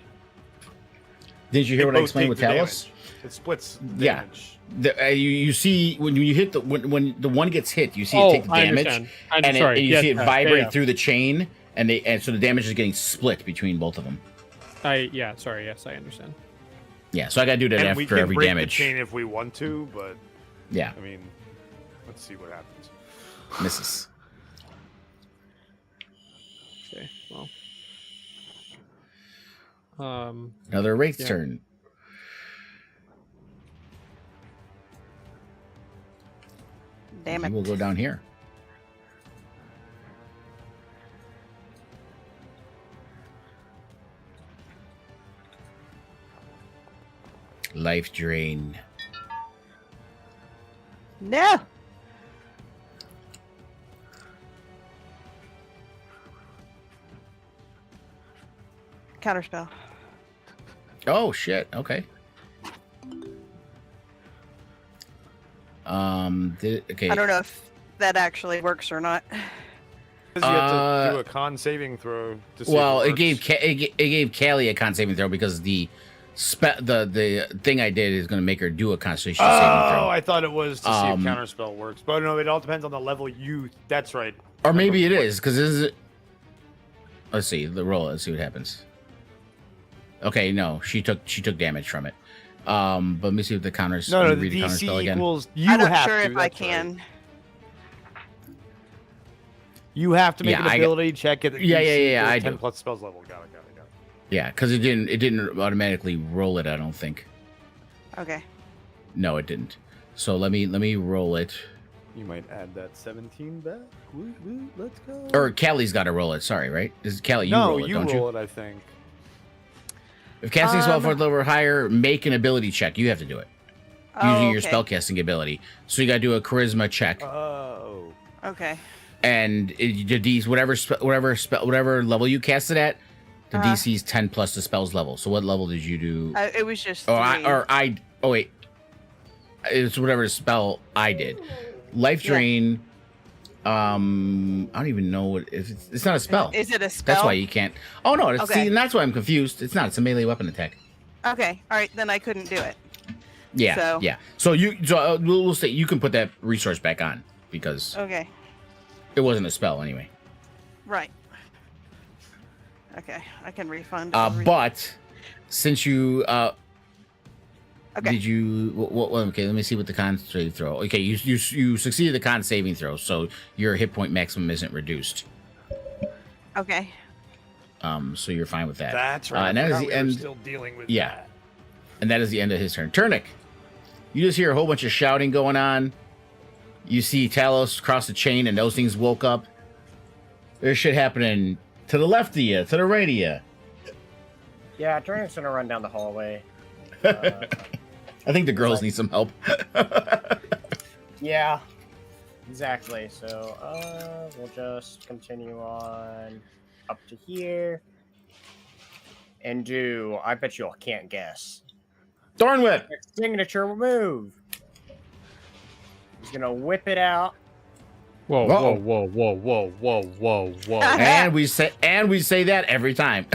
Did you hear what I both explained take with the Talos? damage. It splits Yeah. damage. You see when you hit when the one gets hit, you see it Oh, take the I damage, understand. and, Sorry. and you Yes, see it yeah, vibrate yeah. through the chain, and so the damage is getting split between both of them. Sorry. Yes, I understand. Yeah, so I gotta do that And we after can every break damage. the chain if we want to, but Yeah, I mean, let's see what happens. misses. Okay. Well. Another Wraith's Yeah. turn. Damn He it. will go down here. Life drain. No. Counterspell. Oh shit. Okay. Okay. I don't know if that actually works or not. You have to do a con saving throw to see Well, if it gave it gave Callie a con saving throw because the thing I did is going to make her do a Constitution saving throw. Oh, I thought it was to see if Um, counterspell works, but no, it all depends on the level you. That's right. Or maybe it is because this is. Let's see the roll. Let's see what happens. Okay, no, she took damage from it. But let me see if the counters. No, let me the read the counter spell DC again. equals. You I'm not have sure to. if I that's right. can. You have to make Yeah, an ability check at the Yeah, DC yeah, for I 10 do. plus spells level. Got it. Yeah, because it didn't automatically roll it. I don't think. Okay. No, it didn't. So let me roll it. You might add that 17 back. Woo, woo, let's go. Or Callie's got to roll it. Sorry, right? Is Callie? You no, roll it, you don't roll you? it. I think. If casting spell for level or higher, make an ability check. You have to do it using your okay. spellcasting ability. So you got to do a charisma check, Oh. Okay. and whatever level you cast it at, the DC is 10 plus the spell's level. So what level did you do? It was just Oh, three. wait, it's whatever spell I did. Life Yeah. drain. I don't even know what it's not a spell. Is it a spell? That's why you can't. Oh no, Okay. see, and that's why I'm confused. It's not. It's a melee weapon attack. Okay. All right. Then I couldn't do it. Yeah, So- yeah. So we'll say you can put that resource back on because Okay. it wasn't a spell anyway. Right. Okay. I can refund. But since you Okay. did you okay, let me see what the con saving throw. Okay, you succeeded the con saving throw, so your hit point maximum isn't reduced. Okay. So you're fine with that. That's right. And I that is forgot the we were end. Still dealing with Yeah. that. And that is the end of his turn. Turnic, you just hear a whole bunch of shouting going on. You see Talos cross the chain, and those things woke up. There's shit happening to the left of you, to the right of you. Yeah, Turnic's gonna run down the hallway. I think the girls need some help. Yeah, exactly. So we'll just continue on up to here and do. I bet you all can't guess. Thorn Whip. Signature move. He's gonna whip it out. Whoa, Uh-oh. whoa. And we say that every time.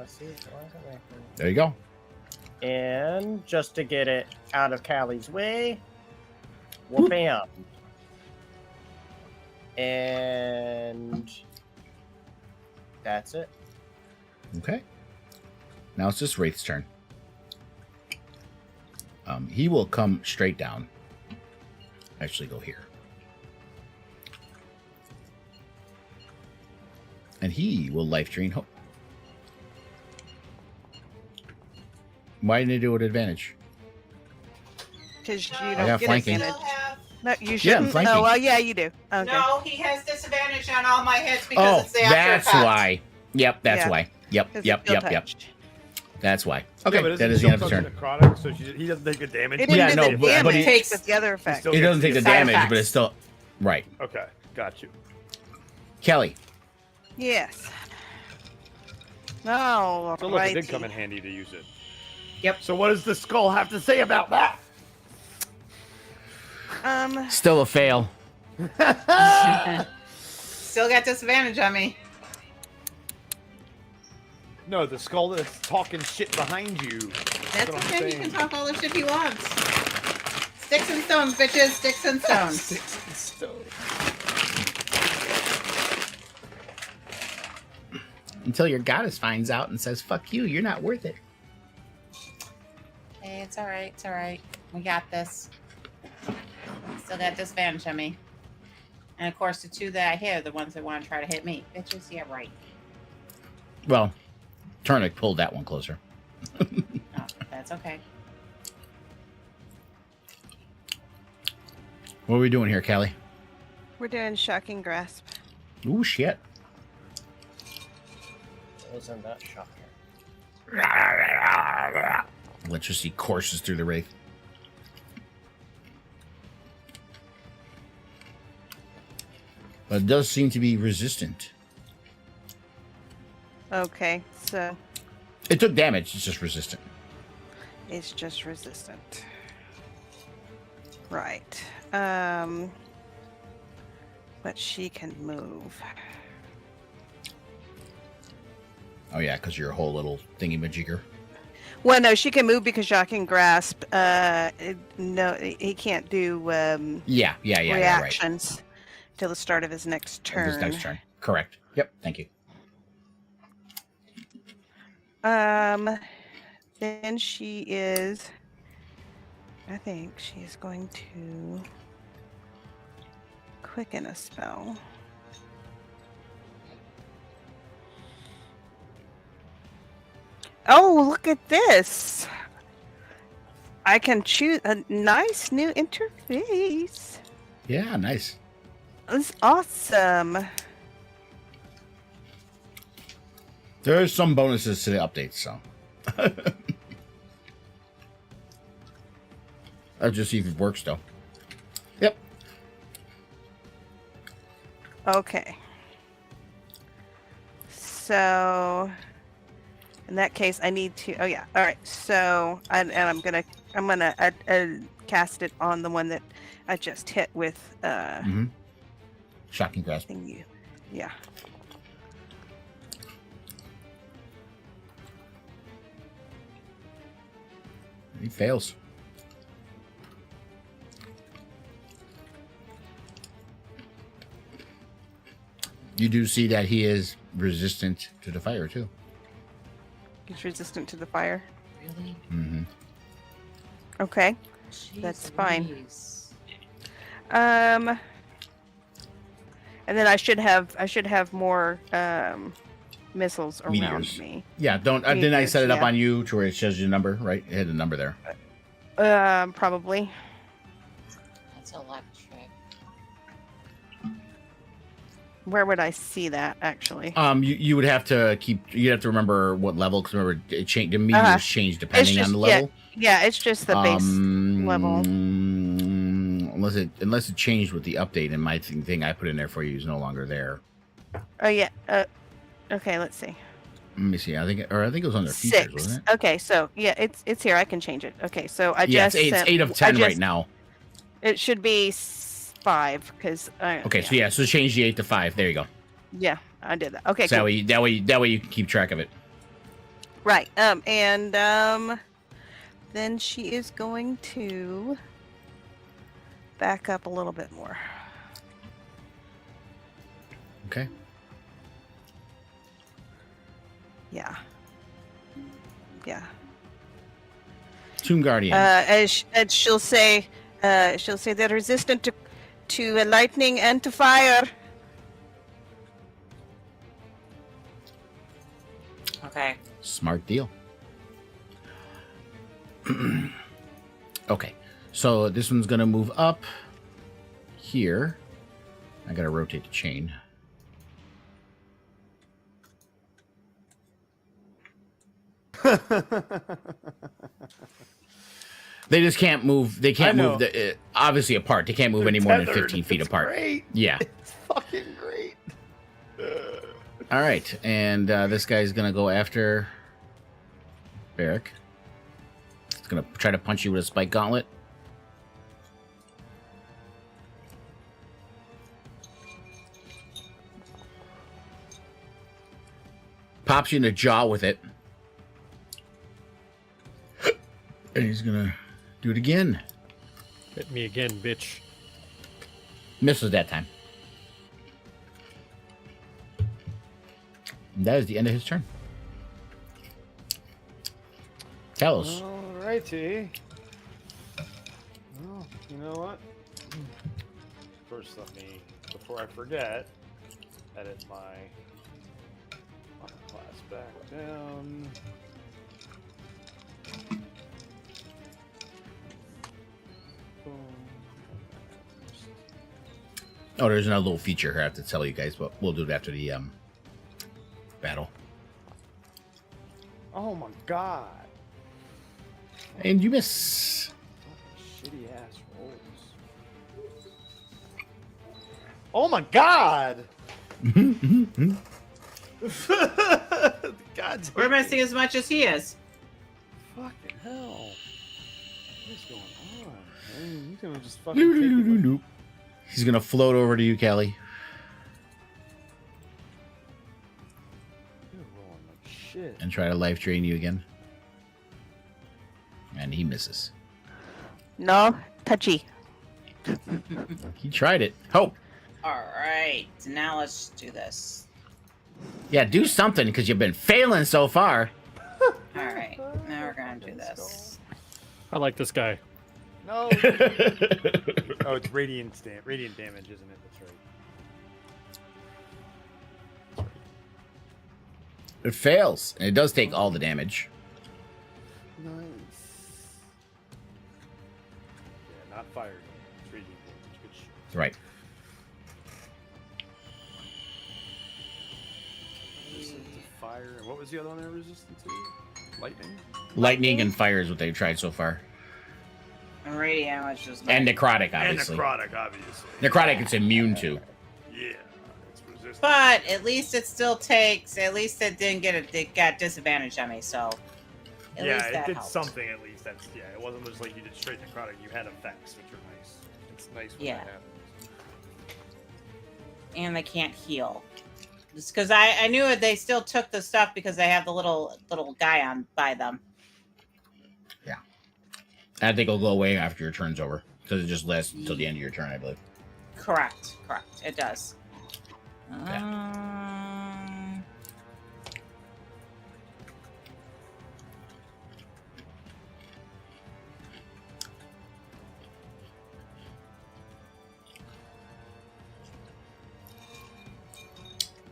See, why is it working? There you go. And just to get it out of Callie's way, bam. And that's it. Okay. Now it's just Wraith's turn. He will come straight down. Actually, go here. And he will life drain hope. Why didn't he do it at advantage? Because you I don't got get flanking. advantage. No, you Yeah, I'm shouldn't. flanking. Oh, well, yeah, you do. Okay. No, he has disadvantage on all my hits because Oh, it's the after that's effect. why. Yep, that's Yeah. why. Yep, 'Cause yep, it's still yep, yep. touched. That's why. Yeah, Okay, but that isn't is the she end of still the turn. necrotic, so he doesn't take the damage. It didn't Yeah, do no, the but damage, he- takes- but the other effect. still He doesn't take the Side damage, effects. but it's still right. Okay, got you. Kelly, Yes. Oh, So look, it did righty. come in handy to use it. Yep. So what does the skull have to say about that? Still a fail. Still got disadvantage on me. No, the skull that's talking shit behind you. That's what I'm okay. He saying. can talk all the shit he wants. Sticks and stones, bitches. Sticks and stones. Sticks and stones. Until your goddess finds out and says, fuck you, you're not worth it. Hey, it's all right. It's all right. We got this. Still got disadvantage on me. And of course, the two that I hit are the ones that want to try to hit me. Bitches, yeah, right. Well, Turnick pulled that one closer. Oh, that's okay. What are we doing here, Callie? We're doing shocking grasp. Ooh, shit. Isn't that shocking? Electricity courses through the wraith. But it does seem to be resistant. Okay, so It took damage, it's just resistant. it's just resistant. Right. But she can move. Oh yeah, because you're a whole little thingy-majigger. Well, no, she can move because shocking grasp. No, he can't do Yeah, right. reactions till the start of his next turn. This next turn. Correct. Yep, thank you. Then she is. I think she is going to quicken a spell. Oh, look at this! I can choose a nice new interface. Yeah, nice. That's awesome. There's some bonuses to the updates, so. I'll just see if it works, though. Yep. Okay. So, in that case, I need to. Oh yeah. All right. So, and I'm gonna cast it on the one that I just hit with. Shocking grasp. Thingy. Yeah. He fails. You do see that he is resistant to the fire, too. He's resistant to the fire. Really? Mm-hmm. Okay. Jeez That's fine. Louise. And then I should have more missiles around Meteors. me. Yeah, don't. Didn't I set it up Yeah. on you to where it shows you the number, right? It had a number there. Probably. That's electric. Where would I see that actually? You would have to keep. You'd have to remember what level, because remember it changed. The meteors change depending on the level. Yeah, it's just the base level. Unless it changed with the update, and my thing I put in there for you is no longer there. Oh yeah. Okay, let's see. Let me see. I think it was under features, 6. wasn't it? Okay, so yeah, it's here. I can change it. Okay, so I Yeah, just it's 8 of 10 right now. It should be 5 because. Okay, so change the 8 to 5. There you go. Yeah, I did that. Okay, So cool. that way you can keep track of it. Right. Then she is going to back up a little bit more. Okay. Yeah. Yeah. Tomb Guardian. As she'll say they're resistant to lightning and to fire. Okay. Smart deal. Okay, so this one's gonna move up here. I gotta rotate the chain. They just can't move. They can't I know. move obviously apart. They can't move They're any more than tethered. 15 feet It's apart. Great. Yeah. It's fucking great. All right, and this guy's gonna go after Barrick. It's gonna try to punch you with a spike gauntlet. pops you in the jaw with it. And he's gonna do it again. Hit me again, bitch. Misses that time. And that is the end of his turn. Talos. Alrighty. Well, you know what? First, let me, before I forget, edit my class back down. Boom. Oh, there's another little feature here I have to tell you guys, but we'll do it after the battle. Oh my god. And you miss. Fucking shitty ass rolls. Oh my god! God, We're missing as much as he is. fucking hell. What is going on? Man, he's gonna just fucking take it. He's gonna float over to you, Callie. You're rolling like shit. And try to life drain you again. And he misses. No, touchy. He tried it. Hope. All right, now let's do this. Yeah, do something because you've been failing so far. All right, now we're gonna do this. I like this guy. No. Oh, it's radiant damage, isn't it? That's right. It fails. And it does take all the damage. Nice. Yeah, not fire damage. It's radiant damage. Good shit. Right. Resistant to fire. And what was the other one they're resistant to? Lightning? Lightning and fire is what they've tried so far. And radiant was just And necrotic, And obviously. necrotic, obviously. Necrotic it's immune to. Yeah. It's resistant. But at least it still takes. At least it didn't get it got disadvantage on me. So at Yeah, least it that did helped. something at least. That's yeah. It wasn't just like you did straight necrotic. You had effects, which are nice. It's nice when Yeah. that happens. And they can't heal. Just because I knew it, they still took the stuff because they have the little guy on by them. I think it'll go away after your turn's over. Because it just lasts until the end of your turn, I believe. Correct. It does.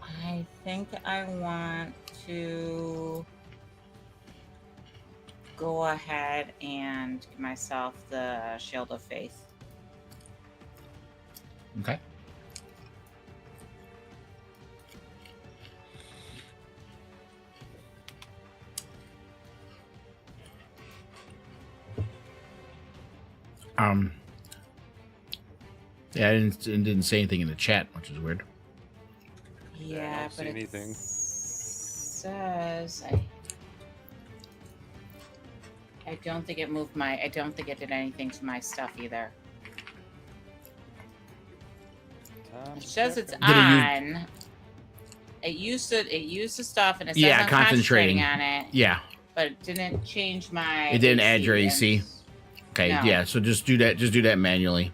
I think I want to go ahead and give myself the Shield of Faith. Okay. Yeah, it didn't say anything in the chat, which is weird. Yeah, don't but see it anything. says I don't think it moved my. I don't think it did anything to my stuff either. It says it's on. It used the stuff, and it says Yeah, I'm concentrating. concentrating on it. Yeah, But it didn't change my. it didn't add your AC. and- Okay, No. yeah, so just do that. Just do that manually.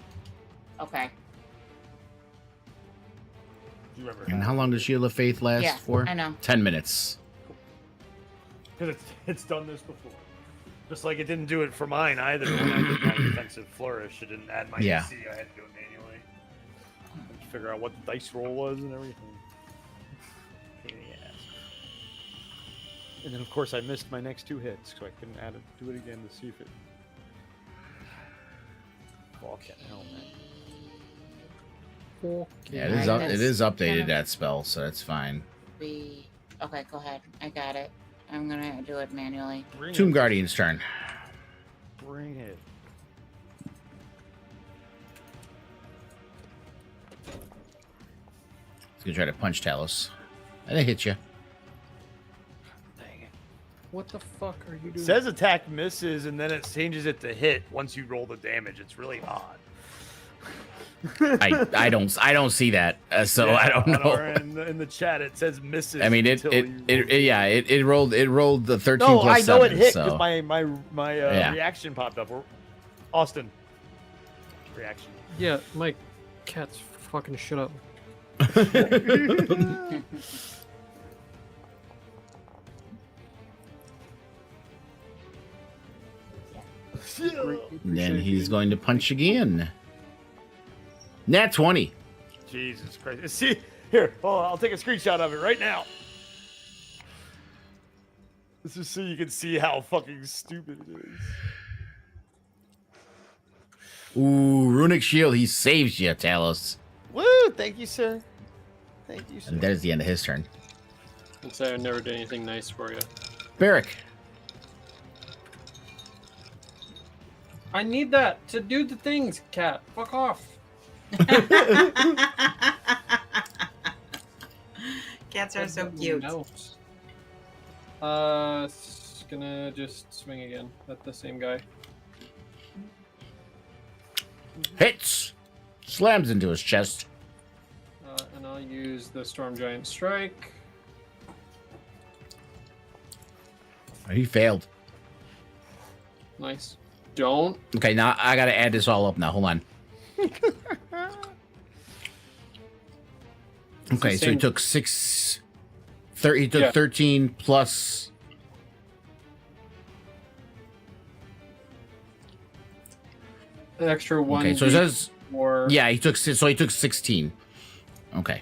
Okay. Do you remember? And how long does Shield of Faith last Yeah, for? I know. 10 minutes. Because it's done this before. Just like it didn't do it for mine either. When I did my defensive flourish, it didn't add my Yeah. AC. I had to do it manually. I had to figure out what the dice roll was and everything. Pain in the ass. And then of course I missed my next 2 hits, so I couldn't do it again to see if it. Fucking hell, man. Yeah, Alright, it is that's updated, gonna that spell, so that's fine. Okay, go ahead. I got it. I'm gonna do it manually. Bring Tomb it. Guardian's turn. Bring it. He's gonna try to punch Talos. And it hits you. Dang it. What the fuck are you doing? Says attack misses and then it changes it to hit once you roll the damage. It's really odd. I don't see that. So I don't know. In the chat, it says misses. I mean, it rolled the 13 No, plus I know 7. it hit So because my Yeah. reaction popped up. Austin, reaction. Yeah, my cat's fucking shut up. and then he's going to punch again. Nat 20. Jesus Christ! See here. Oh, I'll take a screenshot of it right now. This is so you can see how fucking stupid it is. Ooh, runic shield. He saves you, Talos. Woo! Thank you, sir. Thank you, sir. And that is the end of his turn. I'd say I never did anything nice for you. Barrick. I need that to do the things, cat. Fuck off. Cats are so cute. Gonna just swing again at the same guy. Hits. Slams into his chest. And I'll use the Storm Giant Strike. He failed. Nice. Don't. Okay, now I gotta add this all up now. Hold on. Okay, so he took 13 plus. An extra one. Okay, so it says. Or Yeah, he took 16. Okay.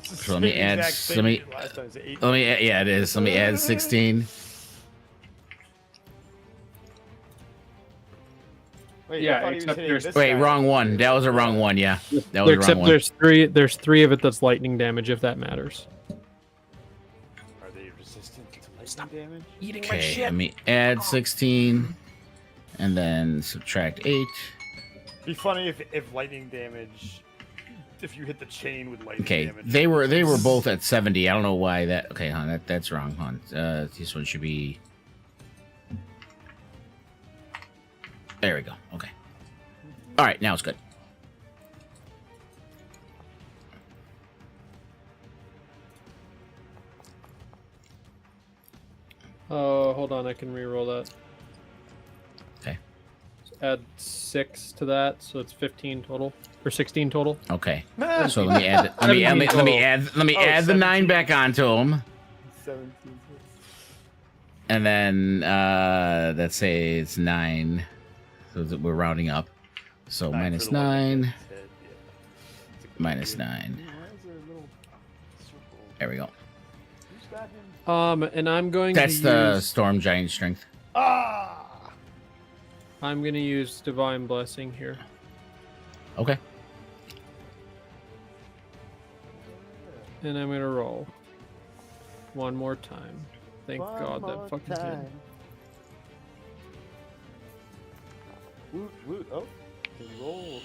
So let me add. Let me. Yeah, it is. Let me add 16. Wait, Yeah, I thought he was except hitting there's- this Wait, guy. wrong one. That was a wrong one. Yeah, that was a wrong except one. there's three of it that's lightning damage if that matters. Are they resistant to lightning damage? Okay, let me add 16, and then subtract 8. Be funny if lightning damage, if you hit the chain with lightning Okay, damage. they were both at 70. I don't know why that. Okay, hon, that's wrong, hon. This one should be. There we go. Okay. All right, now it's good. Oh, hold on, I can re-roll that. Okay. Add 6 to that, so it's 15 total or 16 total. Okay. So let me add. Let me add the 9 17. back onto him, 17. and then let's say it's 9. So that we're rounding up. So minus for the one that 9, gets hit, yeah. It's a good minus idea. 9. Why is there a little circle? There we go. Who's got him? And I'm going That's to the use, storm giant strength. Ah! I'm going to use Divine Blessing here. Okay. And I'm going to roll one more time. Thank God that fucking did. Woot, woot. Oh, can you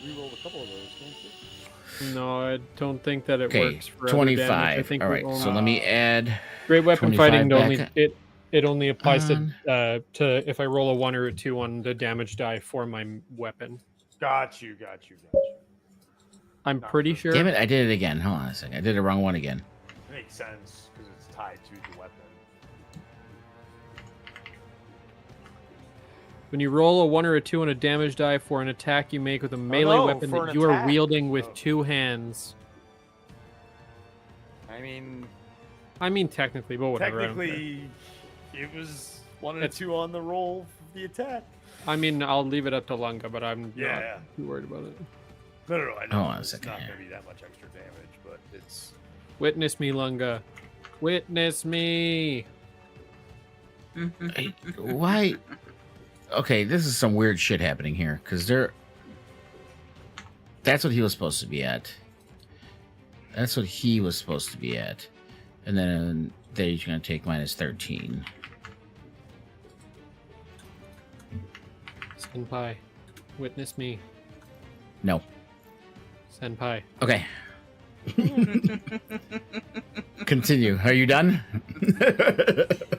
re-roll a couple of those, can't you? No, I don't think that it Okay, works for other damage. I 25. think All it right, only- so let me add. Great weapon 25 fighting back. it only applies On. to if I roll a 1 or a 2 on the damage die for my weapon. Got you. I'm pretty sure. Damn it, I did it again. Hold on a second. I did the wrong one again. Makes sense because it's tied to the weapon. When you roll a 1 or a 2 on a damage die for an attack you make with a melee no, weapon for that an you are attack. wielding with Oh. 2 hands. I mean, Technically, but whatever. I don't care. technically, it was 1 and It's- 2 on the roll for the attack. I mean, I'll leave it up to Lunga, but I'm Yeah. not too worried about it. No, I know Hold on a it's second not here. going to be that much extra damage, but it's. Witness me, Lunga. Witness me. Hey, why? Okay, this is some weird shit happening here because they're. That's what he was supposed to be at. That's what he was supposed to be at, and then he's gonna take minus 13. Senpai. Witness me. No. Senpai. Okay. Continue. Are you done?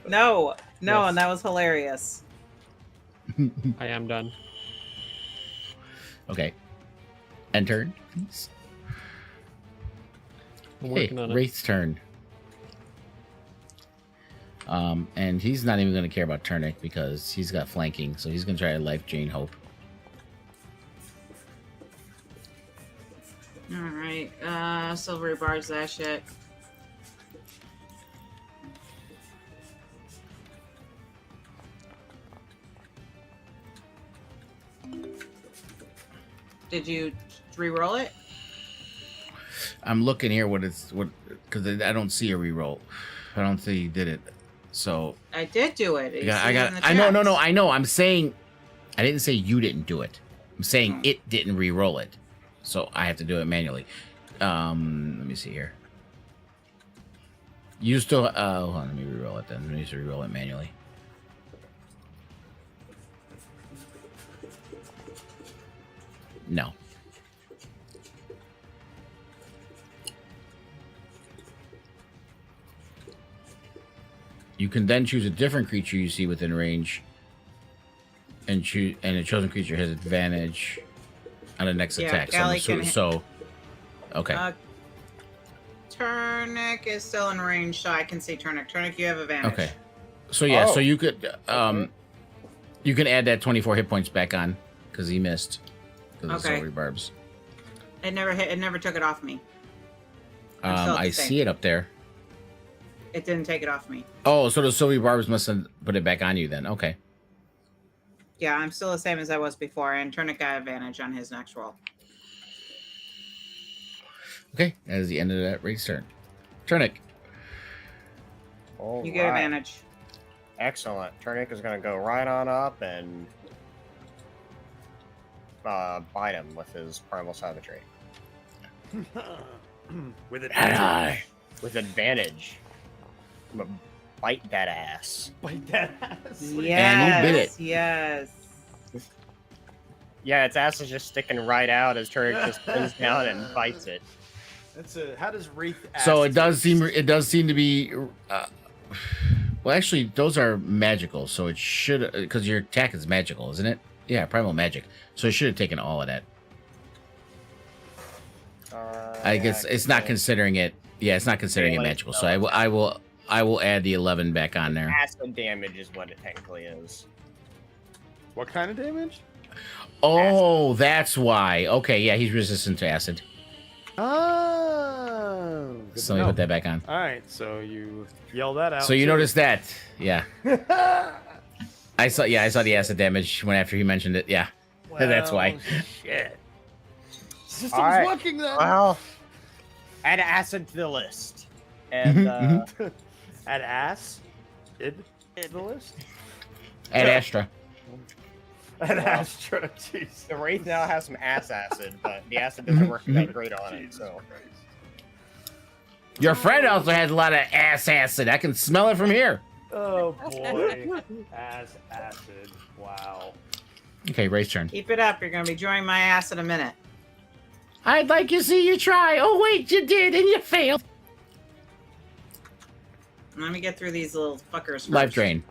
No, Yes. and that was hilarious. I am done. Okay. End turn, please. I'm Hey, working on it. Wraith's turn. And he's not even going to care about Turnic because he's got flanking, so he's going to try to life Jane Hope. All right. Silvery bars that shit. Did you re-roll it? I'm looking here because I don't see a reroll. I don't think he did it. So I did do it. I know. I know. I'm saying I didn't say you didn't do it. I'm saying it didn't re-roll it. So I have to do it manually. Let me see here. You still hold on, let me re-roll it then. Let me just re-roll it manually. No. You can then choose a different creature you see within range, and a chosen creature has advantage on the next attack. Gally Okay. Turnic is still in range, so I can see Turnic. Turnic, you have advantage. Okay. So yeah, so you could you can add that 24 hit points back on because he missed because of silvery barbs. It never took it off me. I see it up there. It didn't take it off me. Oh, so the silvery barbs must have put it back on you then. Okay. Yeah, I'm still the same as I was before, and Turnic got advantage on his next roll. Okay, that is the end of that race turn. Turnic. All You get advantage. Excellent. Turnic is going to go right on up and bite him with his primal savagery. With it. With advantage. I'm going to bite that ass. Bite that ass. Yes, And you bit it. Yes. Yeah, its ass is just sticking right out as Turnic just pulls down and bites it. How does Wraith ass So it does seem to be well, actually those are magical, so it should, because your attack is magical, isn't it? Yeah, primal magic. So it should have taken all of that. I guess it's not considering it. Yeah, it's not considering it magical. So I will add the 11 back on there. Acid damage is what it technically is. What kind of damage? Oh, that's why. Okay, yeah, he's resistant to acid. Oh. So let me put that back on. All right, so you yell that out. So you too. noticed that, yeah. I saw the acid damage when after he mentioned it. Yeah, that's why. Shit. System's All right. working then. Well, add acid to the list. And Add ass. The list. At Astra. Add Astra. Jeez. the Wraith now has some ass acid, but the acid doesn't work that great on it. So Your friend also has a lot of ass acid. I can smell it from here. Oh boy. Ass acid. Wow. Okay, race turn. Keep it up. You're going to be joining my ass in a minute. I'd like to see you try. Oh wait, you did and you failed. Let me get through these little fuckers first. Life drain.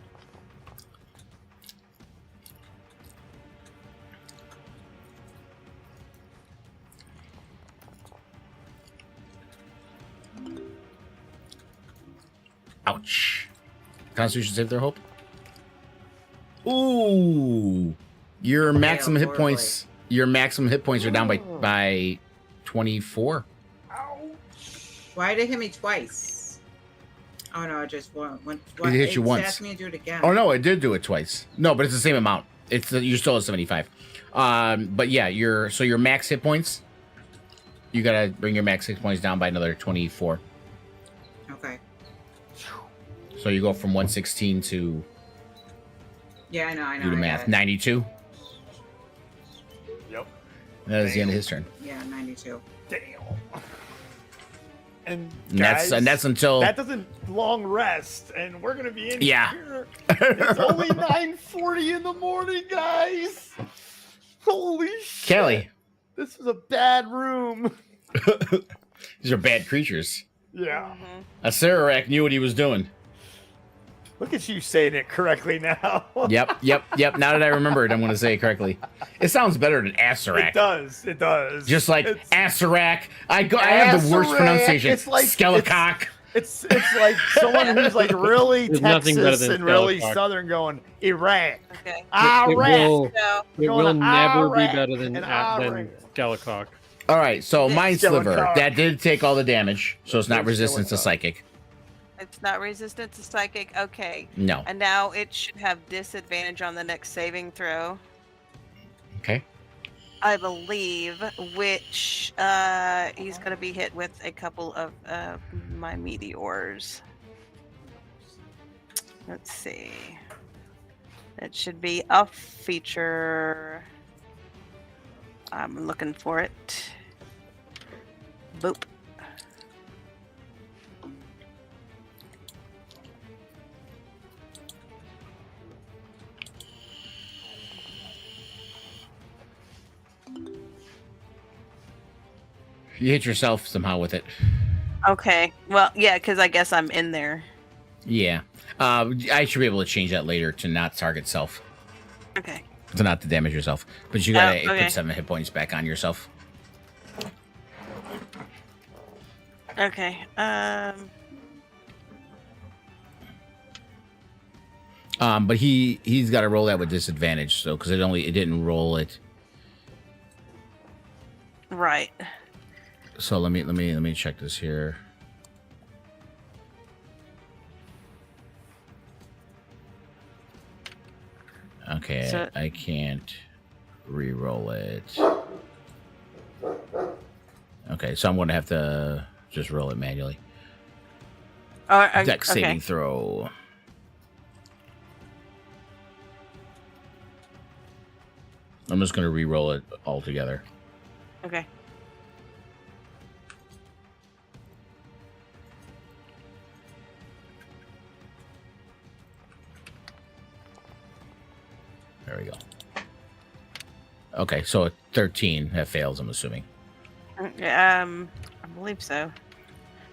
Ouch. Constitution save their hope. Ooh. Your maximum hit points. Your maximum hit points are down by 24. Why did it hit me twice? Oh no, it just went. It hit you once. Asked me to do it again. Oh no, it did do it twice. No, but it's the same amount. It's you're still at 75. But yeah, your max hit points. You gotta bring your max hit points down by another 24. Okay. So you go from 116 to Yeah, I know. do the I math. got it. 92. Yep. That is the end of his turn. Yeah, 92. Damn. And And guys, that's until that doesn't long rest, and we're gonna be in Yeah. here. It's only 9:40 in the morning, guys. Holy shit! Kelly. This is a bad room. These are bad creatures. Yeah. Mhm. A Sararak knew what he was doing. Look at you saying it correctly now. Yep. Now that I remember it, I'm going to say it correctly. It sounds better than Asarak. It does. Just like Asarak. I have the worst Asarak. pronunciation. It's like Skelecock. It's like someone who's like really There's nothing better Texas than and really Skelecock. Southern going Iraq. Okay. Iraq. So, It Going will to never be Iraq better than and Iraq. Skelecock. All right, so Mind Sliver. Skelecock. That did take all the damage, so it's not It's resistant to Skelecock. psychic. it's not resistant to psychic. Okay. No. And now it should have disadvantage on the next saving throw, Okay. I believe, which he's going to be hit with a couple of my meteors. Let's see. It should be a feature. I'm looking for it. Boop. You hit yourself somehow with it. Okay. Well, yeah, because I guess I'm in there. Yeah. I should be able to change that later to not target self. Okay. To not to damage yourself. But you gotta okay. put 7 hit points back on yourself. Okay. But he's got to roll that with disadvantage, so because it didn't roll it. Right. So let me check this here. Okay, So- I can't re-roll it. Okay, so I'm going to have to just roll it manually. Dex saving throw. I'm just going to re-roll it all together. Okay. There we go. Okay, so a 13 that fails, I'm assuming. I believe so.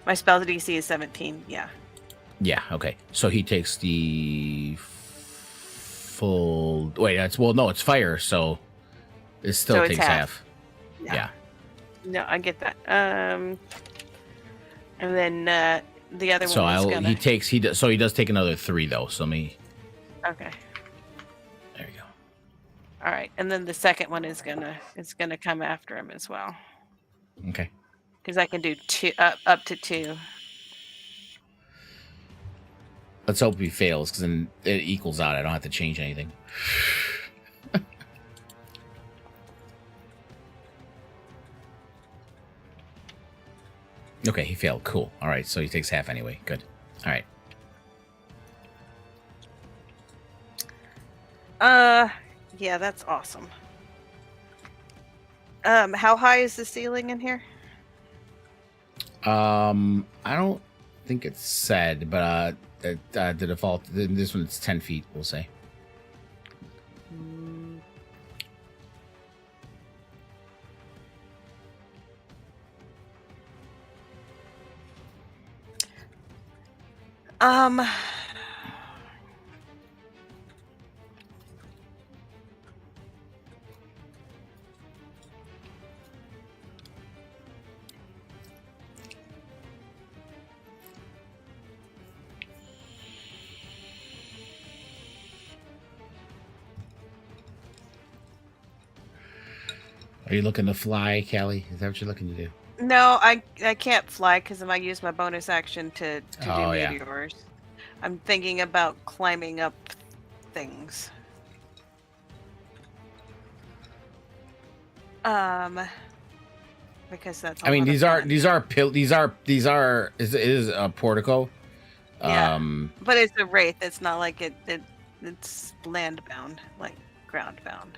My spell DC is 17. Yeah. Yeah, okay. So he takes the full. Wait, no, it's fire, so it still So it's takes half. half. Yeah. No, I get that. And then the other So one is gonna. he does take another 3 though. So Okay. there you go. All right, and then the second one is gonna come after him as well, Okay. because I can do two up to 2. Let's hope he fails, because then it equals out. I don't have to change anything. Okay, he failed. Cool. All right, so he takes half anyway. Good. All right. Yeah, that's awesome. How high is the ceiling in here? I don't think it's said, but the default, this one's 10 feet, we'll say. Um. Are you looking to fly, Callie? Is that what you're looking to do? No, I can't fly because I use my bonus action to do yeah. meteors. I'm thinking about climbing up things. Because that's. I mean, it is a portico. Yeah. But it's a wraith. It's not like it's land bound, like ground bound.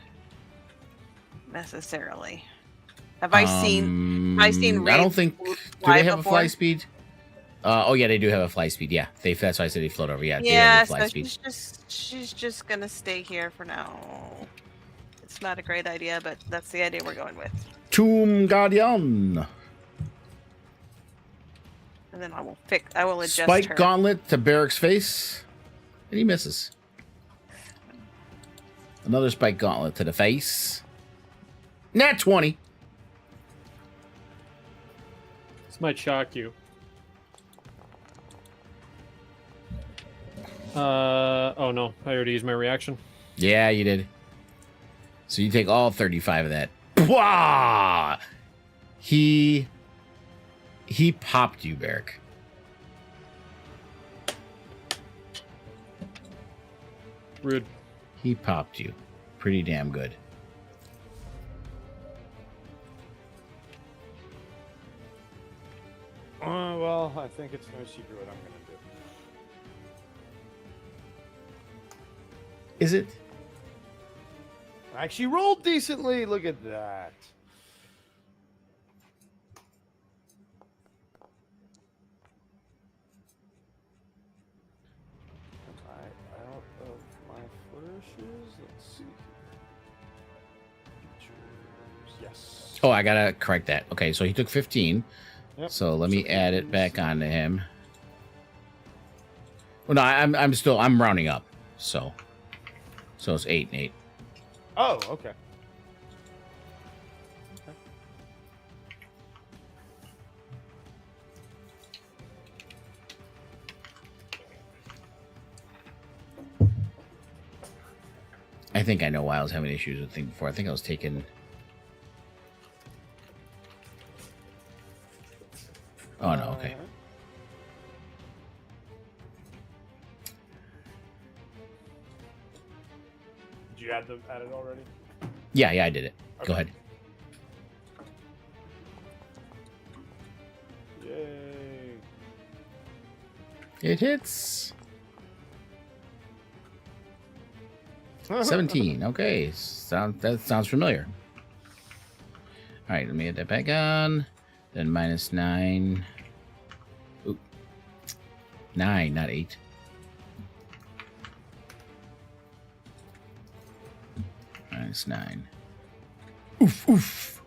Necessarily. Have I seen I wraiths don't think. Do fly they have before? a fly speed? Oh yeah, they do have a fly speed. Yeah, that's why I said they float over. Yeah, they Yeah, have a fly so speed. she's just gonna stay here for now. It's not a great idea, but that's the idea we're going with. Tomb Guardian. And then I will adjust Spike her. gauntlet to Barrack's face. And he misses. Another spike gauntlet to the face. Nat 20. This might shock you. Oh no, I already used my reaction. Yeah, you did. So you take all 35 of that. Pwah! He popped you, Beric. Rude. He popped you. Pretty damn good. Well, I think it's no secret what I'm gonna do. Is it? I actually rolled decently. Look at that. Out of my flourishes. Let's see. Features. Yes. Oh, I gotta correct that. Okay, so he took 15. Yep. So let me add it back onto him. Well, no, I'm rounding up. So it's 8 and 8. Oh, okay. I think I know why I was having issues with things before. I think I was taking. Oh no, okay. Did you add it already? Yeah, I did it. Okay. Go ahead. Yay. It hits. 17. Okay, that sounds familiar. All right, let me add that back on. Then minus 9. Oop. 9, not 8. Minus 9. Oof, oof.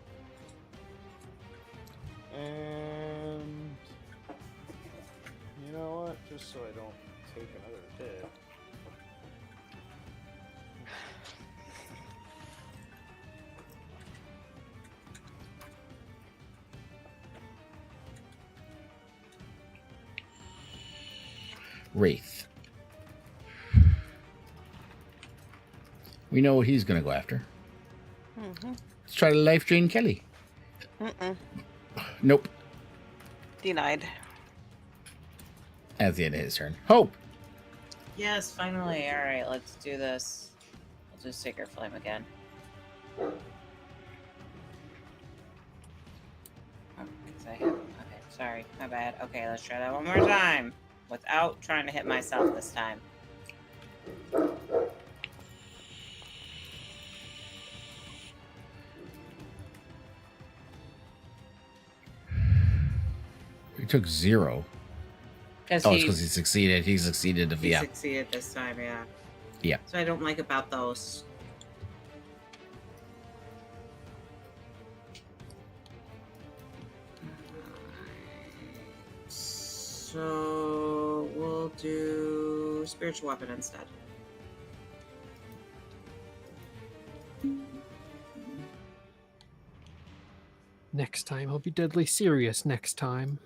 And you know what? Just so I don't take another hit. Wraith. We know what he's going to go after. Mm-hmm. Let's try to life drain Kelly. Mm-mm. Nope. Denied. At the end of his turn. Hope. Yes, finally. All right, let's do this. We'll do Sacred Flame again. Oh, 'cause I have. Okay, sorry, my bad. Okay, let's try that one more time without trying to hit myself this time. He took 0. Oh, it's because he succeeded. He succeeded. He Yeah. succeeded this time, yeah. Yeah. So I don't like about those. So we'll do Spiritual Weapon instead. Next time, I'll be deadly serious next time.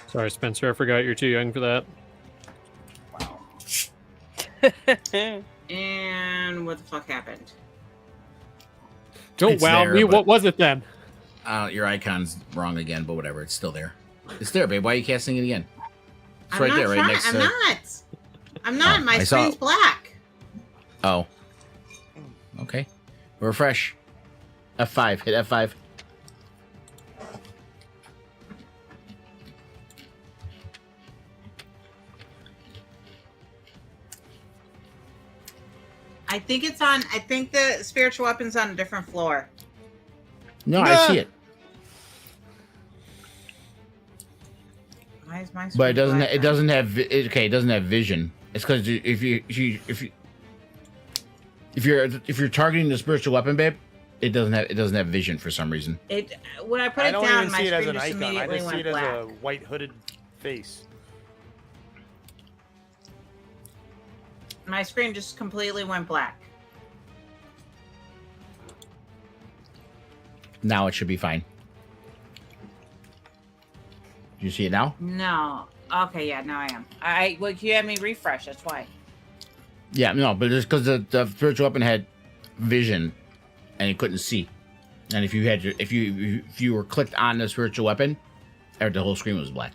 Sorry, Spencer, I forgot you're too young for that. And what the fuck happened? Don't It's wow there, me. but- What was it then? Your icon's wrong again, but whatever. It's still there. It's there, babe. Why are you casting it again? It's I'm right not there, right trying- next I'm to. not. I'm not. Oh, My I saw- screen's black. Oh. Okay. Refresh. F5. Hit F5. I think it's on. I think the spiritual weapon's on a different floor. No, I see it. Why is my But it doesn't. black It doesn't have. Okay, it doesn't have vision. It's because if you If you're targeting the spiritual weapon, babe, it doesn't have vision for some reason. When I put I it don't down, even my see it as screen an just icon. I immediately just see went it as black. a white hooded face. My screen just completely went black. Now it should be fine. Do you see it now? No. Okay, yeah, now I am. Well, you had me refresh. That's why. Yeah, no, but it's because the spiritual weapon had vision, and it couldn't see. And if you were clicked on the spiritual weapon, the whole screen was black.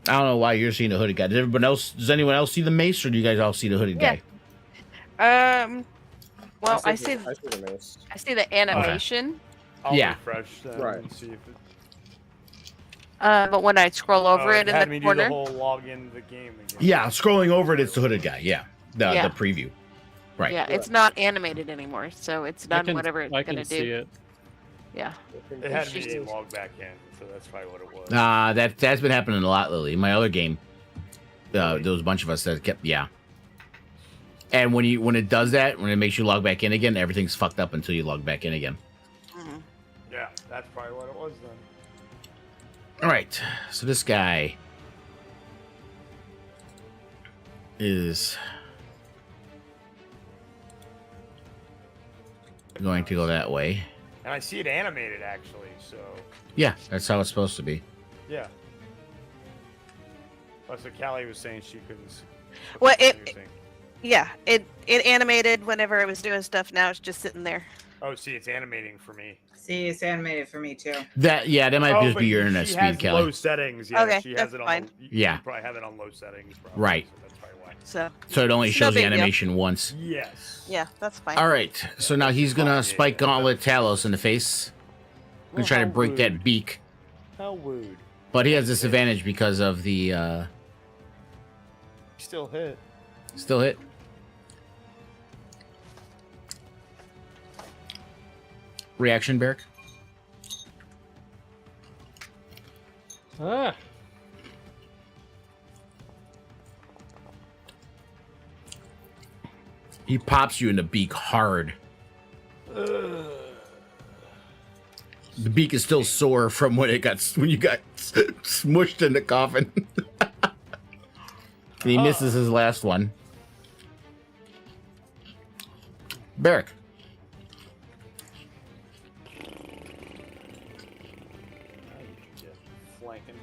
I don't know why you're seeing the hooded guy. Does anyone else see the mace, or do you guys all see the hooded Yeah. guy? Well, I see the mace. the animation, I'll Yeah. refresh that Right. and see if it. but when I scroll over it in had the me corner, do the whole log into the game again. Yeah, scrolling over it, it's the hooded guy. Yeah, Yeah. the preview. Right. yeah, it's not animated anymore, so it's done whatever it's I gonna can see do. it. Yeah. It had It's me just- log back in, so that's probably what it was. That's been happening a lot, Lily. In my other game, there was a bunch of us that kept And when it does that, when it makes you log back in again, everything's fucked up until you log back in again. Mhm. Yeah, that's probably what it was then. All right, so this guy is going to go that way. And I see it animated actually, so Yeah, that's how it's supposed to be. yeah. Oh, so Callie was saying she couldn't see. Well, What you it were saying. yeah, it animated whenever it was doing stuff. Now it's just sitting there. Oh, see, it's animating for me. See, it's animated for me too. That might Oh, just but be your internet she speed, has Kelly. low settings. Yeah, Okay, she has that's it on. fine. You Yeah. probably have it on low settings. Probably, Right. So that's probably why. So So it only It's no shows the big deal. animation once. Yes. yeah, that's fine. All right, so now he's gonna spike Gauntlet Talos in the face. Gonna try to how break that rude. beak, How rude. but he has disadvantage because of the Still hit. still hit. Reaction, Barrick. Ah, He pops you in the beak hard. The beak is still sore from when you got smushed in the coffin. And he misses his last one. Barrick. Flanking.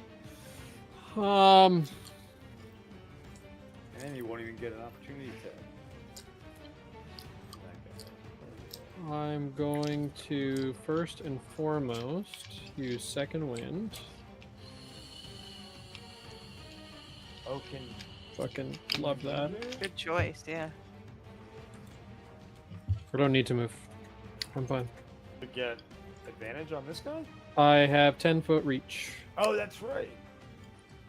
And you won't even get an opportunity to. I'm going to first and foremost use Second Wind. Oh, can Fucking love that. Good choice. Yeah. I don't need to move. I'm fine. you get advantage on this guy? I have 10-foot reach. Oh, that's right.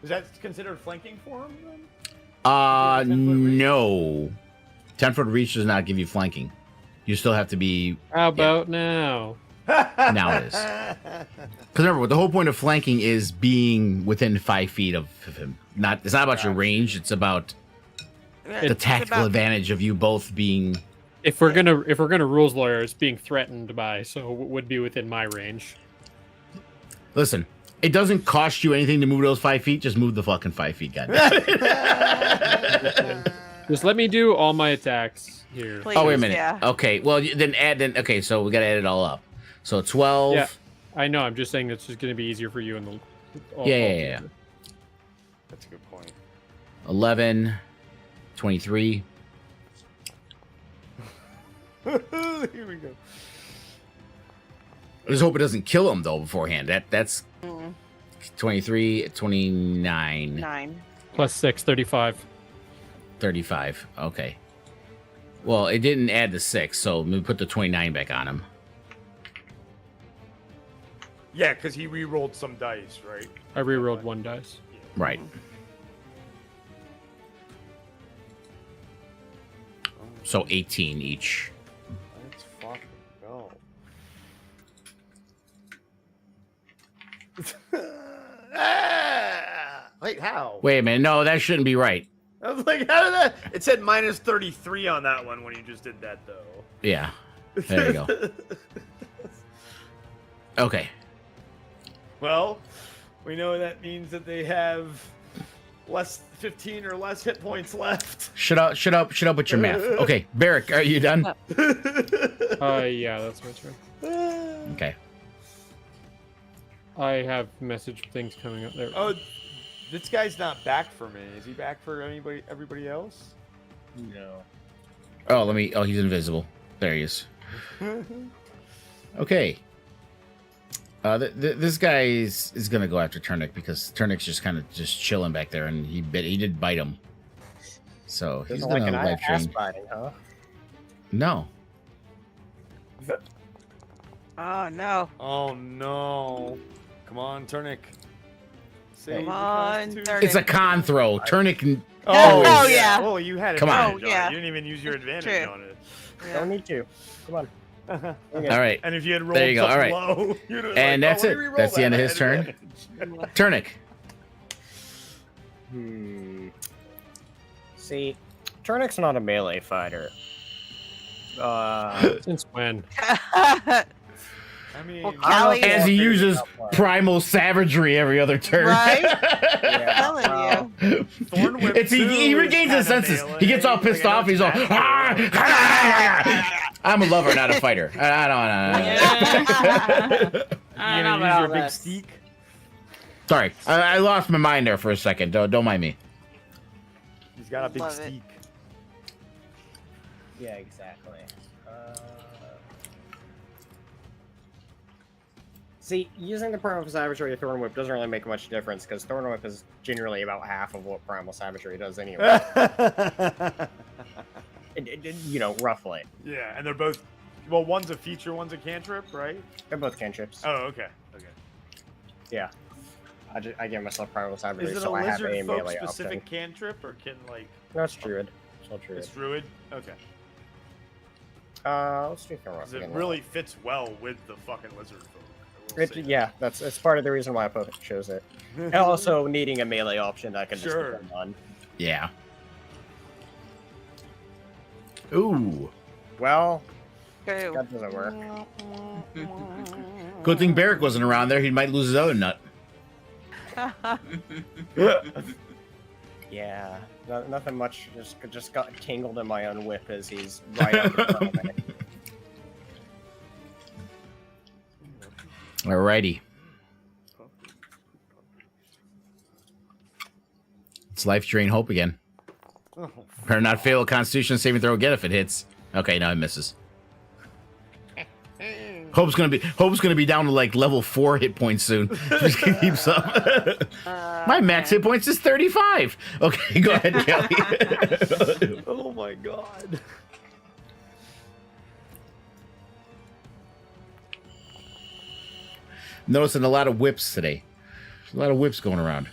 Is that considered flanking for him then? 10-foot reach? No. 10-foot reach does not give you flanking. You still have to be. How about now? Now it is. Because remember, the whole point of flanking is being within 5 feet of him. It's not about your range. It's about Yeah, the it's tactical about- advantage of you both being. If we're gonna rules lawyer, it's being threatened by, so it would be within my range. Listen, it doesn't cost you anything to move those 5 feet. Just move the fucking 5 feet, goddamn. Just let me do all my attacks here. Please, Oh, wait a minute. Yeah. Okay, well then add. Okay, so we gotta add it all up. So 12. Yeah. I know. I'm just saying it's just gonna be easier for you in the. Yeah. That's a good point. 11, 23. Here we go. I just hope it doesn't kill him though beforehand. That's Mm, 23, 29, 9. Plus 6, 35. 35. Okay. Well, it didn't add the 6, so let me put the 29 back on him. Yeah, because he re-rolled some dice, right? I rerolled 1 dice. Right. So 18 each. Let's fucking go. Wait a minute. No, that shouldn't be right. I was like, how did that? It said minus 33 on that one when you just did that, though. Yeah. There you go. Okay. Well, we know that means that they have less 15 or less hit points left. Shut up with your math. Okay, Barrick, are you done? Yeah, that's my turn. Okay. I have message things coming up there. Oh, this guy's not back for me. Is he back for everybody else? No. Oh, he's invisible. There he is. Okay. This guy is gonna go after Turnic because Turnic's just kind of just chilling back there, and he did bite him. So he's Doesn't gonna like an life ass drain. biting, huh? No. Oh no! Oh no! Come on, Turnic. Save Come the on, Constitution. Turnic. It's a con throw. Turnic. Oh, yeah. Oh, you had Come on. advantage Oh, yeah. it. You didn't even use your advantage True. on it. Don't need to. Come on. Okay. All right. And if you had rolled There you go. something All right. low, you'd have And like, that's let it. me re-roll That's the that. end of I his had turn. advantage. Turnic. See, Turnic's not a melee fighter. Since when? I mean, Well, I don't know if Callie- As he I'll figure uses it out more. primal savagery every other turn. Right? Yeah, Telling well, you. Thorn Whip It's he 2 regains is his kinda senses. melee. He gets all pissed Like, I off. know He's all. it's bad for I'm a lover, not a fighter. I don't. you. I You don't know gonna use about your all big this. steak? Sorry, I lost my mind there for a second. Don't mind me. He's got a big Love it. steak. yeah, exactly. See, using the Primal Savagery of Thorn Whip doesn't really make much difference, because Thorn Whip is generally about half of what Primal Savagery does anyway. You know, roughly. Yeah, and they're both. Well, one's a feature, one's a cantrip, right? They're both cantrips. Oh, okay. Okay. Yeah. I give myself Primal Savagery, Is it a so I have a lizard folk melee specific option. cantrip, or can like No, it's Druid. It's all Druid. it's druid? Okay. Let's do Thorn Whip Because it again. really fits well with the fucking lizard folk. I will say that. Yeah, it's part of the reason why I chose it. And also needing a melee option I can Sure. just depend on. Yeah. Ooh. Well, True. that doesn't work. Good thing Barrick wasn't around there. He might lose his other nut. Yeah, nothing much. Just got tangled in my own whip as he's right up in front of me. Alrighty. It's life drain hope again. Oh, Better not fail a Constitution saving throw again if it hits. Okay, no, it misses. Hope's gonna be down to like level 4 hit points soon. Just keeps up. My max hit points is 35. Okay, go ahead, Kelly. oh my god. Noticing a lot of whips today. There's a lot of whips going around.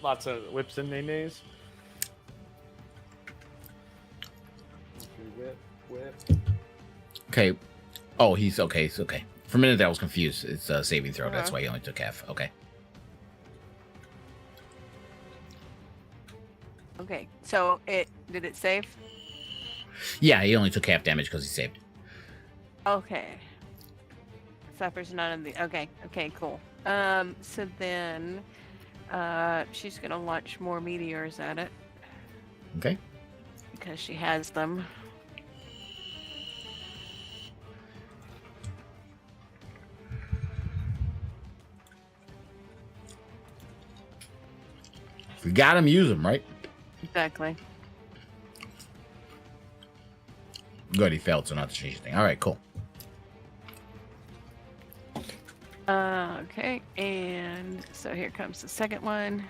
Lots of whips and nays. Whip. Okay. Oh, he's okay. It's okay. For a minute, I was confused. It's a saving throw. That's why he only took half. Okay. Okay, so did it save? Yeah, he only took half damage because he saved. Okay. Suffers none of the. Okay, cool. So then, she's gonna launch more meteors at it Okay. because she has them. If you got him, use him, right? Exactly. Good, he failed, so not to change anything. All right, cool. Okay, and so here comes the second one.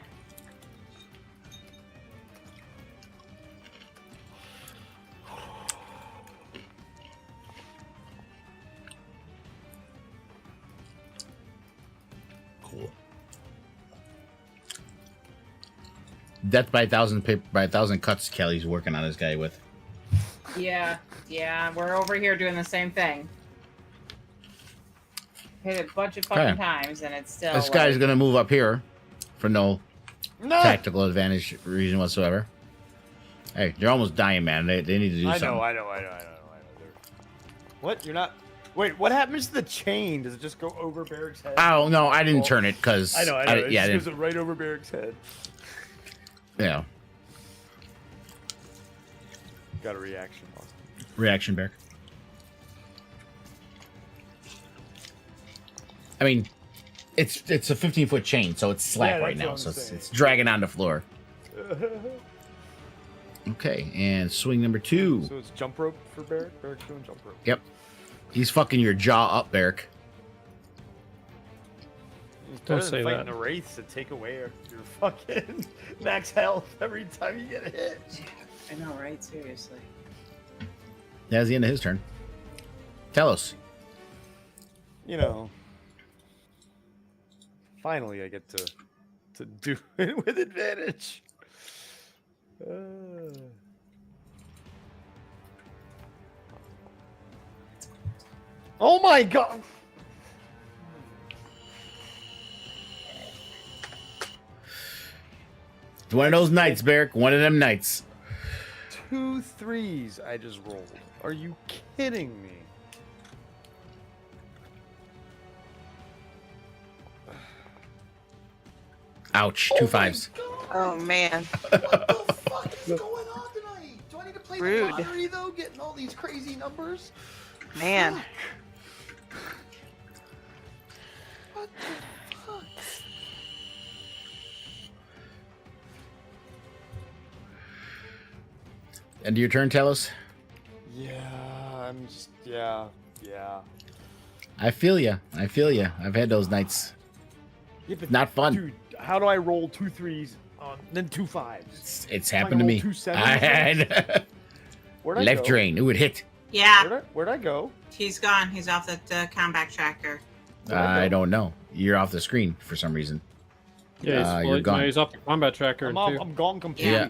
Cool. Death by a thousand cuts. Kelly's working on this guy with. Yeah, we're over here doing the same thing. Hit it a bunch of fucking Okay. times, and it's still. This guy's gonna move up here for no No. tactical advantage reason whatsoever. Hey, they're almost dying, man. They need to do I something. know. What? You're not. Wait, what happens to the chain? Does it just go over Barrick's head? Oh no, I didn't turn it because I know. It yeah, just goes right over Barrick's head. yeah. Got a reaction. Austin. Reaction bear. I mean, it's a 15-foot chain, so it's slack Yeah, right that's now, what so I'm saying. it's dragging on the floor. Okay, and swing number 2. So it's jump rope for Barrick. Barrick's doing jump rope. Yep, he's fucking your jaw up, Barrick. It's Don't better say than fighting that. the wraiths to take away your fucking max health every time you get a hit. I know, right? Seriously. That's the end of his turn. Telos. You know. Finally, I get to do it with advantage. Oh my god! It's one of those nights, Barrick. One of them nights. 2 3s I just rolled. Are you kidding me? Ouch. 2 5s. Oh man. What the fuck is going on tonight? Do I need to play Rude. the lottery though? Getting all these crazy numbers? Man. What the fuck? End of your turn, Telos. Yeah, I'm just yeah. I feel ya. I've had those nights. Yeah, but Not fun. Dude, how do I roll 2 3s on then 2 5s? It's Am I happened to gonna me. roll 2 7s? I had Where'd I left go? drain. It would hit. Yeah, Where'd I go? he's gone. He's off the combat tracker. Where'd I I go? don't know. You're off the screen for some reason. Yeah, he's, You're gone. he's off the combat tracker I'm, too. I'm gone completely. Yeah.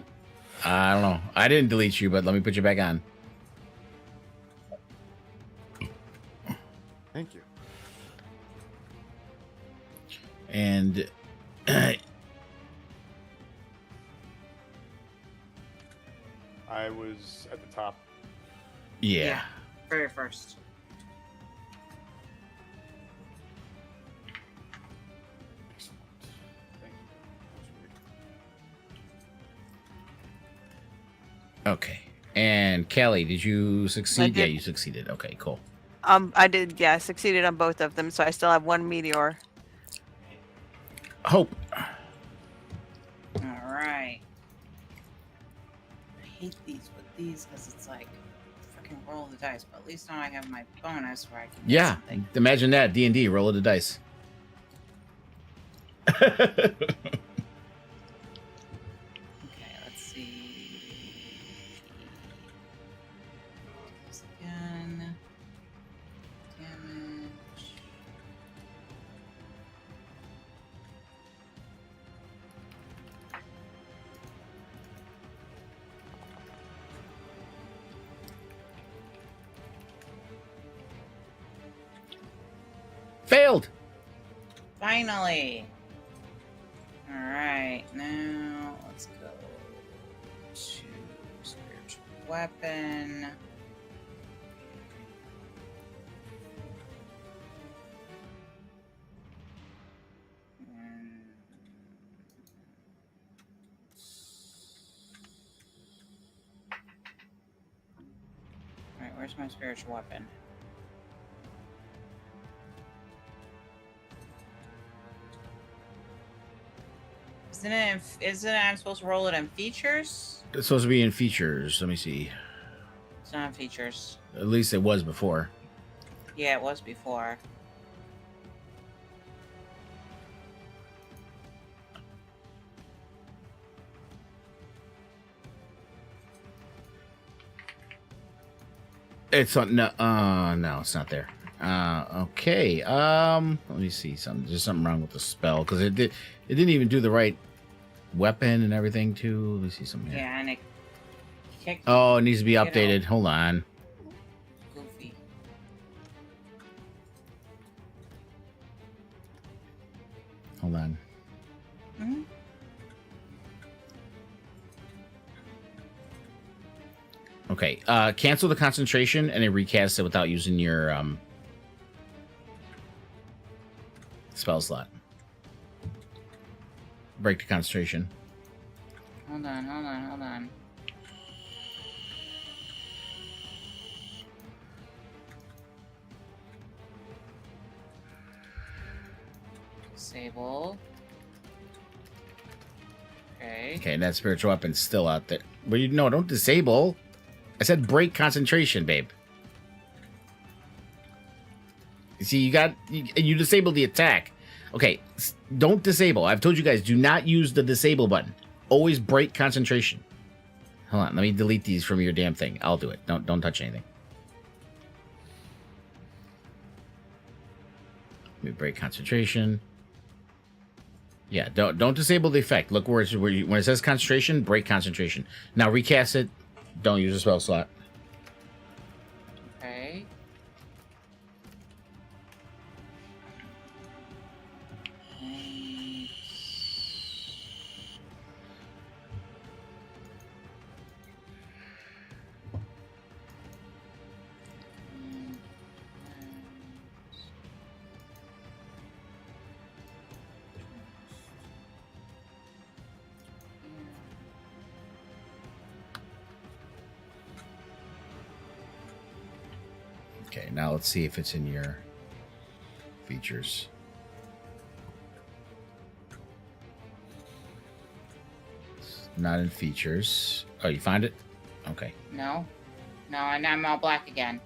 I don't know. I didn't delete you, but let me put you back on. Thank you. And I was at the top. yeah. Very first. Excellent. Thank you. That was weird. Okay. And Kelly, did you succeed? did. Yeah, you succeeded. Okay, cool. I did, yeah, succeeded on both of them, so I still have 1 meteor. Hope. All right. I hate these with these because it's like freaking roll the dice, but at least now I have my bonus where I can. Get Yeah. something. Imagine that. D&D. Roll of the dice. Okay, let's see. This again. Damage. Failed. Finally. All right, now let's go to spiritual weapon. All right, where's my spiritual weapon? Isn't it I'm supposed to roll it in features? It's supposed to be in features. Let me see. It's not in features. At least it was before. Yeah, it was before. It's on. No, no, it's not there. Okay. Let me see. There's something wrong with the spell because it didn't even do the right weapon and everything too. Let me see something here. Yeah, and it kicked Oh, it needs to be You know. updated. Hold on. Goofy. Hold on. Mhm. Okay, cancel the concentration and then recast it without using your spell slot. Break the concentration. Hold on. Disable. Okay. Okay, and that spiritual weapon's still out there. But no, don't disable. I said break concentration, babe. You see, you disabled the attack. Okay, don't disable. I've told you guys, do not use the disable button. Always break concentration. Hold on, let me delete these from your damn thing. I'll do it. Don't touch anything. Let me break concentration. Yeah, don't disable the effect. Look when it says concentration, break concentration. Now recast it. Don't use a spell slot. Okay. Okay, now let's see if it's in your features. It's not in features. Oh, you find it? Okay. No, and I'm all black again.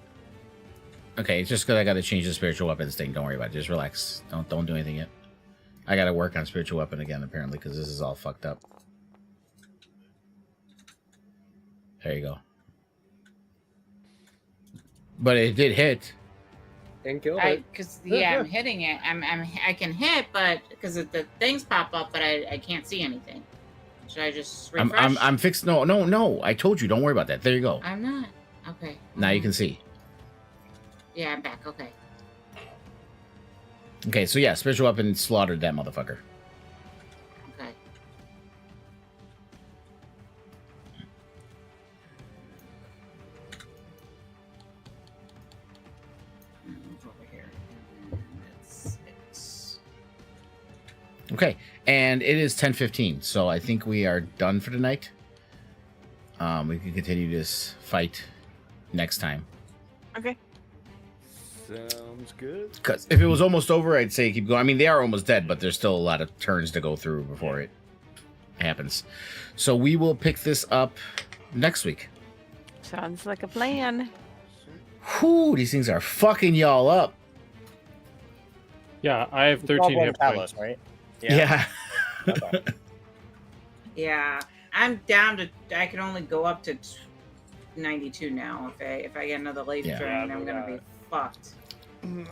Okay, it's just because I got to change the spiritual weapons thing. Don't worry about it. Just relax. Don't do anything yet. I got to work on spiritual weapon again, apparently, because this is all fucked up. There you go. But it did hit. And killed it. I'm hitting it. I can hit, but because the things pop up, but I can't see anything. Should I just refresh? I'm fixed. No. I told you. Don't worry about that. There you go. I'm not. Okay. Now you can see. Yeah, I'm back. Okay. Okay, so yeah, spiritual weapon slaughtered that motherfucker. Okay. Move over here. It's Okay, and it is 10:15, so I think we are done for tonight. We can continue this fight next time. Okay. Sounds good. Because if it was almost over, I'd say keep going. I mean, they are almost dead, but there's still a lot of turns to go through before it happens. So we will pick this up next week. Sounds like a plan. Whew, these things are fucking y'all up. Yeah, I have 13 Goblin hit points. Talos, right? Yeah. Okay. Yeah, I'm down to. I can only go up to 92 now. If I get another laser Yeah. drain, Yeah, I'm but, gonna be fucked.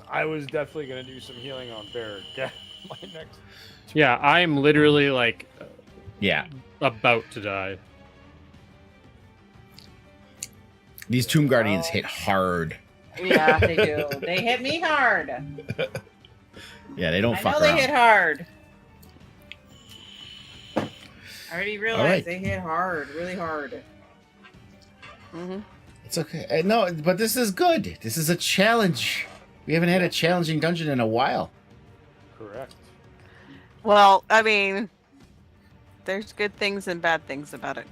I was definitely gonna do some healing on Barrett. Yeah, my next. Yeah, I'm literally like Yeah. about to die. These Tomb Guardians hit hard. Yeah, they do. They hit me hard. Yeah, they don't I fuck know around. they hit hard. I already realized right. they hit hard, really hard. Mm-hmm. It's okay. No, but this is good. This is a challenge. We haven't had a challenging dungeon in a while. Correct. Well, I mean, there's good things and bad things about it.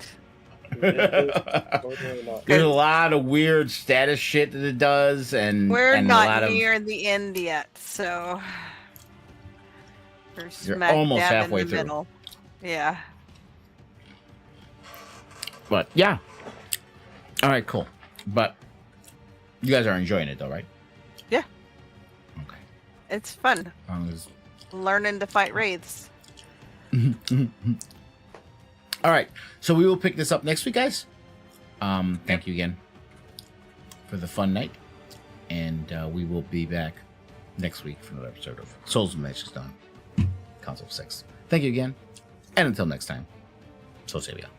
There's a lot of weird status shit that it does, and We're and a lot not of near the end yet, so we're You're smack almost dab halfway in the through. middle. Yeah. But yeah. All right, cool. But you guys are enjoying it, though, right? Yeah. Okay. It's fun As long as- learning to fight wraiths. All right, so we will pick this up next week, guys. Thank you again for the fun night, and we will be back next week for another episode of Souls and Matches Done, Council of Six. Thank you again, and until next time, so say we are.